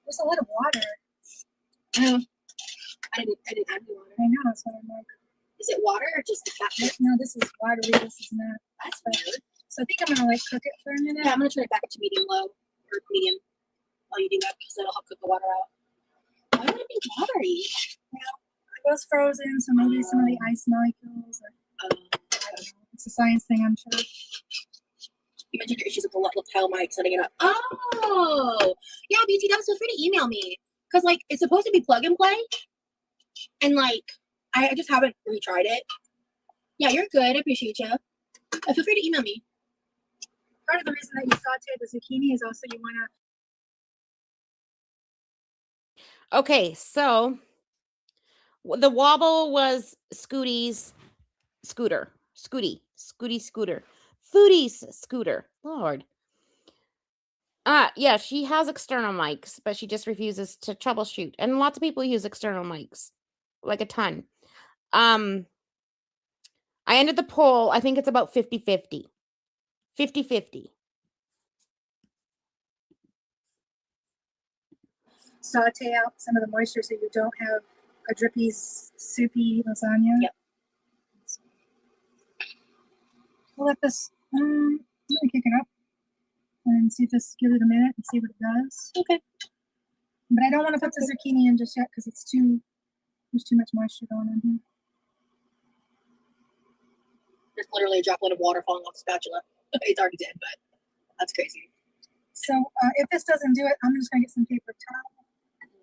There's a lot of water. I didn't add any water. I know, that's what I'm like. Is it water or just the fat? No, this is watery. This is not. That's weird. So I think I'm gonna like cook it for a minute. Yeah, I'm gonna turn it back to medium low or medium while you do that because that'll help cook the water out. Why would it be watery? Yeah, it goes frozen, so maybe some of the ice molecules. Or, I don't know. It's a science thing, I'm sure. You mentioned your issues with the lapel mic setting it up. Oh, yeah, BT Dubs, feel free to email me because like it's supposed to be plug and play, and like I just haven't retried it. Yeah, you're good. I appreciate you. Feel free to email me. Part of the reason that you sauteed the zucchini is also you want to. Okay, so the wobble was Foodie's scooter. Lord. Yeah, she has external mics, but she just refuses to troubleshoot. And lots of people use external mics, like a ton. I ended the poll. I think it's about 50-50. 50-50. saute out some of the moisture so you don't have a drippy, soupy lasagna. Yep. We'll let this, let me kick it up and see if this, give it a minute and see what it does. Okay. But I don't want to put the zucchini in just yet because there's too much moisture going on here. There's literally a droplet of water falling off the spatula. It's already dead, but that's crazy. So if this doesn't do it, I'm just going to get some paper towel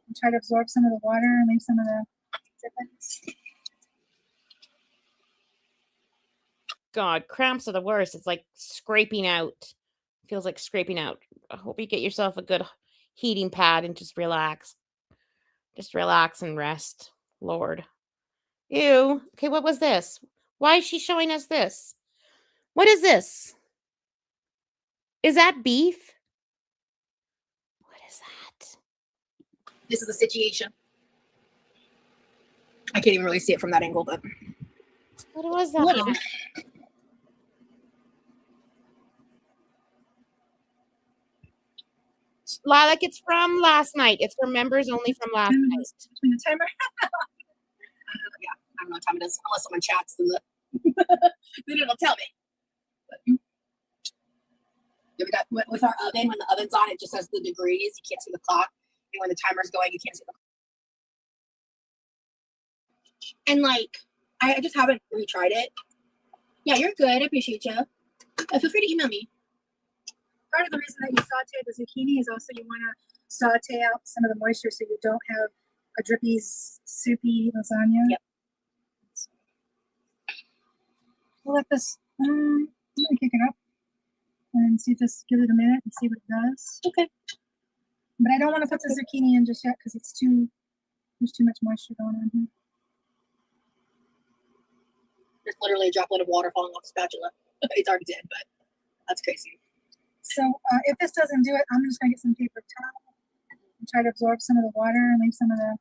and try to absorb some of the water and leave some of the drippings. God, cramps are the worst. It's like scraping out. Feels like scraping out. I hope you get yourself a good heating pad and just relax. Just relax and rest. Lord. Ew. Okay, what was this? Why is she showing us this? What is this? Is that beef? What is that? This is the situation. I can't even really see it from that angle, but What was that? whatever. Lilac, it's from last night. It's for members only from last night. Between the timer. Yeah, I don't know what time it is. Unless someone chats, then then it'll tell me. But, yeah, we got with our oven. When the oven's on, it just says the degrees. You can't see the clock, and when the timer's going, you can't see the clock. And like, I just haven't retried it. Yeah, you're good. I appreciate you. Feel free to email me. Part of the reason that you saute the zucchini is also you want to saute out some of the moisture so you don't have a drippy, soupy lasagna. Yep. We'll let this, I'm going to kick it up and see if this, give it a minute and see what it does. Okay. But I don't want to put the zucchini in just yet because it's there's too much moisture going on here. There's literally a droplet of water falling off the spatula. It's already dead, but that's crazy. So if this doesn't do it, I'm just going to get some paper towel and try to absorb some of the water and leave some of the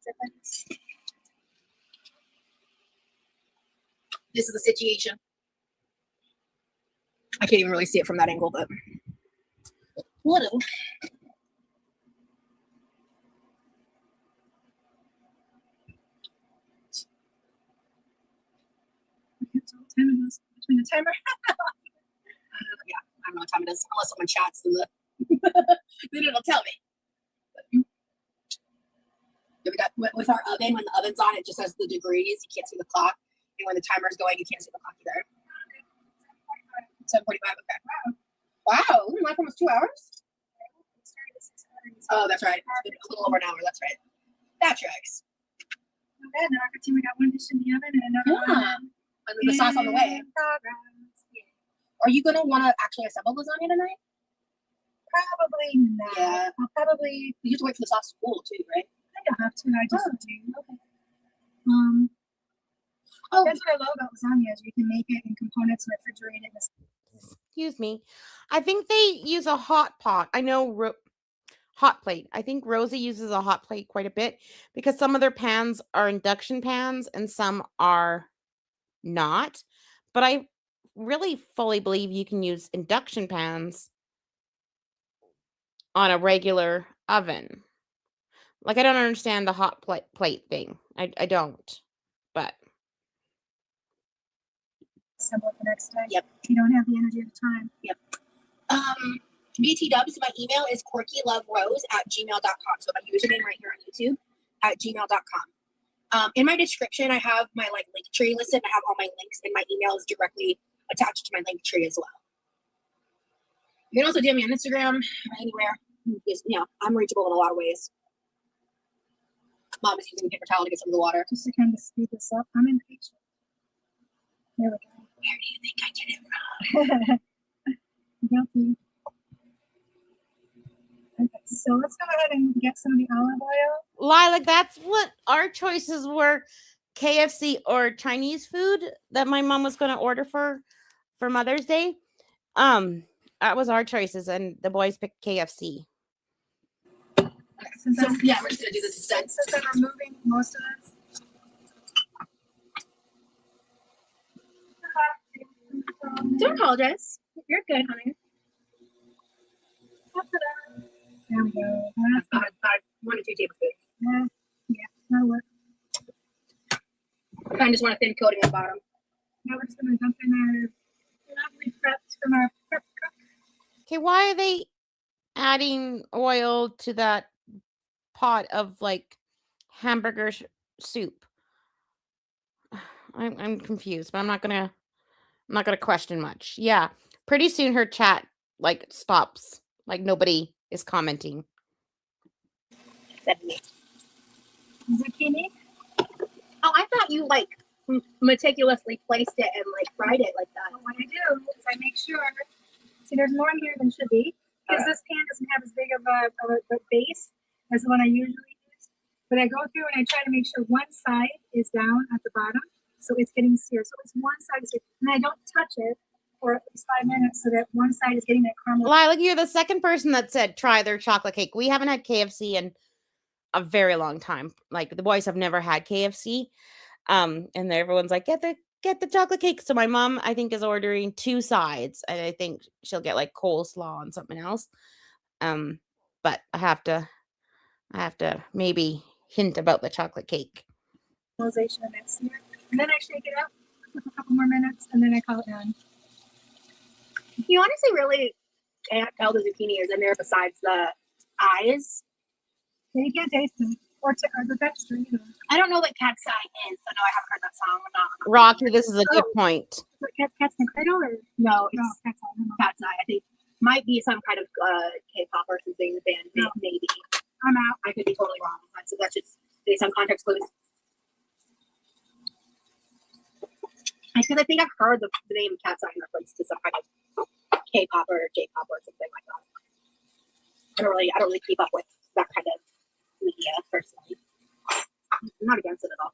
drippings. This is the situation. I can't even really see it from that angle, but whatever. Between the timer. Yeah, I don't know what time it is. Unless someone chats, then then it'll tell me. But, yeah, we got with our oven. When the oven's on, it just says the degrees. You can't see the clock, and when the timer's going, you can't see the clock either. 7:45. Okay. Wow. We've been live for almost 2 hours. Oh, that's right. It's been a little over an hour. That's right. That tracks. Not bad. Now I can see we got one dish in the oven and another one. And then the sauce on the way. Are you gonna want to actually assemble lasagna tonight? Probably not. Yeah. I'll probably. You have to wait for the sauce to cool too, right? I don't have to. I just do. Okay. That's what I love about lasagna is you can make it in components and refrigerate it. Excuse me. I think they use a hot pot. I know hot plate. I think Rosie uses a hot plate quite a bit because some of their pans are induction pans and some are not. But I really fully believe you can use induction pans on a regular oven. Like, I don't understand the hot plate thing. I don't. But Assemble it the next day. Yep. You don't have the energy or the time. Yep. BTW, so my email is quirkyloverose@gmail.com. So my username right here on YouTube @gmail.com. In my description, I have my link tree listed. I have all my links, and my email is directly attached to my link tree as well. You can also DM me on Instagram or anywhere. I'm reachable in a lot of ways. Mom is using a paper towel to get some of the water. Just to kind of speed this up. I'm impatient. There we go. Where do you think I get it from? Guilty. Okay, so let's go ahead and get some of the olive oil. Lilac, that's what our choices were: KFC or Chinese food that my mom was going to order for Mother's Day. That was our choices, and the boys picked KFC. So yeah, we're just gonna do this instead. Since I'm removing most of this. Don't apologize. You're good, honey. There we go. That's about 1 to 2 tablespoons. Yeah, that'll work. I just want a thin coating on the bottom. Now we're just going to dump in our lovely preps from our prep cook. Okay, why are they adding oil to that pot of like hamburger soup? I'm confused, but I'm not gonna question much. Yeah, pretty soon her chat like stops. Like nobody is commenting. Zucchini. Oh, I thought you like meticulously placed it and like fried it like that. Well, what I do is I make sure. See, there's more in here than should be because this pan doesn't have as big of a base as the one I usually use. But I go through and I try to make sure one side is down at the bottom, so it's getting seared. So it's one side is, and I don't touch it for at least 5 minutes so that one side is getting that caramel. Lilac, you're the second person that said try their chocolate cake. We haven't had KFC in a very long time. Like the boys have never had KFC. And everyone's like, get the chocolate cake. So my mom, I think, is ordering 2 sides, and I think she'll get like coleslaw and something else. But I have to maybe hint about the chocolate cake. Realization of mix here. And then I shake it up for a couple more minutes, and then I call it done. You honestly really can't tell the zucchini is in there besides the eyes. Yeah, you can't taste it. Or the texture either. I don't know what cat's eye is, so no, I haven't heard that song. I'm not. Rocky, this is a good point. Is it Cat's in Cradle or? No, it's No, Cat's Eye. I don't know. cat's eye. I think might be some kind of K-pop or something band, No. maybe. I'm out. I could be totally wrong. So that's just based on context clues. Because I think I've heard the name Cat's Eye in reference to some kind of K-pop or J-pop or something like that. I don't really keep up with that kind of media personally. I'm not against it at all.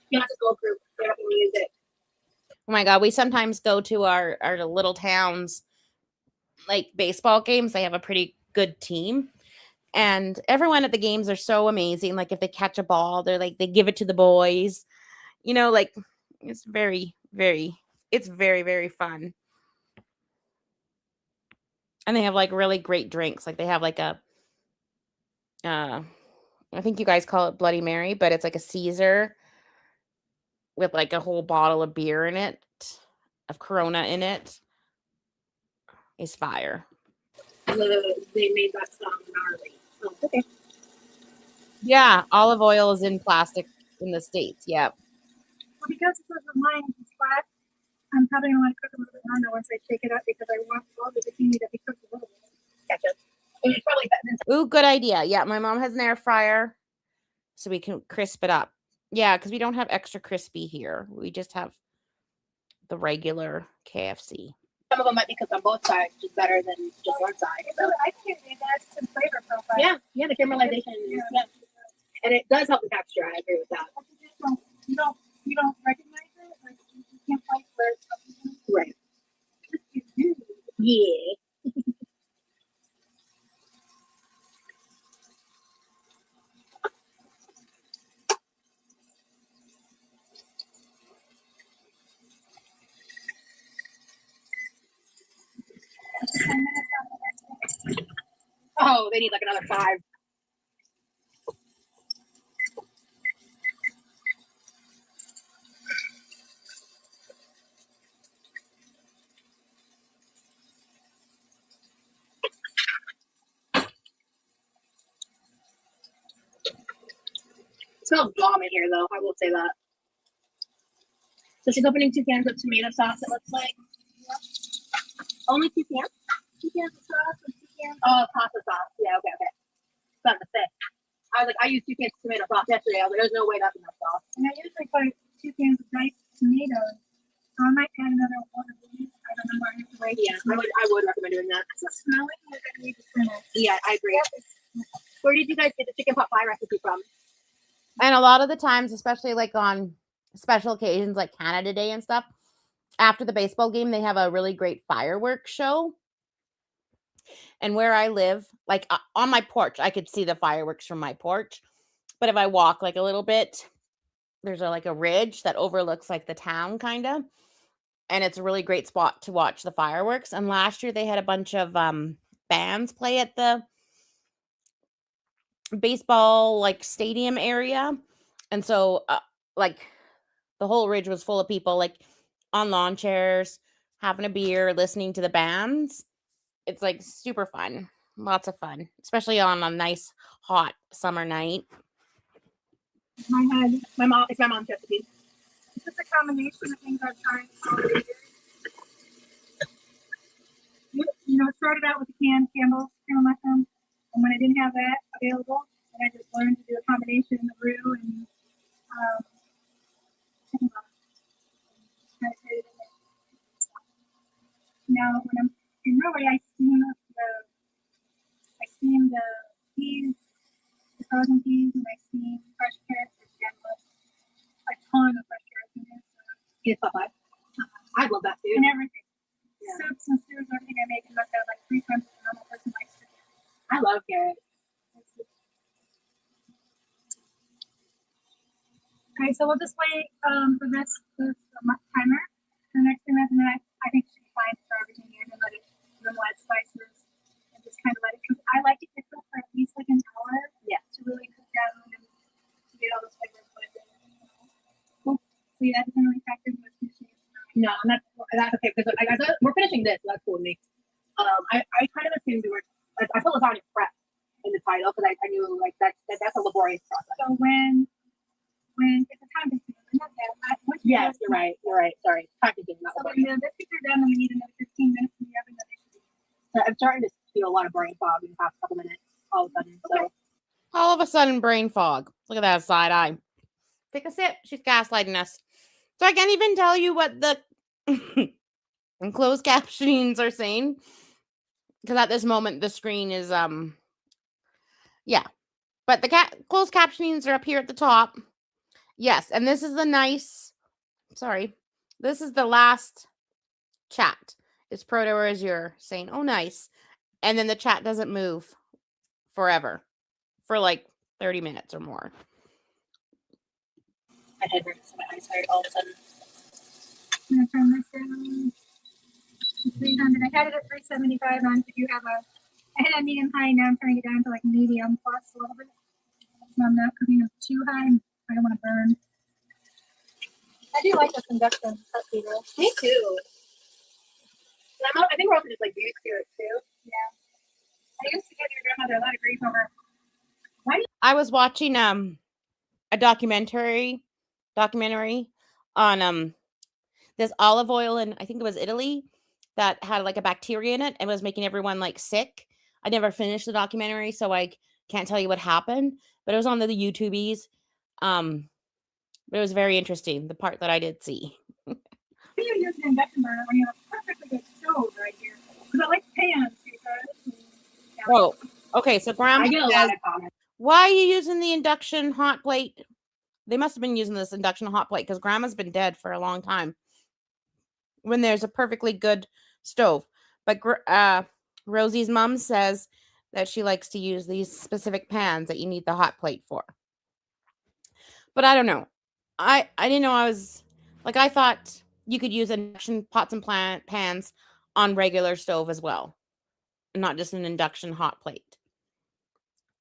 Yeah, it's a gold group. They're up in music. Oh my God, we sometimes go to our little towns, like baseball games. They have a pretty good team. And everyone at the games are so amazing. Like if they catch a ball, they're like, they give it to the boys. You know, like it's very, very fun. And they have like really great drinks. Like they have like a, I think you guys call it Bloody Mary, but it's like a Caesar with like a whole bottle of beer in it, of Corona in it. It's fire. They made that song gnarly. Oh, okay. Yeah, olive oil is in plastic in the States. Yeah. Well, because it's mine is flat, I'm probably gonna want to cook a little bit longer once I shake it up because I want all the zucchini to be cooked a little bit. Gotcha. And it's probably better than Ooh, good idea. Yeah, my mom has an air fryer, so we can crisp it up. Yeah, because we don't have extra crispy here. We just have the regular KFC. some of them might be cooked on both sides, which is better than just one side. So. I think it adds some flavor profile. Yeah, the caramelization. Yeah. And it does help the texture. I agree with that. You don't recognize it. Like you can't place where it's coming from. Right. Yeah. Oh, they need like another 5. It smells bomb in here, though. I will say that. So she's opening 2 cans of tomato sauce. It looks like. Only 2 cans. 2 cans of sauce and 2 cans. Oh, pasta sauce. Yeah. Okay. Something to say. I was like, I used 2 cans of tomato sauce yesterday. I was like, there's no way that's enough sauce. And I usually put 2 cans of diced tomatoes. So I might add another one of these. I don't know. I have to wait. Yeah, I would recommend doing that. It's a smelling. You're gonna need to finish. Yeah, I agree. Where did you guys get the chicken pot pie recipe from? And a lot of the times, especially like on special occasions like Canada Day and stuff, after the baseball game, they have a really great fireworks show. And where I live, like on my porch, I could see the fireworks from my porch. But if I walk like a little bit, there's like a ridge that overlooks like the town kind of. And it's a really great spot to watch the fireworks. And last year they had a bunch of bands play at the baseball like stadium area. And so like the whole ridge was full of people like on lawn chairs, having a beer, listening to the bands. It's like super fun. Lots of fun, especially on a nice hot summer night. It's my mom's recipe. It's just a combination of things I've tried all the years. You know, it started out with the canned Campbell's cream mushroom, and when I didn't have that available, then I just learned to do a combination of roux and chicken broth. Now, when I'm in Norway, I steam the peas, the frozen peas, and I steam fresh carrots and scallions. A ton of fresh carrots in it. Yes, Popeye. I love that too. And everything. soups and stews and everything I make, and must have like 3 times what a normal person likes to do. I love carrots. Okay, so we'll just wait for this timer for the next 2 minutes, and then I think it should be fine for everything here, and let it add spices and just kind of let it cook. I like it to cook for at least like an hour. Yeah. To really cook down and to get all those flavors put in. Cool. So yeah, that doesn't really factor into what's finishing. No, and that's okay because we're finishing this. So that's cool with me. I kind of assumed we were. I put lasagna prep in the title because I knew like that's a laborious process. So when it's a time consuming, not that. Yes, you're right. Sorry, it's packaging, not so when laborious. the biscuits are done, then we need another 15 minutes in the oven. Then they should be. So I'm starting to feel a lot of brain fog in the past couple minutes all of a sudden. So All of a sudden, brain fog. Look at that side eye. Take a sip. She's gaslighting us. So I can't even tell you what the closed captionings are saying. Because at this moment, the screen is, yeah. But the closed captionings are up here at the top. Yes, and this is the this is the last chat. It's Proto or Azure saying, oh, nice. And then the chat doesn't move forever. For like 30 minutes or more. my head hurts, my eyes hurt all of a sudden. I'm gonna turn this down to 300. I had it at 375 on. If you have I had it medium high. Now I'm turning it down to like medium plus a little bit. So I'm not cooking it too high. I don't want to burn. I do like this induction cookie though. Me too. And I think we're also just like used to it too. Yeah. I used to give your grandmother a lot of grief over. I was watching a documentary on this olive oil in I think it was Italy that had like a bacteria in it and was making everyone like sick. I never finished the documentary, so I can't tell you what happened, but it was on the YouTubies. But it was very interesting, the part that I did see. Why do you use an induction burner when you have a perfectly good stove right here? Because I like pans. Oh, okay. So Grandma I get a lot says, of comments. why are you using the induction hot plate? They must have been using this induction hot plate because Grandma's been dead for a long time. When there's a perfectly good stove. But Rosie's mom says that she likes to use these specific pans that you need the hot plate for. But I don't know. I didn't know I thought you could use induction pots and pans on regular stove as well. Not just an induction hot plate.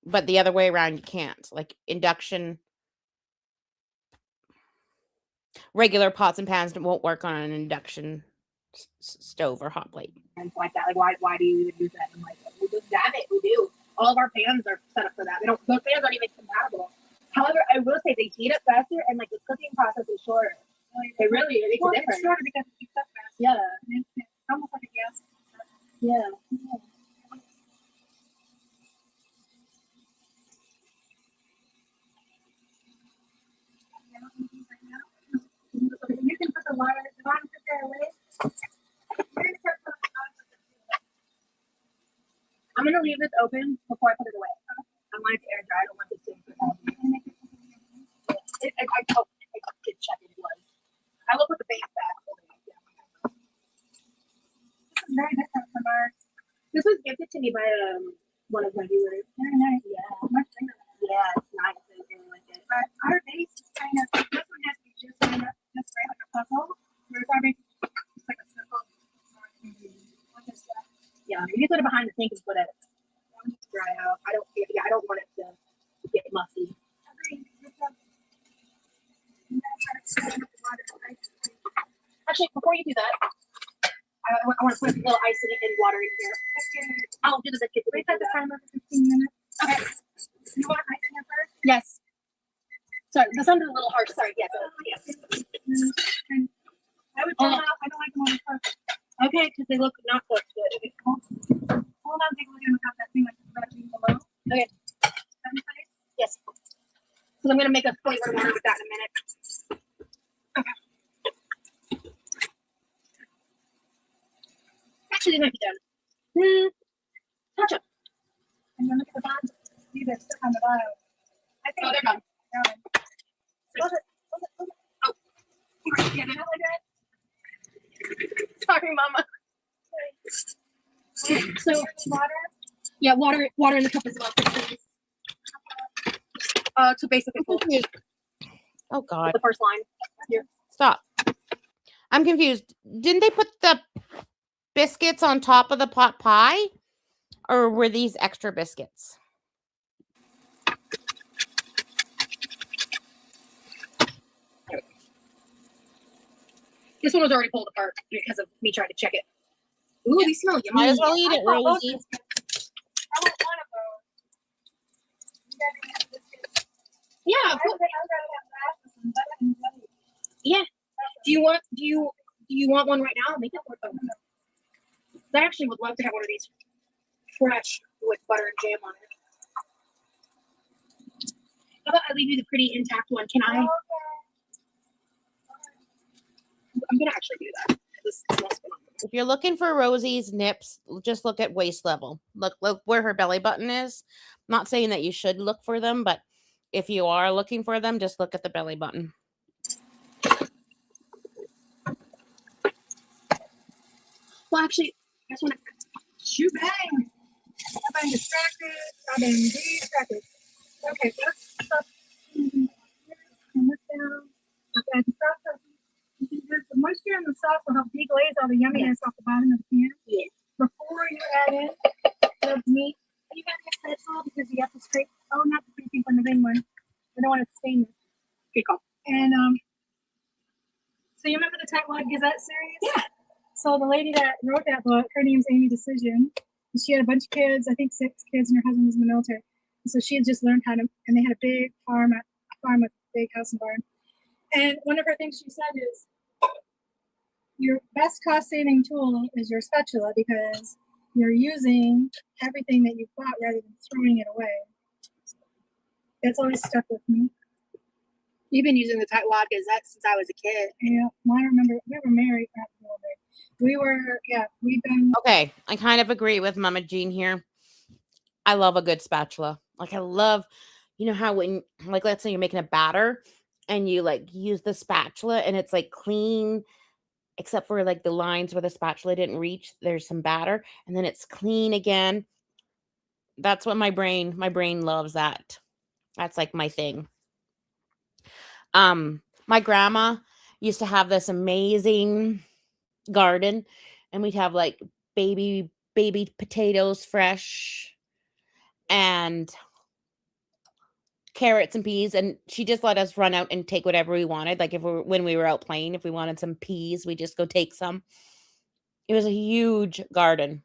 But the other way around, you can't. Like induction, regular pots and pans won't work on an induction stove or hot plate. And like that, like why do you even use that? I'm like, we just have it. We do. All of our pans are set up for that. Those pans aren't even compatible. However, I will say they heat up faster, and like the cooking process is shorter. It really makes a difference. It's shorter because it heats up faster. Yeah. It's almost like a gas. Yeah. You can put the water away. I'm gonna leave this open before I put it away. I want it to air dry. I don't want this to I did check it was. I will put the base back. This is very different from ours. This was gifted to me by one of my viewers. Very nice. Yeah. Much bigger. Yeah, it's nice. I really like it. But our base is kind of, this one has to be just kind of just right like a puzzle. Whereas our base is like a circle. Yeah, you can put it behind the sink and put it dry out. I don't want it to get musty. Actually, before you do that, I want to put a little ice in water in here. I'll do the biscuits. We set the timer for 15 minutes. Okay. You want ice in here first? Yes. Sorry, the sun's a little harsh. Sorry. Yes. I would pull out. I don't like them on the first. Okay, because they look not so good. Okay. Hold on, take a look at without that thing like rubbing below. Okay. Yes. Because I'm gonna make a flavored water with that in a minute. Okay. Actually, they might be done. Ketchup. And then look at the bottom. See this stuck on the bottom. I think they're done. Was it? Oh. Yeah, not like that. Sorry, Mama. So water. yeah, water in the cup as well. So basically full. Oh God. The first line. Here. Stop. I'm confused. Didn't they put the biscuits on top of the pot pie? Or were these extra biscuits? This one was already pulled apart because of me trying to check it. Ooh, these smell yummy. Might as well eat it, I want Rosie. one of those. Yeah. I'd rather have that with some butter. Yeah. Do you want one right now? I'll make it for them. I actually would love to have one of these fresh with butter and jam on it. How about I leave you the pretty intact one? Can I? I'm gonna actually do that. This smells phenomenal. If you're looking for Rosie's nips, just look at waist level. Look where her belly button is. I'm not saying that you should look for them, but if you are looking for them, just look at the belly button. Well, actually, I just want to Shoot bang! I've been distracted. I've been distracted. Okay, let's stop. And look down. Let's add the sauce. The moisture in the sauce will help deglaze all the yumminess off the bottom of the pan. Yeah. Before you add in the meat, you got to mix that all because you have to scrape. Oh, not the creepy one, the big one. I don't want to stain it. Good call. And so you remember the Tightwad Gazette series? Yeah. So the lady that wrote that book, her name's Amy Decision. And she had a bunch of kids, I think 6 kids, and her husband was in the military. And so she had just learned how to, and they had a big farm with a big house and barn. And one of her things she said is, your best cost-saving tool is your spatula because you're using everything that you've bought rather than throwing it away. That's always stuck with me. You've been using the Tightwad Gazette since I was a kid. Yeah, well, I remember we were married. We've been. Okay, I kind of agree with Mama Jean here. I love a good spatula. Like I love, you know how when, like, let's say you're making a batter and you like use the spatula and it's like clean, except for like the lines where the spatula didn't reach. There's some batter and then it's clean again. That's what my brain loves that. That's like my thing. My grandma used to have this amazing garden and we'd have like baby potatoes fresh and carrots and peas, and she just let us run out and take whatever we wanted. Like when we were out playing, if we wanted some peas, we just go take some. It was a huge garden.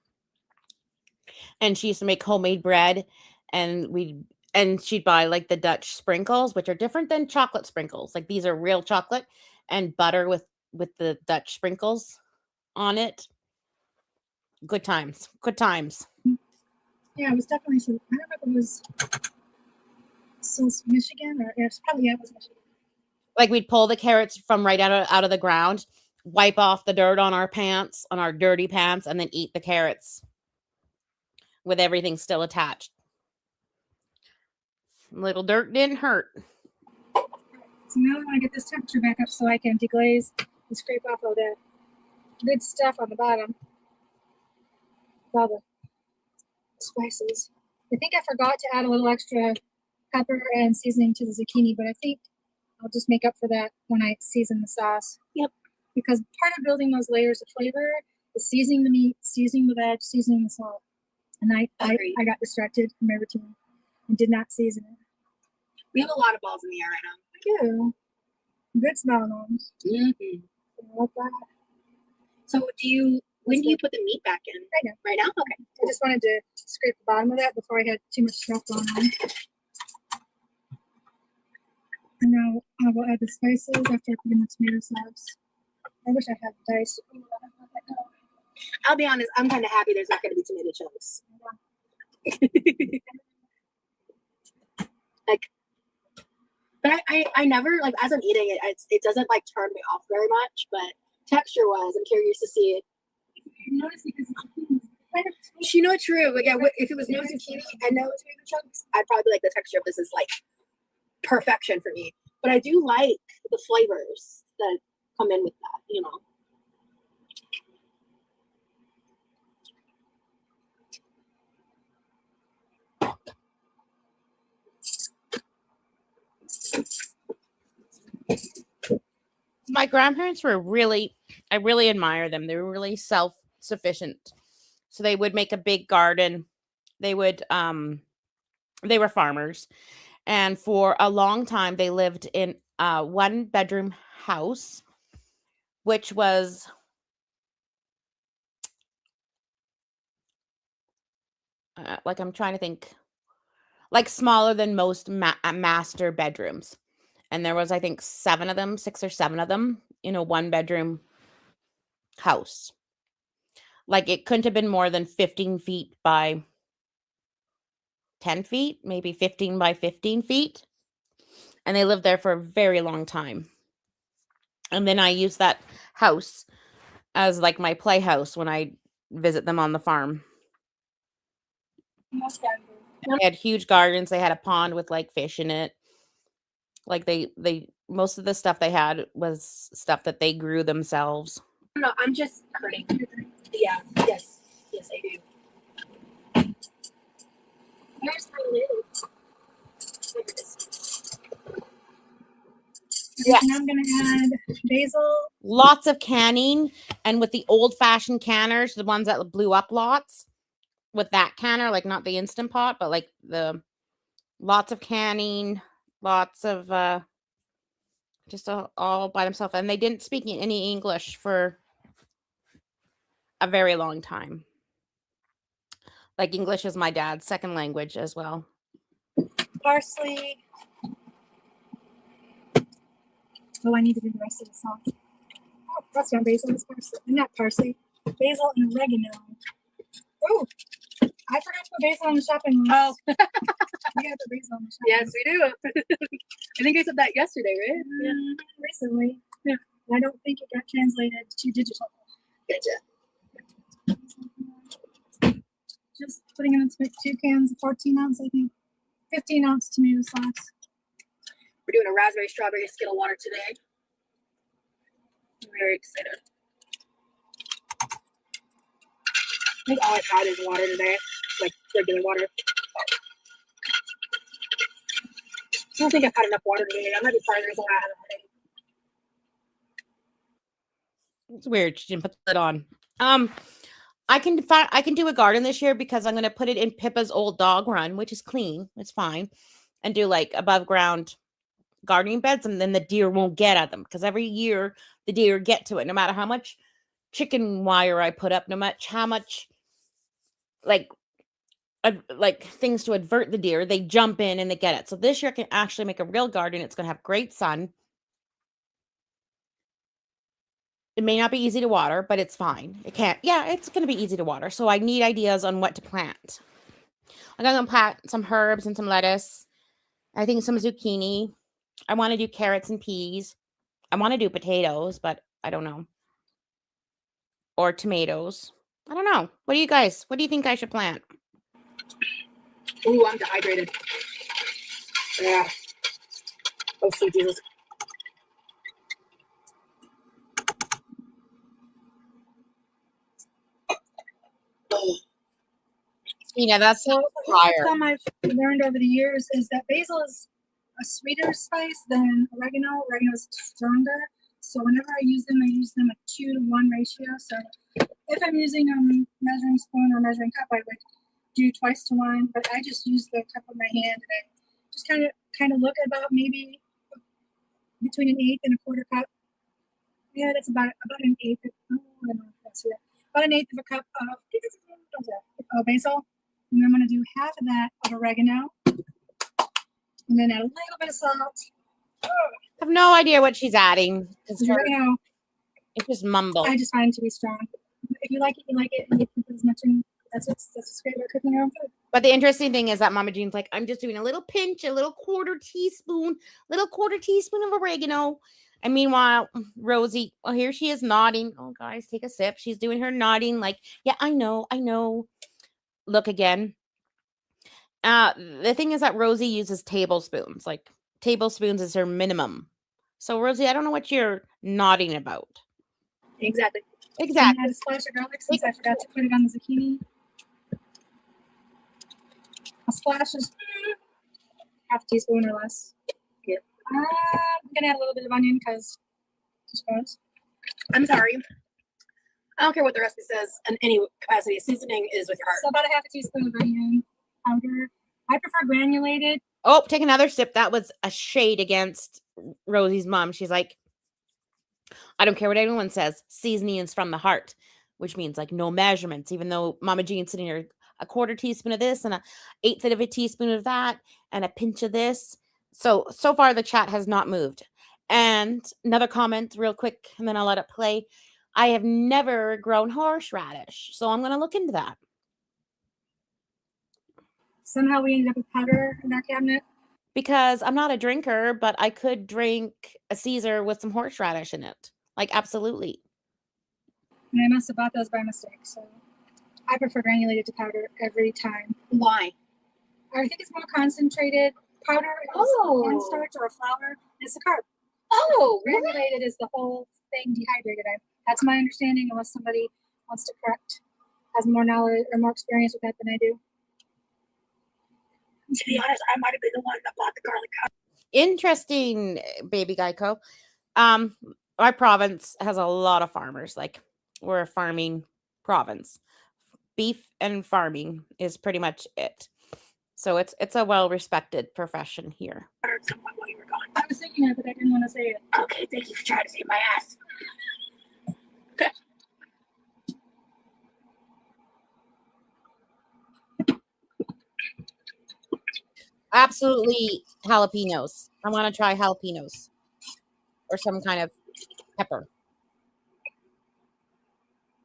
And she used to make homemade bread and she'd buy like the Dutch sprinkles, which are different than chocolate sprinkles. Like these are real chocolate and butter with the Dutch sprinkles on it. Good times. Good times. Yeah, it was definitely some. I don't know if it was Michigan or it was probably it was Michigan. Like we'd pull the carrots from right out of the ground, wipe off the dirt on our pants, on our dirty pants, and then eat the carrots with everything still attached. Little dirt didn't hurt. So now I want to get this temperature back up so I can deglaze and scrape off all that good stuff on the bottom. All the spices. I think I forgot to add a little extra pepper and seasoning to the zucchini, but I think I'll just make up for that when I season the sauce. Yep. Because part of building those layers of flavor is seasoning the meat, seasoning the veg, seasoning the salt. And I got distracted from my routine and did not season it. We have a lot of balls in the air right now. I do. Good smelling ones. Mm-hmm. I love that. So when do you put the meat back in? Right now. Right now? Okay. I just wanted to scrape the bottom of that before I had too much stuff going on. And now I will add the spices after I put in the tomato sauce. I wish I had diced. I'll be honest, I'm kind of happy there's not going to be tomato chunks. But I never, like, as I'm eating it doesn't, like, turn me off very much, but texture-wise, I'm curious to see it. You notice because the zucchini is kind of sweet. You know, true, but yeah, if it was no zucchini and no tomato chunks, I'd probably like the texture of this is, like, perfection for me. But I do like the flavors that come in with that, you know. My grandparents were I really admire them. They were really self-sufficient. So they would make a big garden. They would they were farmers. And for a long time they lived in a one-bedroom house, which was like, I'm trying to think, like smaller than most master bedrooms. And there was, I think, 7 of them, 6 or 7 of them in a one-bedroom house. Like, it couldn't have been more than 15 feet by 10 feet, maybe 15 by 15 feet. And they lived there for a very long time. And then I used that house as like my playhouse when I visit them on the farm. They had huge gardens. They had a pond with like fish in it. Like they most of the stuff they had was stuff that they grew themselves. No, I'm just hurting. Yeah. Yes. Yes, I do. Here's my lid. Look at this. Yeah. And I'm gonna add basil. Lots of canning, and with the old-fashioned canners, the ones that blew up lots, with that canner, like not the Instant Pot, but like the lots of canning, lots of just all by themselves. And they didn't speak any English for a very long time. Like, English is my dad's second language as well. Parsley. Oh, I need to do the rest of the sauce. Oh, that's not basil, it's parsley. Not parsley. Basil and oregano. Oh, I forgot to put basil on the shopping list. Oh. We gotta put basil on the shopping Yes, we do. I think I said that yesterday, right? Yeah. Recently. Yeah. I don't think it got translated to digital. Gotcha. Just putting in 2 cans of 14 ounce, I think. 15 ounce tomato sauce. We're doing a raspberry strawberry Skittle water today. I'm very excited. I think all I've had is water today, like regular water. I don't think I've had enough water today. That might be part of the reason why I haven't had any. It's weird she didn't put that on. I can do a garden this year because I'm going to put it in Pippa's old dog run, which is clean. It's fine. And do like above ground gardening beds, and then the deer won't get at them, because every year the deer get to it, no matter how much chicken wire I put up, no matter how much like things to avert the deer, they jump in and they get it. So this year I can actually make a real garden. It's going to have great sun. It may not be easy to water, but it's fine. It's going to be easy to water. So I need ideas on what to plant. I'm going to plant some herbs and some lettuce. I think some zucchini. I want to do carrots and peas. I want to do potatoes, but I don't know. Or tomatoes. I don't know. What do you think I should plant? Ooh, I'm dehydrated. Yeah. Oh, sweet Jesus. Oh. Yeah, that's So fire. something I've learned over the years is that basil is a sweeter spice than oregano. Oregano is stronger. So whenever I use them a 2-to-1 ratio. So if I'm using a measuring spoon or measuring cup, I would do twice to 1. But I just use the cup of my hand, and I just kind of look at about maybe between an 1/8 and a 1/4 cup. Yeah, that's about an 1/8. I don't know if that's it. About an 1/8 of a cup of basil. And I'm going to do half of that of oregano. And then add a little bit of salt. I have no idea what she's adding. Oregano, It's just mumble. I just find it to be strong. If you like it, you like it. And you put as much in. That's what's great about cooking your own food. But the interesting thing is that Mama Jean's like, I'm just doing a little pinch, a little quarter teaspoon of oregano. And meanwhile, Rosie, well, here she is nodding. Oh, guys, take a sip. She's doing her nodding like, yeah, I know. Look again. The thing is that Rosie uses tablespoons. Like, tablespoons is her minimum. So, Rosie, I don't know what you're nodding about. Exactly. Add a splash of garlic since I forgot to put it on the zucchini. A splash is half a teaspoon or less. Yeah. I'm gonna add a little bit of onion because just goes. I'm sorry. I don't care what the recipe says in any capacity. Seasoning is with your heart. So about a half a teaspoon of onion powder. I prefer granulated. Oh, take another sip. That was a shade against Rosie's mom. She's like, I don't care what anyone says. Seasoning is from the heart, which means like no measurements. Even though Mama Jean's sitting here, a quarter teaspoon of this and an eighth of a teaspoon of that and a pinch of this. So far the chat has not moved. And another comment real quick, and then I'll let it play. I have never grown horseradish, so I'm going to look into that. Somehow we ended up with powder in our cabinet. Because I'm not a drinker, but I could drink a Caesar with some horseradish in it. Like, absolutely. And I must have bought those by mistake. So I prefer granulated to powder every time. Why? I think it's more concentrated. Powder is cornstarch or a flour. It's the carb. Oh, Granulated is the whole thing dehydrated. That's my understanding, unless somebody wants to correct, has more knowledge or more experience with that than I do. To be honest, I might have been the one that bought the garlic powder. Interesting, baby Geico. My province has a lot of farmers. Like, we're a farming province. Beef and farming is pretty much it. So it's a well-respected profession here. Someone while you were gone. I was thinking it, but I didn't want to say it. Okay, thank you for trying to save my ass. Okay. Absolutely jalapenos. I want to try jalapenos or some kind of pepper.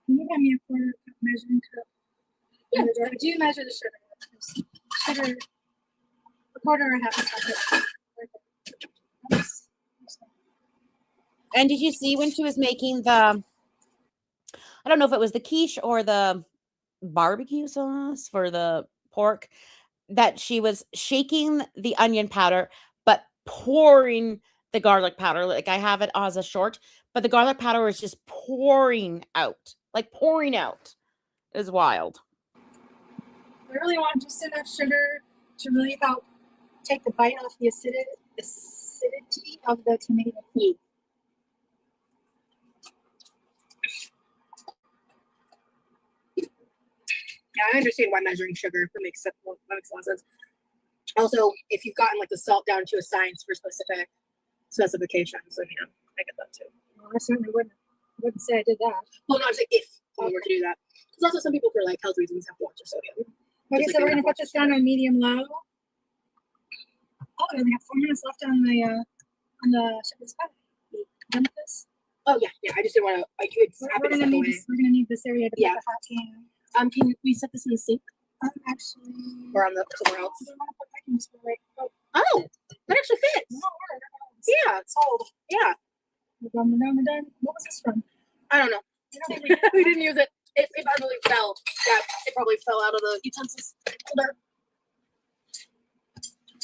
Can you have me a quarter cup measuring cup? Yeah. Do you measure the sugar? Sugar, a quarter or half a cup. And did you see when she was making the, I don't know if it was the quiche or the barbecue sauce for the pork, that she was shaking the onion powder, but pouring the garlic powder. Like, I have it as a short, but the garlic powder was just pouring out. Like, pouring out. It was wild. I really want just enough sugar to really help take the bite off the acidity of the tomato. Yeah, I understand why measuring sugar makes a lot of sense. Also, if you've gotten like the salt down to a science for specific specifications, then yeah, I get that too. Well, I certainly wouldn't say I did that. Well, no, I'm saying if someone were to do that. Because also some people for like health reasons have to watch their sodium. Okay, so we're gonna put this down on medium low. Oh, we only have 4 minutes left on the shepherd's pie. Done with this? Oh yeah. I just didn't want to. We're gonna need this area to put the hot pan. Can we set this in the sink? Actually. Or on the somewhere else? Oh, that actually fits. No, yeah, it's old. Yeah. We're done. What was this from? I don't know. We didn't use it. It probably fell. Yeah, it probably fell out of the utensils holder.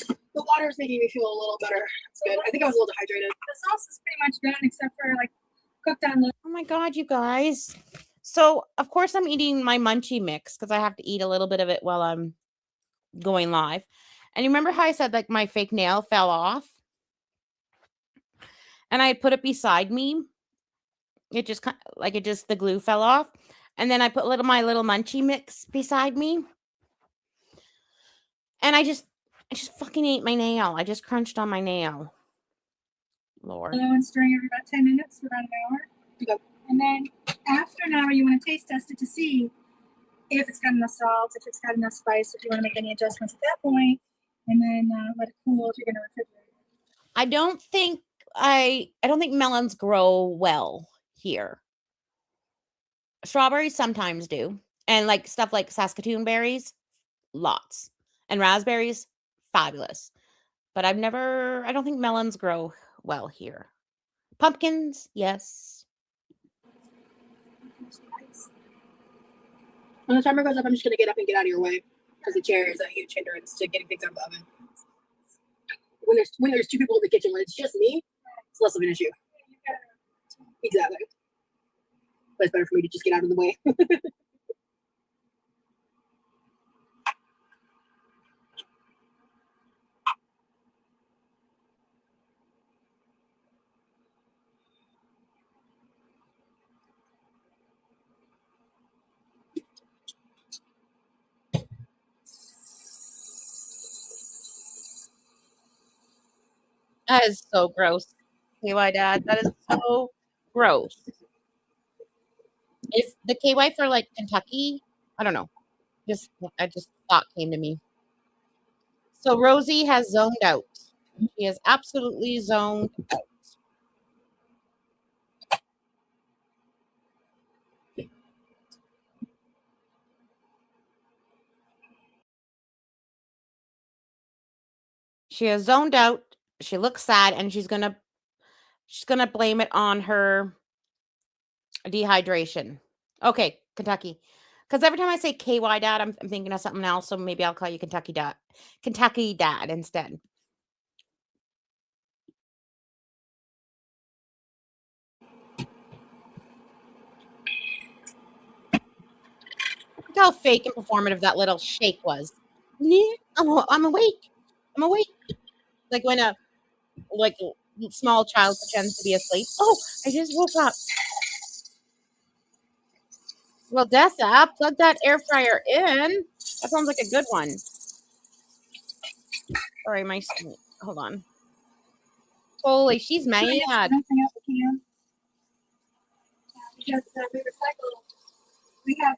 The water's making me feel a little better. It's good. I think I was a little dehydrated. The sauce is pretty much done, except for like cooked on low. Oh my God, you guys. So, of course, I'm eating my munchie mix because I have to eat a little bit of it while I'm going live. And you remember how I said like my fake nail fell off? And I put it beside me. It just the glue fell off. And then I put my little munchie mix beside me. And I just fucking ate my nail. I just crunched on my nail. Lord. And stirring every about 10 minutes for about an hour. Okay. And then after an hour, you want to taste test it to see if it's got enough salt, if it's got enough spice, if you want to make any adjustments at that point, and then let it cool if you're going to refrigerate it. I don't think melons grow well here. Strawberries sometimes do, and like stuff like Saskatoon berries, lots, and raspberries, fabulous. But I don't think melons grow well here. Pumpkins, yes. When the timer goes up, I'm just going to get up and get out of your way because the chair is a huge hindrance to getting things out of the oven. When there's two people in the kitchen, when it's just me, it's less of an issue. Exactly. But it's better for me to just get out of the way. That is so gross. KY dad, that is so gross. Is the KY for like Kentucky? I don't know. I just thought came to me. So Rosie has zoned out. She has absolutely zoned out. She has zoned out. She looks sad and she's gonna blame it on her dehydration. Okay, Kentucky. Because every time I say KY dad, I'm thinking of something else. So maybe I'll call you Kentucky dad. Kentucky dad instead. Look how fake and performative that little shake was. I'm awake. I'm awake. Like when a small child pretends to be asleep. Oh, I just woke up. Well, Dessa, plug that air fryer in. That sounds like a good one. Sorry, my screen. Hold on. Holy, she's mad. Because we recycle, we have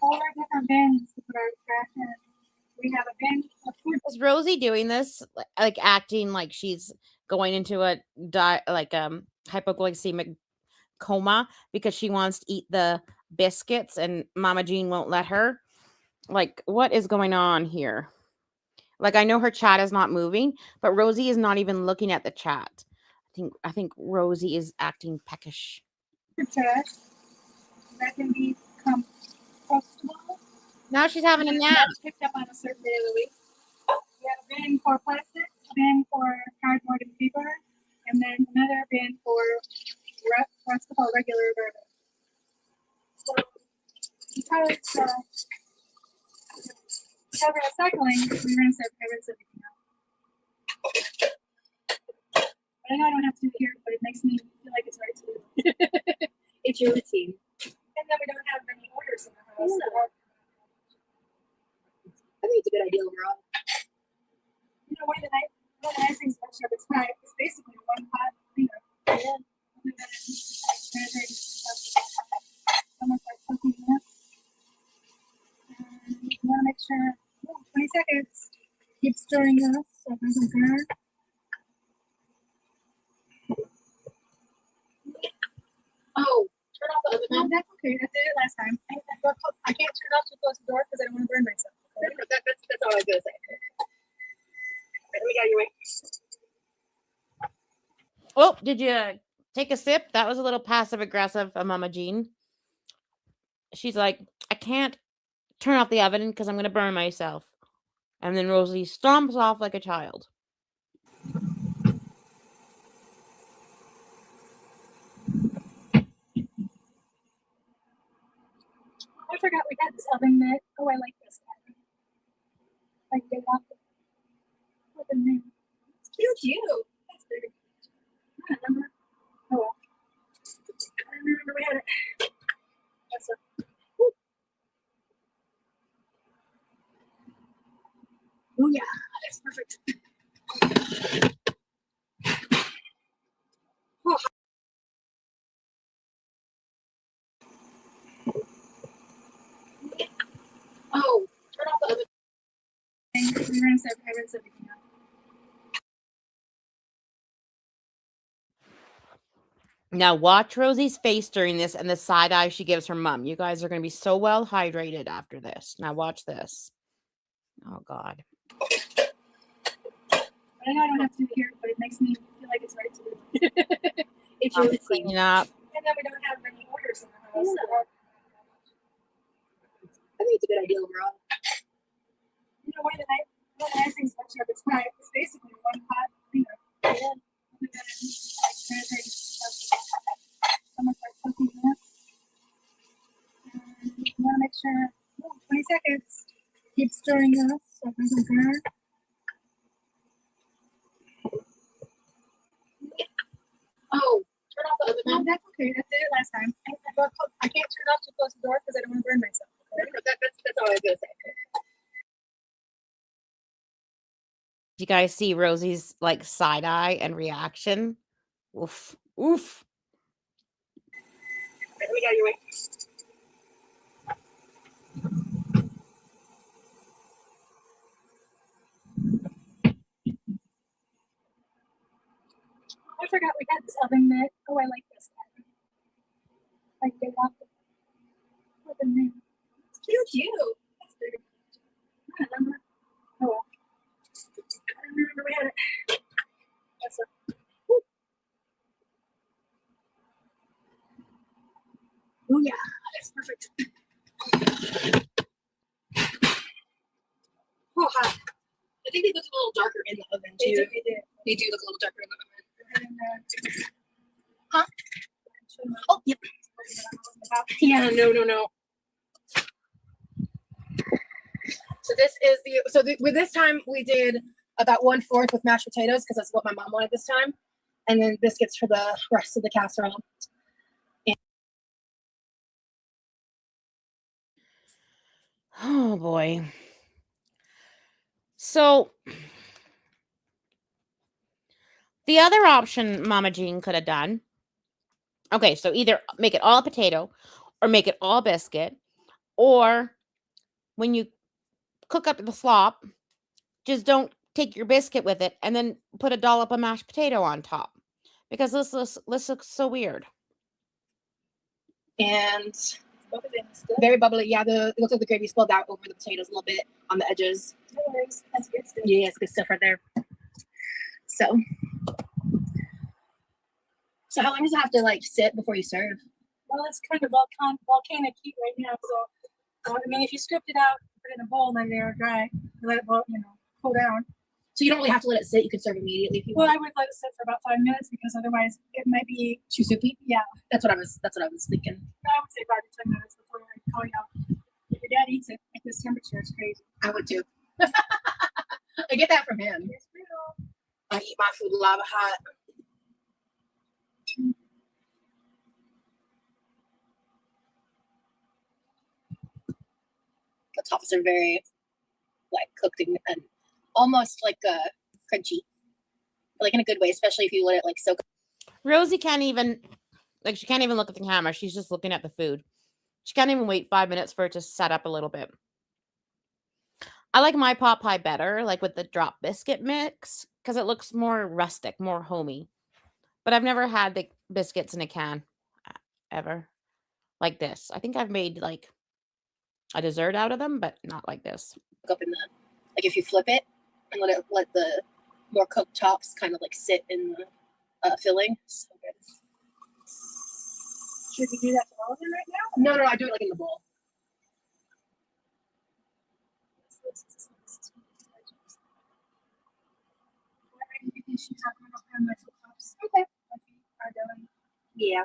4 different bins to put our trash in. We have a bin of food. Is Rosie doing this, like acting like she's going into a hypoglycemic coma because she wants to eat the biscuits and Mama Jean won't let her? Like, what is going on here? Like, I know her chat is not moving, but Rosie is not even looking at the chat. I think Rosie is acting peckish. Trash that can be compostable. Now she's having a nap. Picked up on a certain day of the week. We have a bin for plastic, a bin for cardboard and paper, and then another bin for what's called regular garbage. So because we're recycling, we rinse everything out. I know I don't have to do it here, but it makes me feel like it's right to do. It's your routine. And then we don't have any orders in the house. Yeah. I think it's a good idea overall. You know, one of the nice things about Shepherd's Pie is basically one pot cleaner. Yeah. Almost like something else. And you want to make sure, 20 seconds. Keep stirring this so it doesn't burn. Oh, turn off the oven. No, that's okay. I did it last time. I can't turn it off too close to the door because I don't want to burn myself. Okay? That's all I was going to say. Right, let me get out of your way. Oh, did you take a sip? That was a little passive aggressive of Mama Jean. She's like, I can't turn off the oven because I'm going to burn myself. And then Rosie stomps off like a child. I forgot we had this oven mitt. Oh, I like this one. I can get it off with the name. It's cute. That's big. I remember. Oh, well. I remember we had it. That's a. Oh, yeah. That's perfect. Oh. Oh, turn off the oven. We rinse everything out. Now watch Rosie's face during this and the side eye she gives her mom. You guys are going to be so well hydrated after this. Now watch this. Oh, God. I know I don't have to do it here, but it makes me feel like it's right to do. It's your routine. Cleaning up. And then we don't have any orders in the house. Yeah. I think it's a good idea overall. You know, one of the nice things about Shepherd's Pie is basically one pot cleaner. Yeah. Almost like something else. And you want to make sure, 20 seconds. Keep stirring this so it doesn't burn. Oh, turn off the oven. No, that's okay. I did it last time. I can't turn it off too close to the door because I don't want to burn myself. Okay? That's all I was going to say. You guys see Rosie's like side eye and reaction? Oof. Oof. Let me get out of your way. I forgot we had this oven mitt. Oh, I like this. I can get it off the oven mitt. It's cute. That's big. I remember. Oh, well. I remember we had it. That's a. Oh yeah, that's perfect. Oh, hot. I think they look a little darker in the oven too. They do look a little darker in the oven. Huh? Oh, yep. Yeah, no. So this is with this time we did about 1/4 with mashed potatoes because that's what my mom wanted this time, and then biscuits for the rest of the casserole. Oh boy. So the other option Mama Jean could have done. Okay, so either make it all potato or make it all biscuit, or when you cook up the slop, just don't take your biscuit with it and then put a dollop of mashed potato on top. Because this looks so weird. And very bubbly. Yeah, it looks like the gravy spilled out over the potatoes a little bit on the edges. No worries. That's good stuff. Yeah, it's good stuff right there. So how long does it have to like sit before you serve? Well, it's kind of volcanic heat right now. So, I mean, if you scooped it out, put it in a bowl, and let it air dry, and let it cool down. So you don't really have to let it sit. You can serve immediately if you Well, want. I would let it sit for about 5 minutes because otherwise it might be Too soupy? Yeah, That's what I was thinking. I would say 5 to 10 minutes before I call you out. If your dad eats it at this temperature, it's crazy. I would too. I get that from him. It's real. I eat my food lava hot. The tops are very like cooked and almost like crunchy, like in a good way, especially if you let it like soak. Rosie can't even she can't even look at the camera. She's just looking at the food. She can't even wait 5 minutes for it to set up a little bit. I like my pot pie better, like with the drop biscuit mix, because it looks more rustic, more homey. But I've never had the biscuits in a can ever like this. I think I've made like a dessert out of them, but not like this. Up in the like if you flip it and let the more cooked tops kind of like sit in the filling. So good. Should we do that for all of them right now? No, I do it like in the bowl. Okay. Are done. Yeah.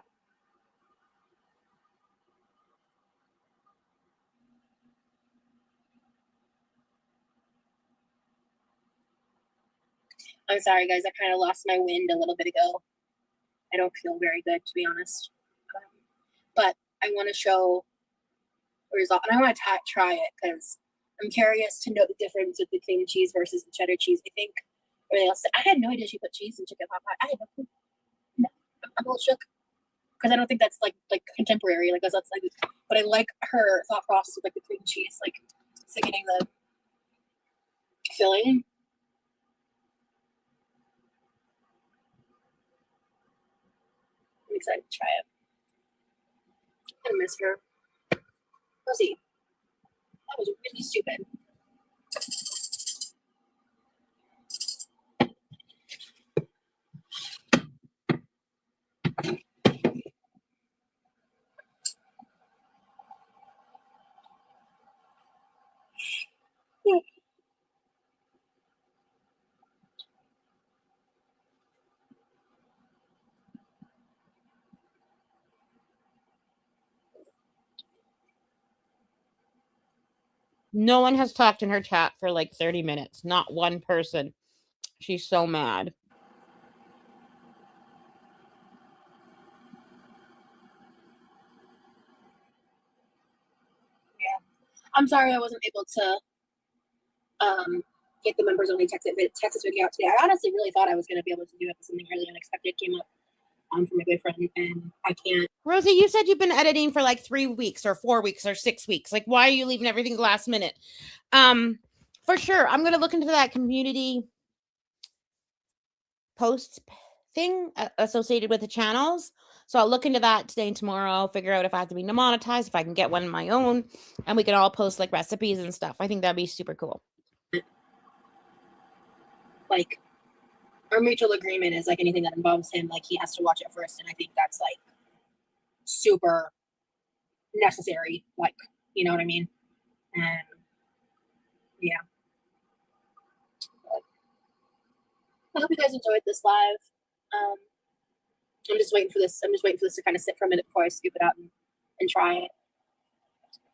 I'm sorry, guys. I kind of lost my wind a little bit ago. I don't feel very good, to be honest. But I want to show the result, and I want to try it because I'm curious to know the difference with the cream cheese versus the cheddar cheese. I think everything else. I had no idea she put cheese in chicken pot pie. I had no clue. No, I'm a little shook because I don't think that's like contemporary. Like that's like, but I like her thought process with like the cream cheese, like thickening the filling. I'm excited to try it. I miss her. Rosie, that was really stupid. No one has talked in her chat for like 30 minutes. Not one person. She's so mad. Yeah. I'm sorry I wasn't able to get the members only Texas video out today. I honestly really thought I was going to be able to do it, but something really unexpected came up for my boyfriend, and I can't. Rosie, you said you've been editing for like 3 weeks or 4 weeks or 6 weeks. Like, why are you leaving everything last minute? For sure, I'm going to look into that community post thing associated with the channels. So I'll look into that today and tomorrow. I'll figure out if I have to be monetized, if I can get one of my own, and we can all post like recipes and stuff. I think that'd be super cool. Like, our mutual agreement is like anything that involves him, like he has to watch it first, and I think that's like super necessary. Like, you know what I mean? And yeah. I hope you guys enjoyed this live. I'm just waiting for this. I'm just waiting for this to kind of sit for a minute before I scoop it out and try it.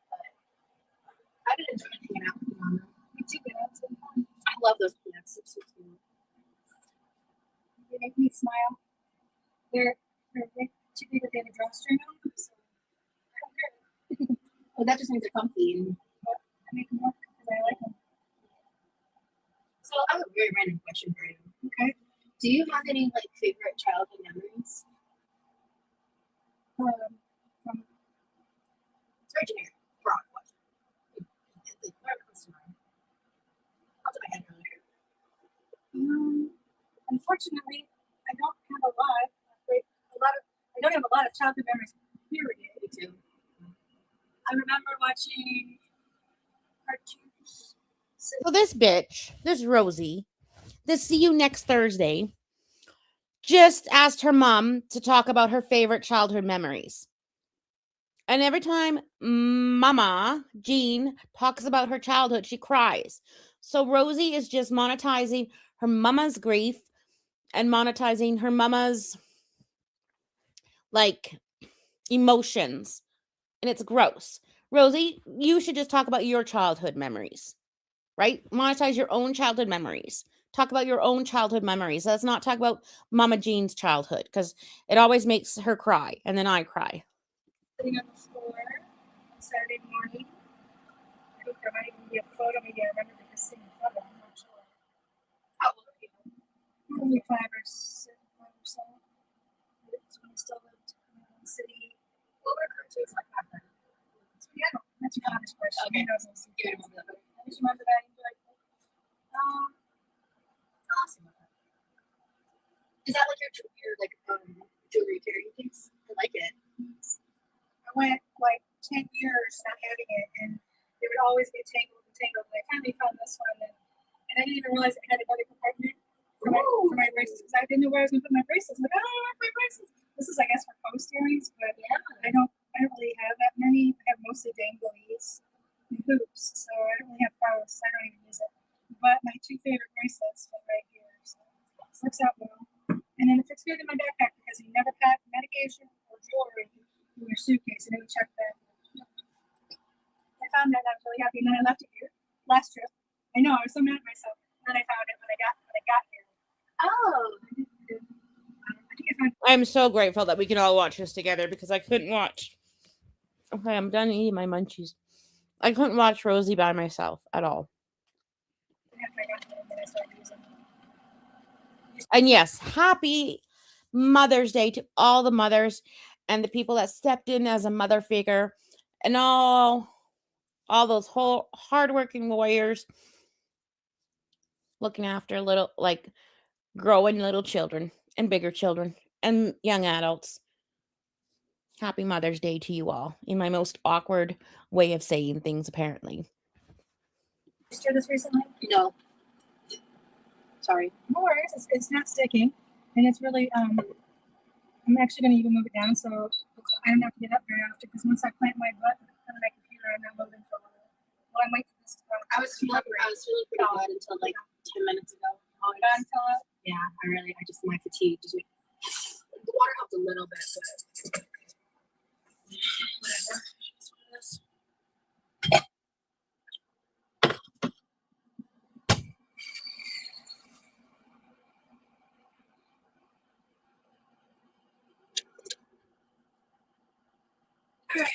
But I've been enjoying hanging out with you, Mama. I love those peanuts. It's so cute. They make me smile. They're too big that they have a drawstring on them, so I don't care. Well, that just means they're comfy. And I make them work because I like them. so I have a very random question for you. Okay. Do you have any like favorite childhood memories? From It's very generic. Broad question. It's like whatever comes to mind. Popped in my head earlier. unfortunately, I don't have a lot. I don't have a lot of childhood memories. Period. Me too. I remember watching cartoons. So this bitch, this Rosie, this see you next Thursday, just asked her mom to talk about her favorite childhood memories. And every time Mama Jean talks about her childhood, she cries. So Rosie is just monetizing her mama's grief and monetizing her mama's like emotions. And it's gross. Rosie, you should just talk about your childhood memories, right? Monetize your own childhood memories. Talk about your own childhood memories. Let's not talk about Mama Jean's childhood because it always makes her cry and then I cry. Sitting on the floor on Saturday morning. I think there might even be a photo. Maybe I remember the same photo. I'm not sure. How old are you? Probably 5 or 6 or so. It's when I still lived in my own city. What were cartoons like back then? Yeah, that's your honest question. Okay. You know, so You remember that? I just remember that. And be like, Awesome. Is that like your like jewelry carrying piece? I like it. I went like 10 years not having it, and they would always get tangled and tangled. And I finally found this one, and I didn't even realize it had another compartment for my bracelets because I didn't know where I was going to put my bracelets. I'm like, oh, I want my bracelets. This is, I guess, for post earrings, but Yeah. I don't really have that many. I have mostly danglies and hoops, so I don't really have posts. I don't even use it. But my 2 favorite bracelets fit right here, so it works out well. And then it fits good in my backpack because you never pack medication or jewelry in your suitcase. And then we check that. I found that and I was really happy. And then I left it here last trip. I know, I was so mad at myself. And then I found it when I got here. Oh. I think I found I'm so grateful that we can all watch this together because I couldn't watch. Okay, I'm done eating my munchies. I couldn't watch Rosie by myself at all. it after I got here and then I started using it. And yes, happy Mother's Day to all the mothers and the people that stepped in as a mother figure and all those whole hardworking warriors looking after little, like growing little children and bigger children and young adults. Happy Mother's Day to you all in my most awkward way of saying things, apparently. Did you stir this recently? No. Sorry. No worries. It's not sticking. And it's really, I'm actually going to even move it down so I don't have to get up very often because once I plant my butt on my computer, I'm not moving for a while. While I'm waiting for this to go. I was feeling pretty good until like 10 minutes ago. Yeah, I just my fatigue just like the water helped a little bit, but whatever. Just one of those. Alright.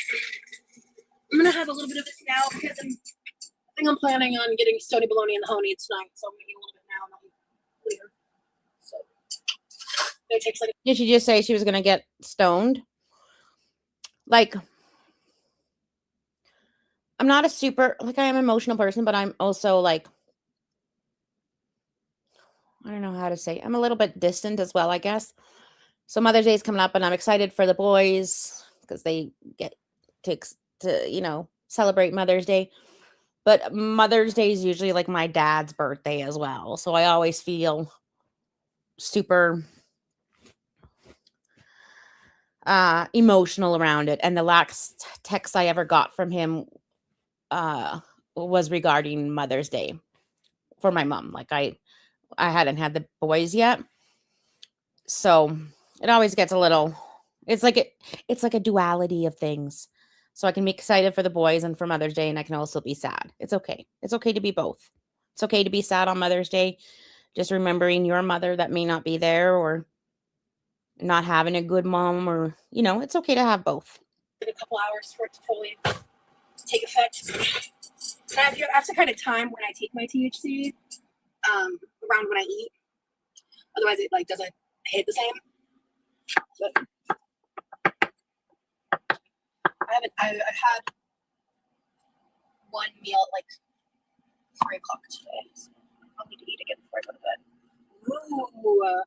I'm gonna have a little bit of this now because I'm think I'm planning on getting stony bologna and the honey tonight, so I'm gonna eat a little bit now and I'll eat later. So it takes like. Did she just say she was gonna get stoned? Like, I'm not a super, like, I am an emotional person, but I'm also like, I don't know how to say. I'm a little bit distant as well, I guess. So Mother's Day is coming up, and I'm excited for the boys because they get to celebrate Mother's Day. But Mother's Day is usually like my dad's birthday as well, so I always feel super emotional around it. And the last text I ever got from him was regarding Mother's Day for my mom. Like I hadn't had the boys yet, so it always gets a little. It's like a duality of things. So I can be excited for the boys and for Mother's Day, and I can also be sad. It's okay. It's okay to be both. It's okay to be sad on Mother's Day, just remembering your mother that may not be there, or not having a good mom, or it's okay to have both. A couple hours for it to fully take effect. I have to kind of time when I take my THC around when I eat. Otherwise, it like doesn't hit the same. But I've had one meal at like 3 o'clock today, so I'll need to eat again before I go to bed. Ooh.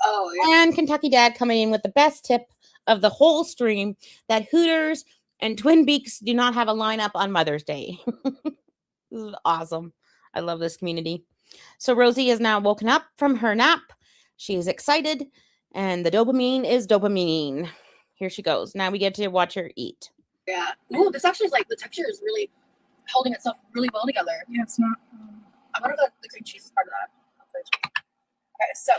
Oh, yeah. And Kentucky Dad coming in with the best tip of the whole stream, that Hooters and Twin Peaks do not have a lineup on Mother's Day. This is awesome. I love this community. So Rosie is now woken up from her nap. She is excited, and the dopamine is dopamine. Here she goes. Now we get to watch her eat. Yeah. Ooh, this actually is like, the texture is really holding itself really well together. Yeah, it's not. I wonder if the cream cheese is part of that. Okay, so.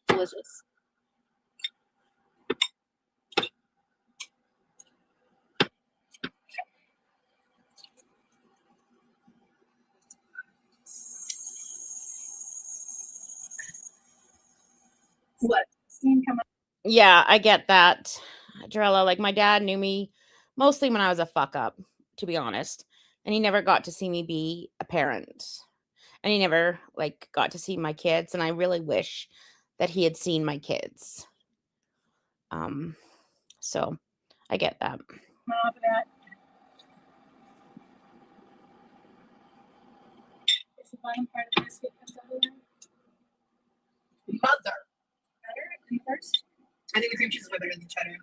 Delicious. What? Steam coming. Yeah, I get that, Jarella. Like, my dad knew me mostly when I was a fuck up, to be honest. And he never got to see me be a parent. And he never, like, got to see my kids. And I really wish that he had seen my kids. So I get that. Off of that. Is the bottom part of the biscuit comes over there? Mother. Better than first? I think the cream cheese is way better than the cheddar.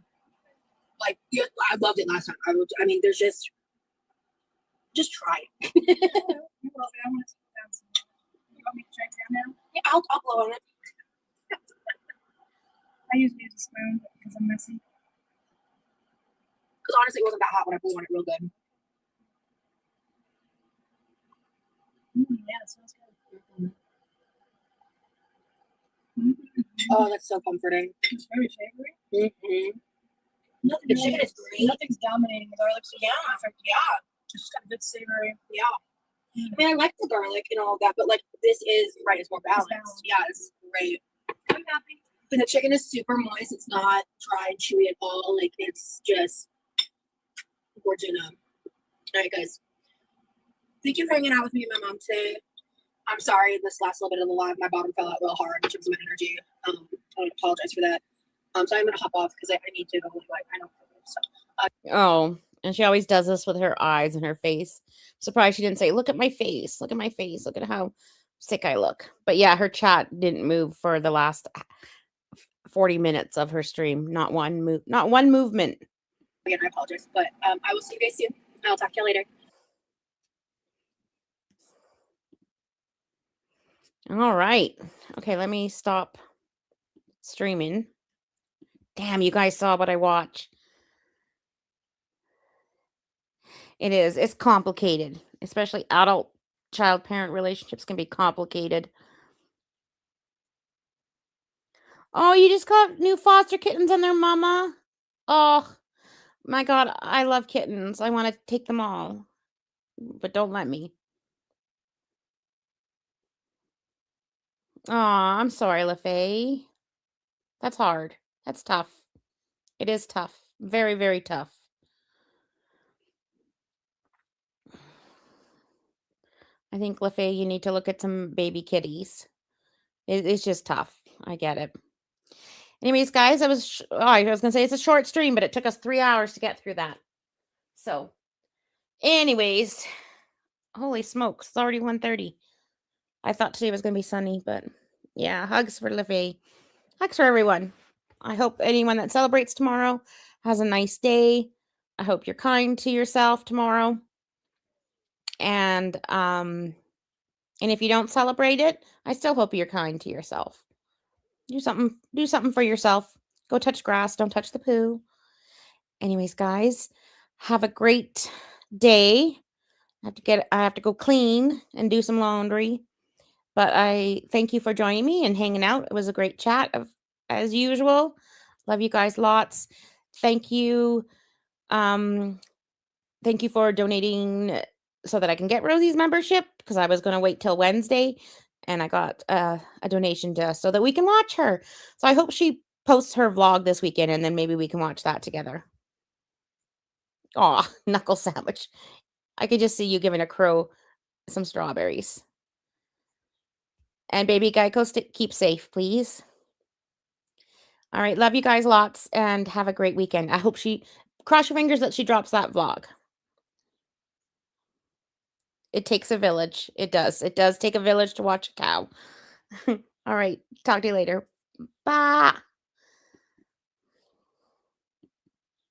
Like, yeah, I loved it last time. I mean, there's just try it. You love it. I want to take it down some more. You want me to try it down now? Yeah, I'll blow on it. I usually use a spoon because I'm messy. Because honestly, it wasn't that hot when I blew on it real good. Yeah, it smells good. Oh, that's so comforting. It's very savory. Mm-hmm. Nothing The chicken is great. Nothing's dominating the garlic. So Yeah. perfect. Yeah. Just got a good savory. Yeah. I mean, I like the garlic and all of that, but like this is right. It's more balanced. balanced. Yeah, this is great. I'm happy. And the chicken is super moist. It's not dry and chewy at all. Like, it's just gorgeous. All right, guys. Thank you for hanging out with me and my mom today. I'm sorry this last little bit of the live, my bottom fell out real hard in terms of my energy. I want to apologize for that. So I'm gonna hop off because I need to go. Like, I know. So. Oh, and she always does this with her eyes and her face. I'm surprised she didn't say, "Look at my face. Look at my face. Look at how sick I look." But yeah, her chat didn't move for the last 40 minutes of her stream. Not one movement. Again, I apologize, but I will see you guys soon. I'll talk to you later. All right. Okay, let me stop streaming. Damn, you guys saw what I watch. It's complicated, especially adult child parent relationships can be complicated. Oh, you just got new foster kittens and their mama? Oh, my God, I love kittens. I want to take them all, but don't let me. Oh, I'm sorry, LaFay. That's hard. That's tough. It is tough. Very, very tough. I think, LaFay, you need to look at some baby kitties. It's just tough. I get it. Anyways, guys, I was going to say it's a short stream, but it took us 3 hours to get through that. So, anyways, holy smokes, it's already 1:30. I thought today was going to be sunny, but yeah, hugs for LaFay. Hugs for everyone. I hope anyone that celebrates tomorrow has a nice day. I hope you're kind to yourself tomorrow. And if you don't celebrate it, I still hope you're kind to yourself. Do something for yourself. Go touch grass, don't touch the poo. Anyways, guys, have a great day. I have to go clean and do some laundry. But I thank you for joining me and hanging out. It was a great chat as usual. Love you guys lots. Thank you. Thank you for donating so that I can get Rosie's membership, because I was going to wait till Wednesday, and I got a donation just so that we can watch her. So I hope she posts her vlog this weekend, and then maybe we can watch that together. Aw, knuckle sandwich. I could just see you giving a crow some strawberries. And baby Geico, keep safe, please. All right, love you guys lots, and have a great weekend. I hope cross your fingers that she drops that vlog. It takes a village. It does. It does take a village to watch a cow. All right. Talk to you later. Bye.